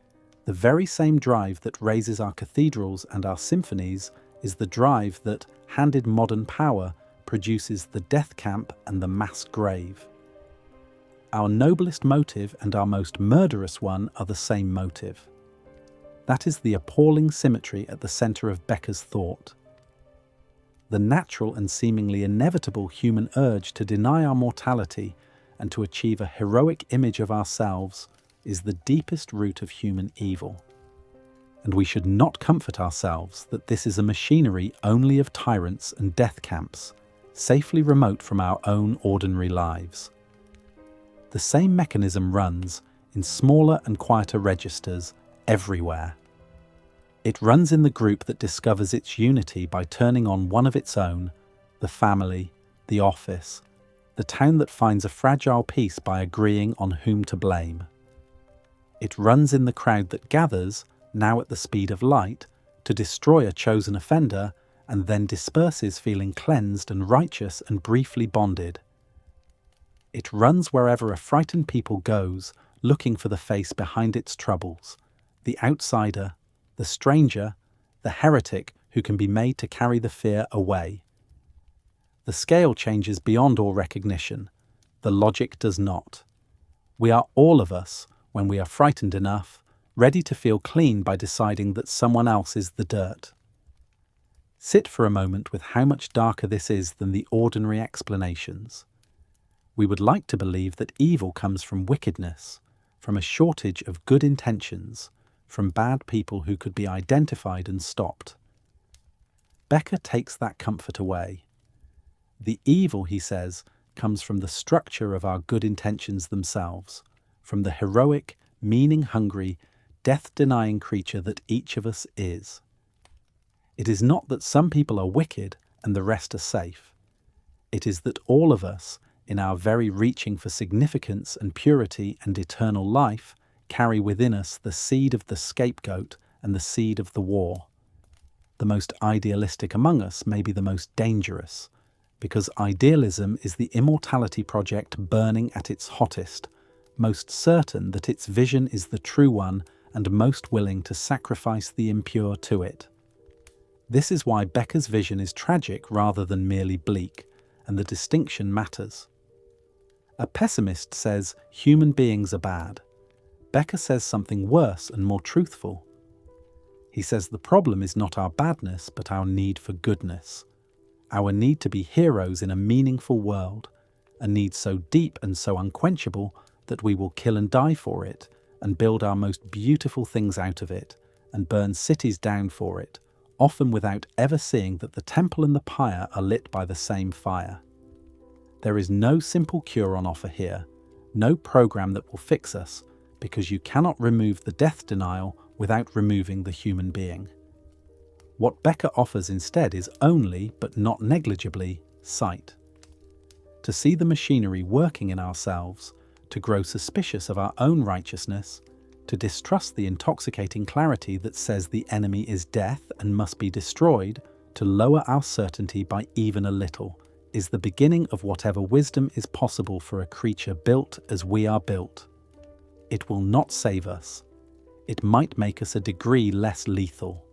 the very same drive that raises our cathedrals and our symphonies is the drive that, handed modern power, produces the death camp and the mass grave. Our noblest motive and our most murderous one are the same motive. That is the appalling symmetry at the centre of Becker's thought. The natural and seemingly inevitable human urge to deny our mortality and to achieve a heroic image of ourselves is the deepest root of human evil. And we should not comfort ourselves that this is a machinery only of tyrants and death camps, safely remote from our own ordinary lives. The same mechanism runs, in smaller and quieter registers, everywhere. It runs in the group that discovers its unity by turning on one of its own, the family, the office, the town that finds a fragile peace by agreeing on whom to blame. It runs in the crowd that gathers, now at the speed of light, to destroy a chosen offender and then disperses feeling cleansed and righteous and briefly bonded. It runs wherever a frightened people goes, looking for the face behind its troubles, the outsider, the stranger, the heretic who can be made to carry the fear away. The scale changes beyond all recognition. The logic does not. We are all of us, when we are frightened enough, ready to feel clean by deciding that someone else is the dirt. Sit for a moment with how much darker this is than the ordinary explanations. We would like to believe that evil comes from wickedness, from a shortage of good intentions, from bad people who could be identified and stopped. Becker takes that comfort away. The evil, he says, comes from the structure of our good intentions themselves, from the heroic, meaning-hungry, death-denying creature that each of us is. It is not that some people are wicked and the rest are safe. It is that all of us, in our very reaching for significance and purity and eternal life, carry within us the seed of the scapegoat and the seed of the war. The most idealistic among us may be the most dangerous, because idealism is the immortality project burning at its hottest, most certain that its vision is the true one and most willing to sacrifice the impure to it. This is why Becker's vision is tragic rather than merely bleak, and the distinction matters. A pessimist says human beings are bad. Becker says something worse and more truthful. He says the problem is not our badness, but our need for goodness. Our need to be heroes in a meaningful world, a need so deep and so unquenchable that we will kill and die for it, and build our most beautiful things out of it, and burn cities down for it, often without ever seeing that the temple and the pyre are lit by the same fire. There is no simple cure on offer here, no program that will fix us, because you cannot remove the death denial without removing the human being. What Becker offers instead is only, but not negligibly, sight. To see the machinery working in ourselves, to grow suspicious of our own righteousness, to distrust the intoxicating clarity that says the enemy is death and must be destroyed, to lower our certainty by even a little, is the beginning of whatever wisdom is possible for a creature built as we are built. It will not save us. It might make us a degree less lethal.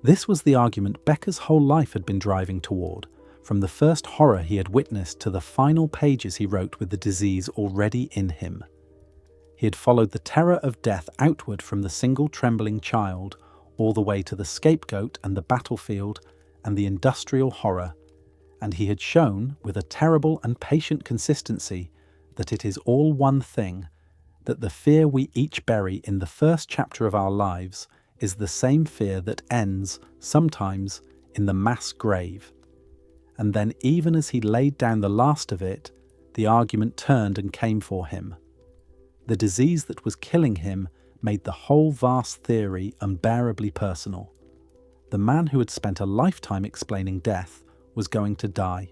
This was the argument Becker's whole life had been driving toward, from the first horror he had witnessed to the final pages he wrote with the disease already in him. He had followed the terror of death outward from the single trembling child, all the way to the scapegoat and the battlefield and the industrial horror, and he had shown, with a terrible and patient consistency, that it is all one thing, that the fear we each bury in the first chapter of our lives is the same fear that ends, sometimes, in the mass grave. And then, even as he laid down the last of it, the argument turned and came for him. The disease that was killing him made the whole vast theory unbearably personal. The man who had spent a lifetime explaining death was going to die,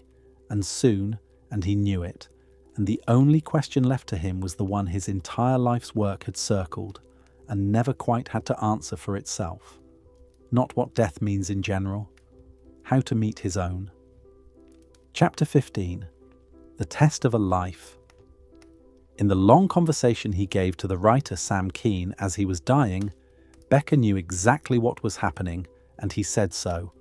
and soon, and he knew it, and the only question left to him was the one his entire life's work had circled, and never quite had to answer for itself. Not what death means in general, how to meet his own. Chapter 15. The Test of a Life. In the long conversation he gave to the writer Sam Kean as he was dying, Becker knew exactly what was happening, and he said so.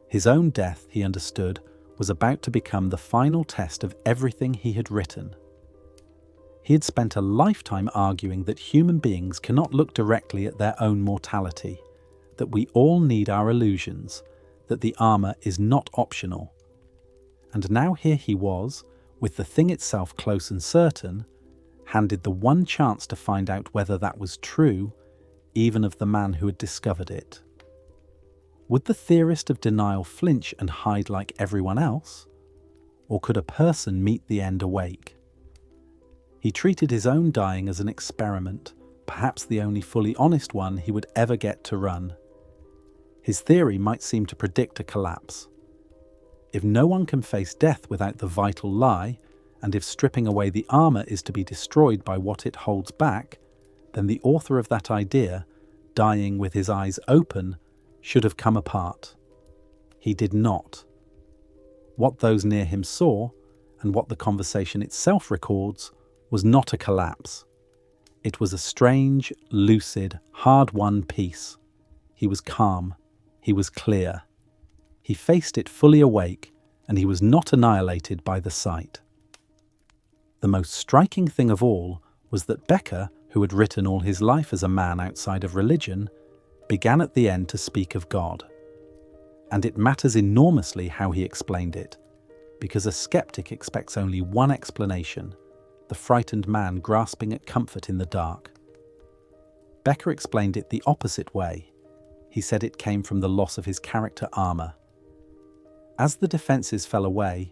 His own death, he understood, was about to become the final test of everything he had written. He had spent a lifetime arguing that human beings cannot look directly at their own mortality, that we all need our illusions, that the armor is not optional. And now here he was, with the thing itself close and certain, handed the one chance to find out whether that was true, even of the man who had discovered it. Would the theorist of denial flinch and hide like everyone else? Or could a person meet the end awake? He treated his own dying as an experiment, perhaps the only fully honest one he would ever get to run. His theory might seem to predict a collapse. If no one can face death without the vital lie, and if stripping away the armor is to be destroyed by what it holds back, then the author of that idea, dying with his eyes open, should have come apart. He did not. What those near him saw, and what the conversation itself records, was not a collapse. It was a strange, lucid, hard-won peace. He was calm. He was clear. He faced it fully awake, and he was not annihilated by the sight. The most striking thing of all was that Becker, who had written all his life as a man outside of religion, began at the end to speak of God. And it matters enormously how he explained it, because a skeptic expects only one explanation, the frightened man grasping at comfort in the dark. Becker explained it the opposite way. He said it came from the loss of his character armor. As the defenses fell away,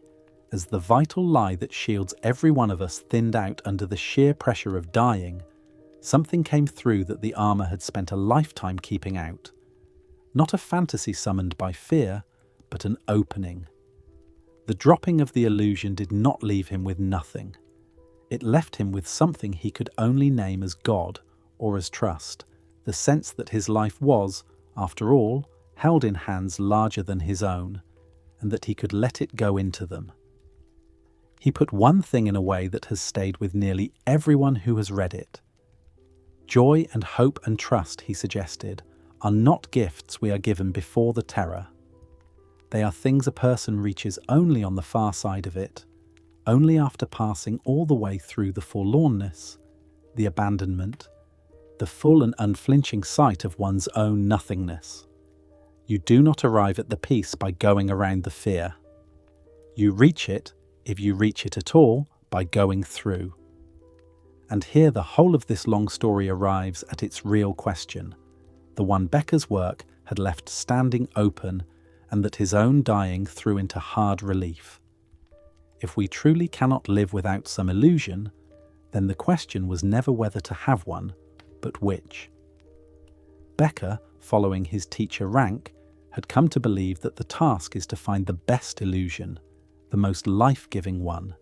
as the vital lie that shields every one of us thinned out under the sheer pressure of dying, something came through that the armor had spent a lifetime keeping out. Not a fantasy summoned by fear, but an opening. The dropping of the illusion did not leave him with nothing. It left him with something he could only name as God or as trust, the sense that his life was, after all, held in hands larger than his own, and that he could let it go into them. He put one thing in a way that has stayed with nearly everyone who has read it. Joy and hope and trust, he suggested, are not gifts we are given before the terror. They are things a person reaches only on the far side of it, only after passing all the way through the forlornness, the abandonment, the full and unflinching sight of one's own nothingness. You do not arrive at the peace by going around the fear. You reach it, if you reach it at all, by going through. And here the whole of this long story arrives at its real question, the one Becker's work had left standing open and that his own dying threw into hard relief. If we truly cannot live without some illusion, then the question was never whether to have one, but which. Becker, following his teacher Rank, had come to believe that the task is to find the best illusion, the most life-giving one,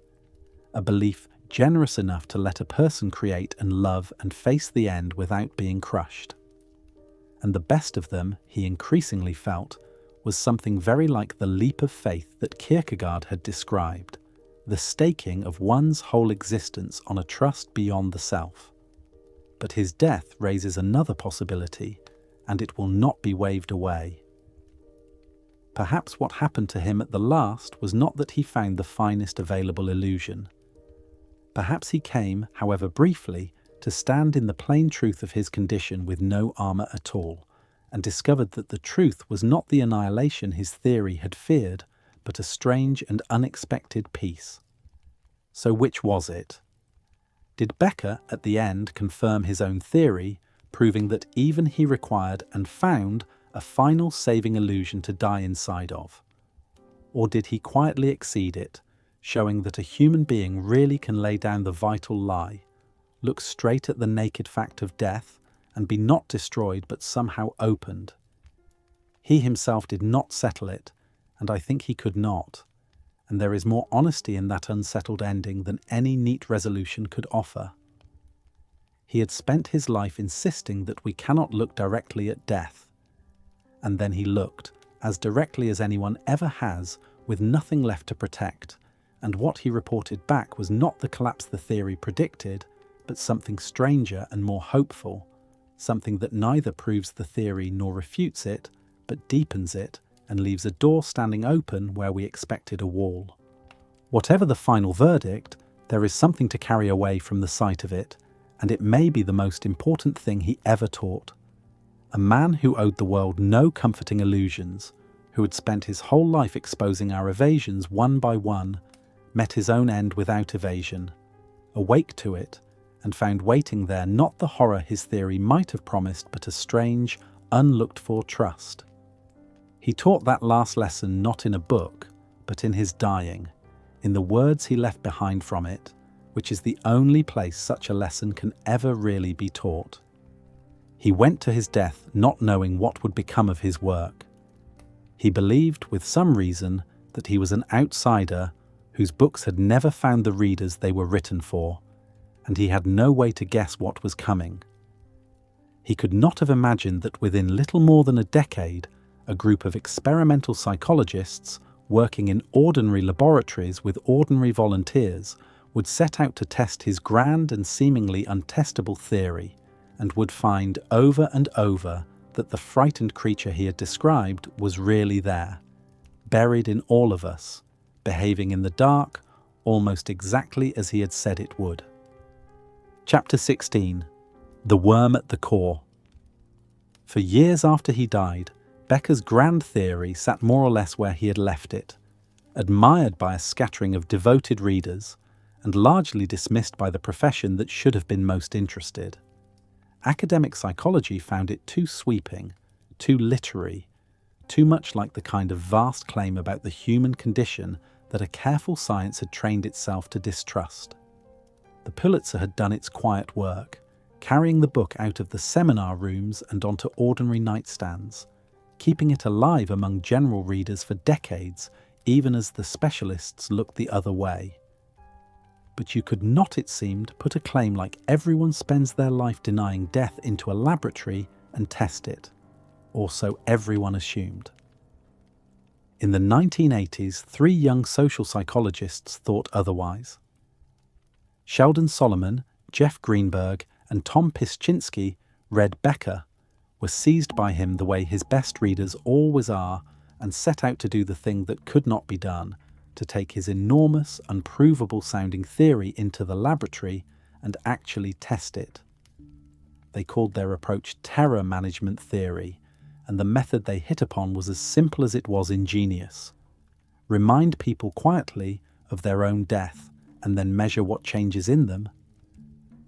a belief generous enough to let a person create and love and face the end without being crushed. And the best of them, he increasingly felt, was something very like the leap of faith that Kierkegaard had described, the staking of one's whole existence on a trust beyond the self. But his death raises another possibility, and it will not be waved away. Perhaps what happened to him at the last was not that he found the finest available illusion. Perhaps he came, however briefly, to stand in the plain truth of his condition with no armour at all, and discovered that the truth was not the annihilation his theory had feared, but a strange and unexpected peace. So which was it? Did Becker, at the end, confirm his own theory, proving that even he required and found a final saving illusion to die inside of? Or did he quietly exceed it, showing that a human being really can lay down the vital lie, look straight at the naked fact of death, and be not destroyed but somehow opened? He himself did not settle it, and I think he could not, and there is more honesty in that unsettled ending than any neat resolution could offer. He had spent his life insisting that we cannot look directly at death, and then he looked, as directly as anyone ever has, with nothing left to protect, and what he reported back was not the collapse the theory predicted, but something stranger and more hopeful, something that neither proves the theory nor refutes it, but deepens it and leaves a door standing open where we expected a wall. Whatever the final verdict, there is something to carry away from the sight of it, and it may be the most important thing he ever taught. A man who owed the world no comforting illusions, who had spent his whole life exposing our evasions one by one, met his own end without evasion, awake to it, and found waiting there not the horror his theory might have promised, but a strange, unlooked-for trust. He taught that last lesson not in a book, but in his dying, in the words he left behind from it, which is the only place such a lesson can ever really be taught. He went to his death not knowing what would become of his work. He believed, with some reason, that he was an outsider whose books had never found the readers they were written for, and he had no way to guess what was coming. He could not have imagined that within little more than a decade, a group of experimental psychologists working in ordinary laboratories with ordinary volunteers would set out to test his grand and seemingly untestable theory, and would find over and over that the frightened creature he had described was really there, buried in all of us, behaving in the dark, almost exactly as he had said it would. Chapter 16. The Worm at the Core. For years after he died, Becker's grand theory sat more or less where he had left it, admired by a scattering of devoted readers, and largely dismissed by the profession that should have been most interested. Academic psychology found it too sweeping, too literary, too much like the kind of vast claim about the human condition that a careful science had trained itself to distrust. The Pulitzer had done its quiet work, carrying the book out of the seminar rooms and onto ordinary nightstands, keeping it alive among general readers for decades, even as the specialists looked the other way. But you could not, it seemed, put a claim like everyone spends their life denying death into a laboratory and test it, or so everyone assumed. In the 1980s, three young social psychologists thought otherwise. Sheldon Solomon, Jeff Greenberg, and Tom Pischinsky read Becker, were seized by him the way his best readers always are, and set out to do the thing that could not be done, to take his enormous, unprovable-sounding theory into the laboratory and actually test it. They called their approach terror management theory, and the method they hit upon was as simple as it was ingenious. Remind people quietly of their own death, and then measure what changes in them.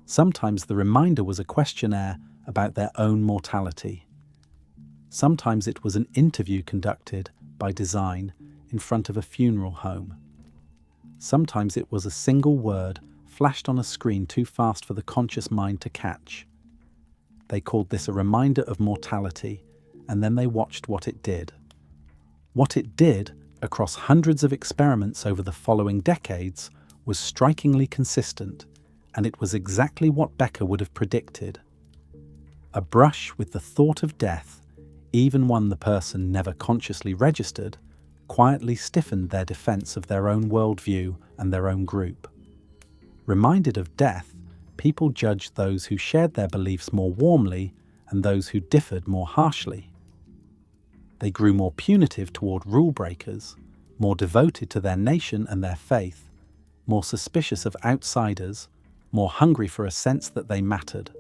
Sometimes the reminder was a questionnaire about their own mortality. Sometimes it was an interview conducted, by design, in front of a funeral home. Sometimes it was a single word flashed on a screen too fast for the conscious mind to catch. They called this a reminder of mortality, and then they watched what it did. What it did, across hundreds of experiments over the following decades, was strikingly consistent, and it was exactly what Becker would have predicted. A brush with the thought of death, even one the person never consciously registered, quietly stiffened their defense of their own worldview and their own group. Reminded of death, people judged those who shared their beliefs more warmly and those who differed more harshly. They grew more punitive toward rule breakers, more devoted to their nation and their faith, more suspicious of outsiders, more hungry for a sense that they mattered.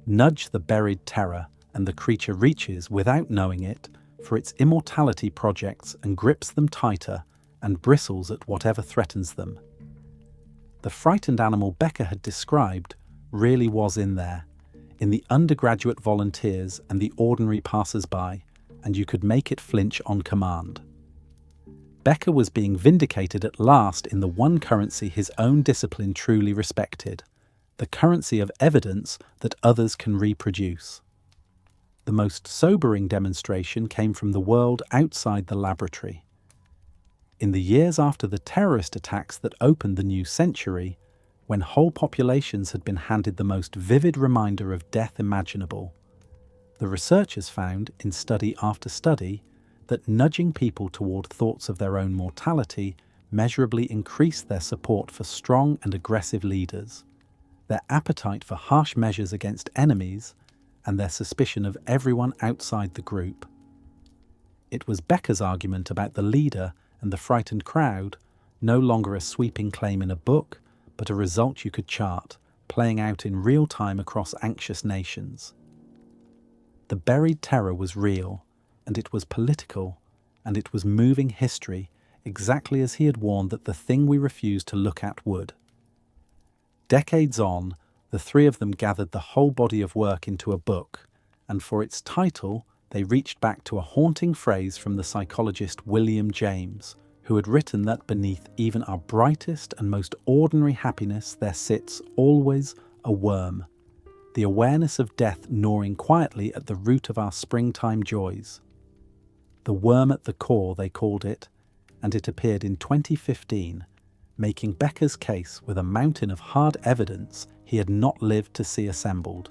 Nudge the buried terror, and the creature reaches, without knowing it, for its immortality projects and grips them tighter and bristles at whatever threatens them. The frightened animal Becker had described really was in there, in the undergraduate volunteers and the ordinary passers-by, and you could make it flinch on command. Becker was being vindicated at last in the one currency his own discipline truly respected, the currency of evidence that others can reproduce. The most sobering demonstration came from the world outside the laboratory. In the years after the terrorist attacks that opened the new century, when whole populations had been handed the most vivid reminder of death imaginable, the researchers found, in study after study, that nudging people toward thoughts of their own mortality measurably increased their support for strong and aggressive leaders, their appetite for harsh measures against enemies, and their suspicion of everyone outside the group. It was Becker's argument about the leader and the frightened crowd, no longer a sweeping claim in a book, but a result you could chart, playing out in real time across anxious nations. The buried terror was real, and it was political, and it was moving history, exactly as he had warned that the thing we refused to look at would. Decades on, the three of them gathered the whole body of work into a book, and for its title, they reached back to a haunting phrase from the psychologist William James, who had written that beneath even our brightest and most ordinary happiness there sits always a worm, the awareness of death gnawing quietly at the root of our springtime joys. The worm at the core, they called it, and it appeared in 2015, making Becker's case with a mountain of hard evidence he had not lived to see assembled.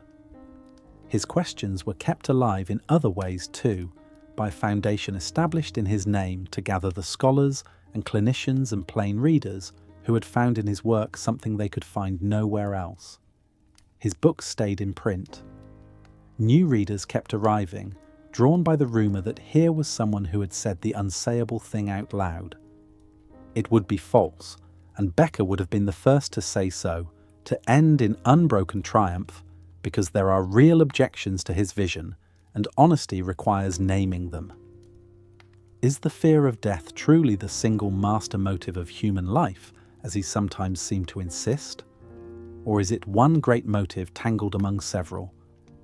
His questions were kept alive in other ways too, by a foundation established in his name to gather the scholars and clinicians and plain readers who had found in his work something they could find nowhere else. His books stayed in print. New readers kept arriving, drawn by the rumour that here was someone who had said the unsayable thing out loud. It would be false, and Becker would have been the first to say so, to end in unbroken triumph, because there are real objections to his vision, and honesty requires naming them. Is the fear of death truly the single master motive of human life, as he sometimes seemed to insist? Or is it one great motive tangled among several,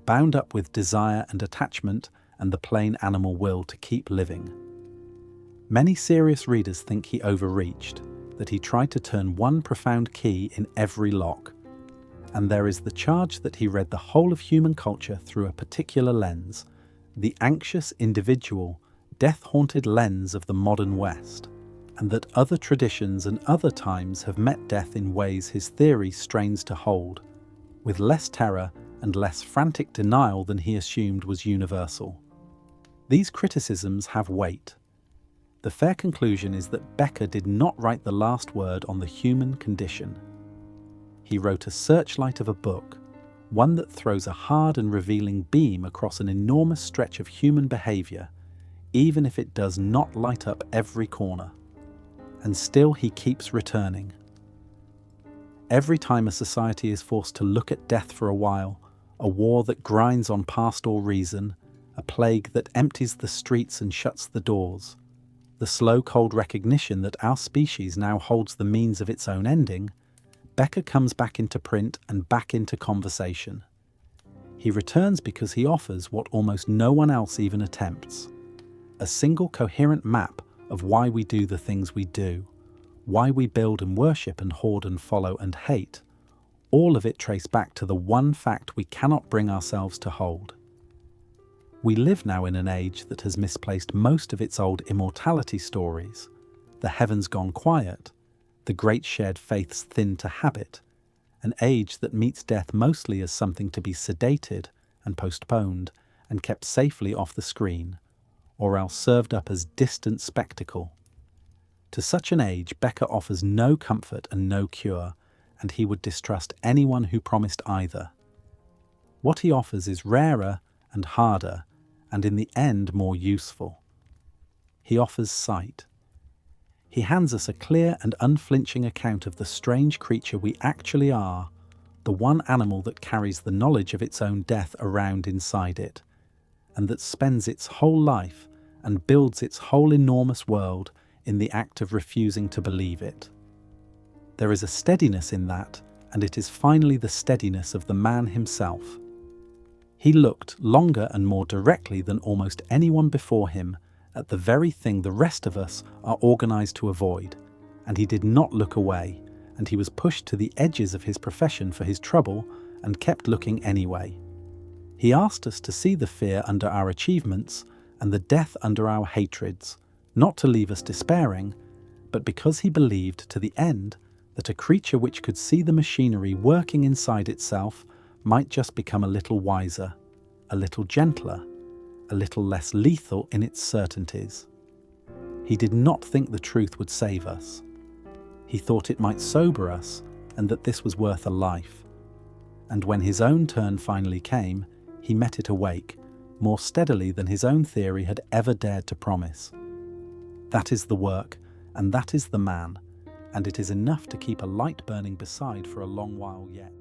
bound up with desire and attachment and the plain animal will to keep living? Many serious readers think he overreached, that he tried to turn one profound key in every lock. And there is the charge that he read the whole of human culture through a particular lens, the anxious, individual, death-haunted lens of the modern West, and that other traditions and other times have met death in ways his theory strains to hold, with less terror and less frantic denial than he assumed was universal. These criticisms have weight. The fair conclusion is that Becker did not write the last word on the human condition. He wrote a searchlight of a book, one that throws a hard and revealing beam across an enormous stretch of human behaviour, even if it does not light up every corner. And still he keeps returning. Every time a society is forced to look at death for a while, a war that grinds on past all reason, a plague that empties the streets and shuts the doors, the slow cold recognition that our species now holds the means of its own ending, Becker comes back into print and back into conversation. He returns because he offers what almost no one else even attempts: a single coherent map of why we do the things we do, why we build and worship and hoard and follow and hate, all of it traced back to the one fact we cannot bring ourselves to hold. We live now in an age that has misplaced most of its old immortality stories, the heavens gone quiet, the great shared faiths thinned to habit, an age that meets death mostly as something to be sedated and postponed and kept safely off the screen, or else served up as distant spectacle. To such an age, Becker offers no comfort and no cure, and he would distrust anyone who promised either. What he offers is rarer and harder, and in the end more useful. He offers sight. He hands us a clear and unflinching account of the strange creature we actually are, the one animal that carries the knowledge of its own death around inside it, and that spends its whole life and builds its whole enormous world in the act of refusing to believe it. There is a steadiness in that, and it is finally the steadiness of the man himself. He looked longer and more directly than almost anyone before him at the very thing the rest of us are organized to avoid, and he did not look away, and he was pushed to the edges of his profession for his trouble and kept looking anyway. He asked us to see the fear under our achievements and the death under our hatreds, not to leave us despairing, but because he believed to the end that a creature which could see the machinery working inside itself might just become a little wiser, a little gentler, a little less lethal in its certainties. He did not think the truth would save us. He thought it might sober us, and that this was worth a life. And when his own turn finally came, he met it awake, more steadily than his own theory had ever dared to promise. That is the work, and that is the man, and it is enough to keep a light burning beside for a long while yet.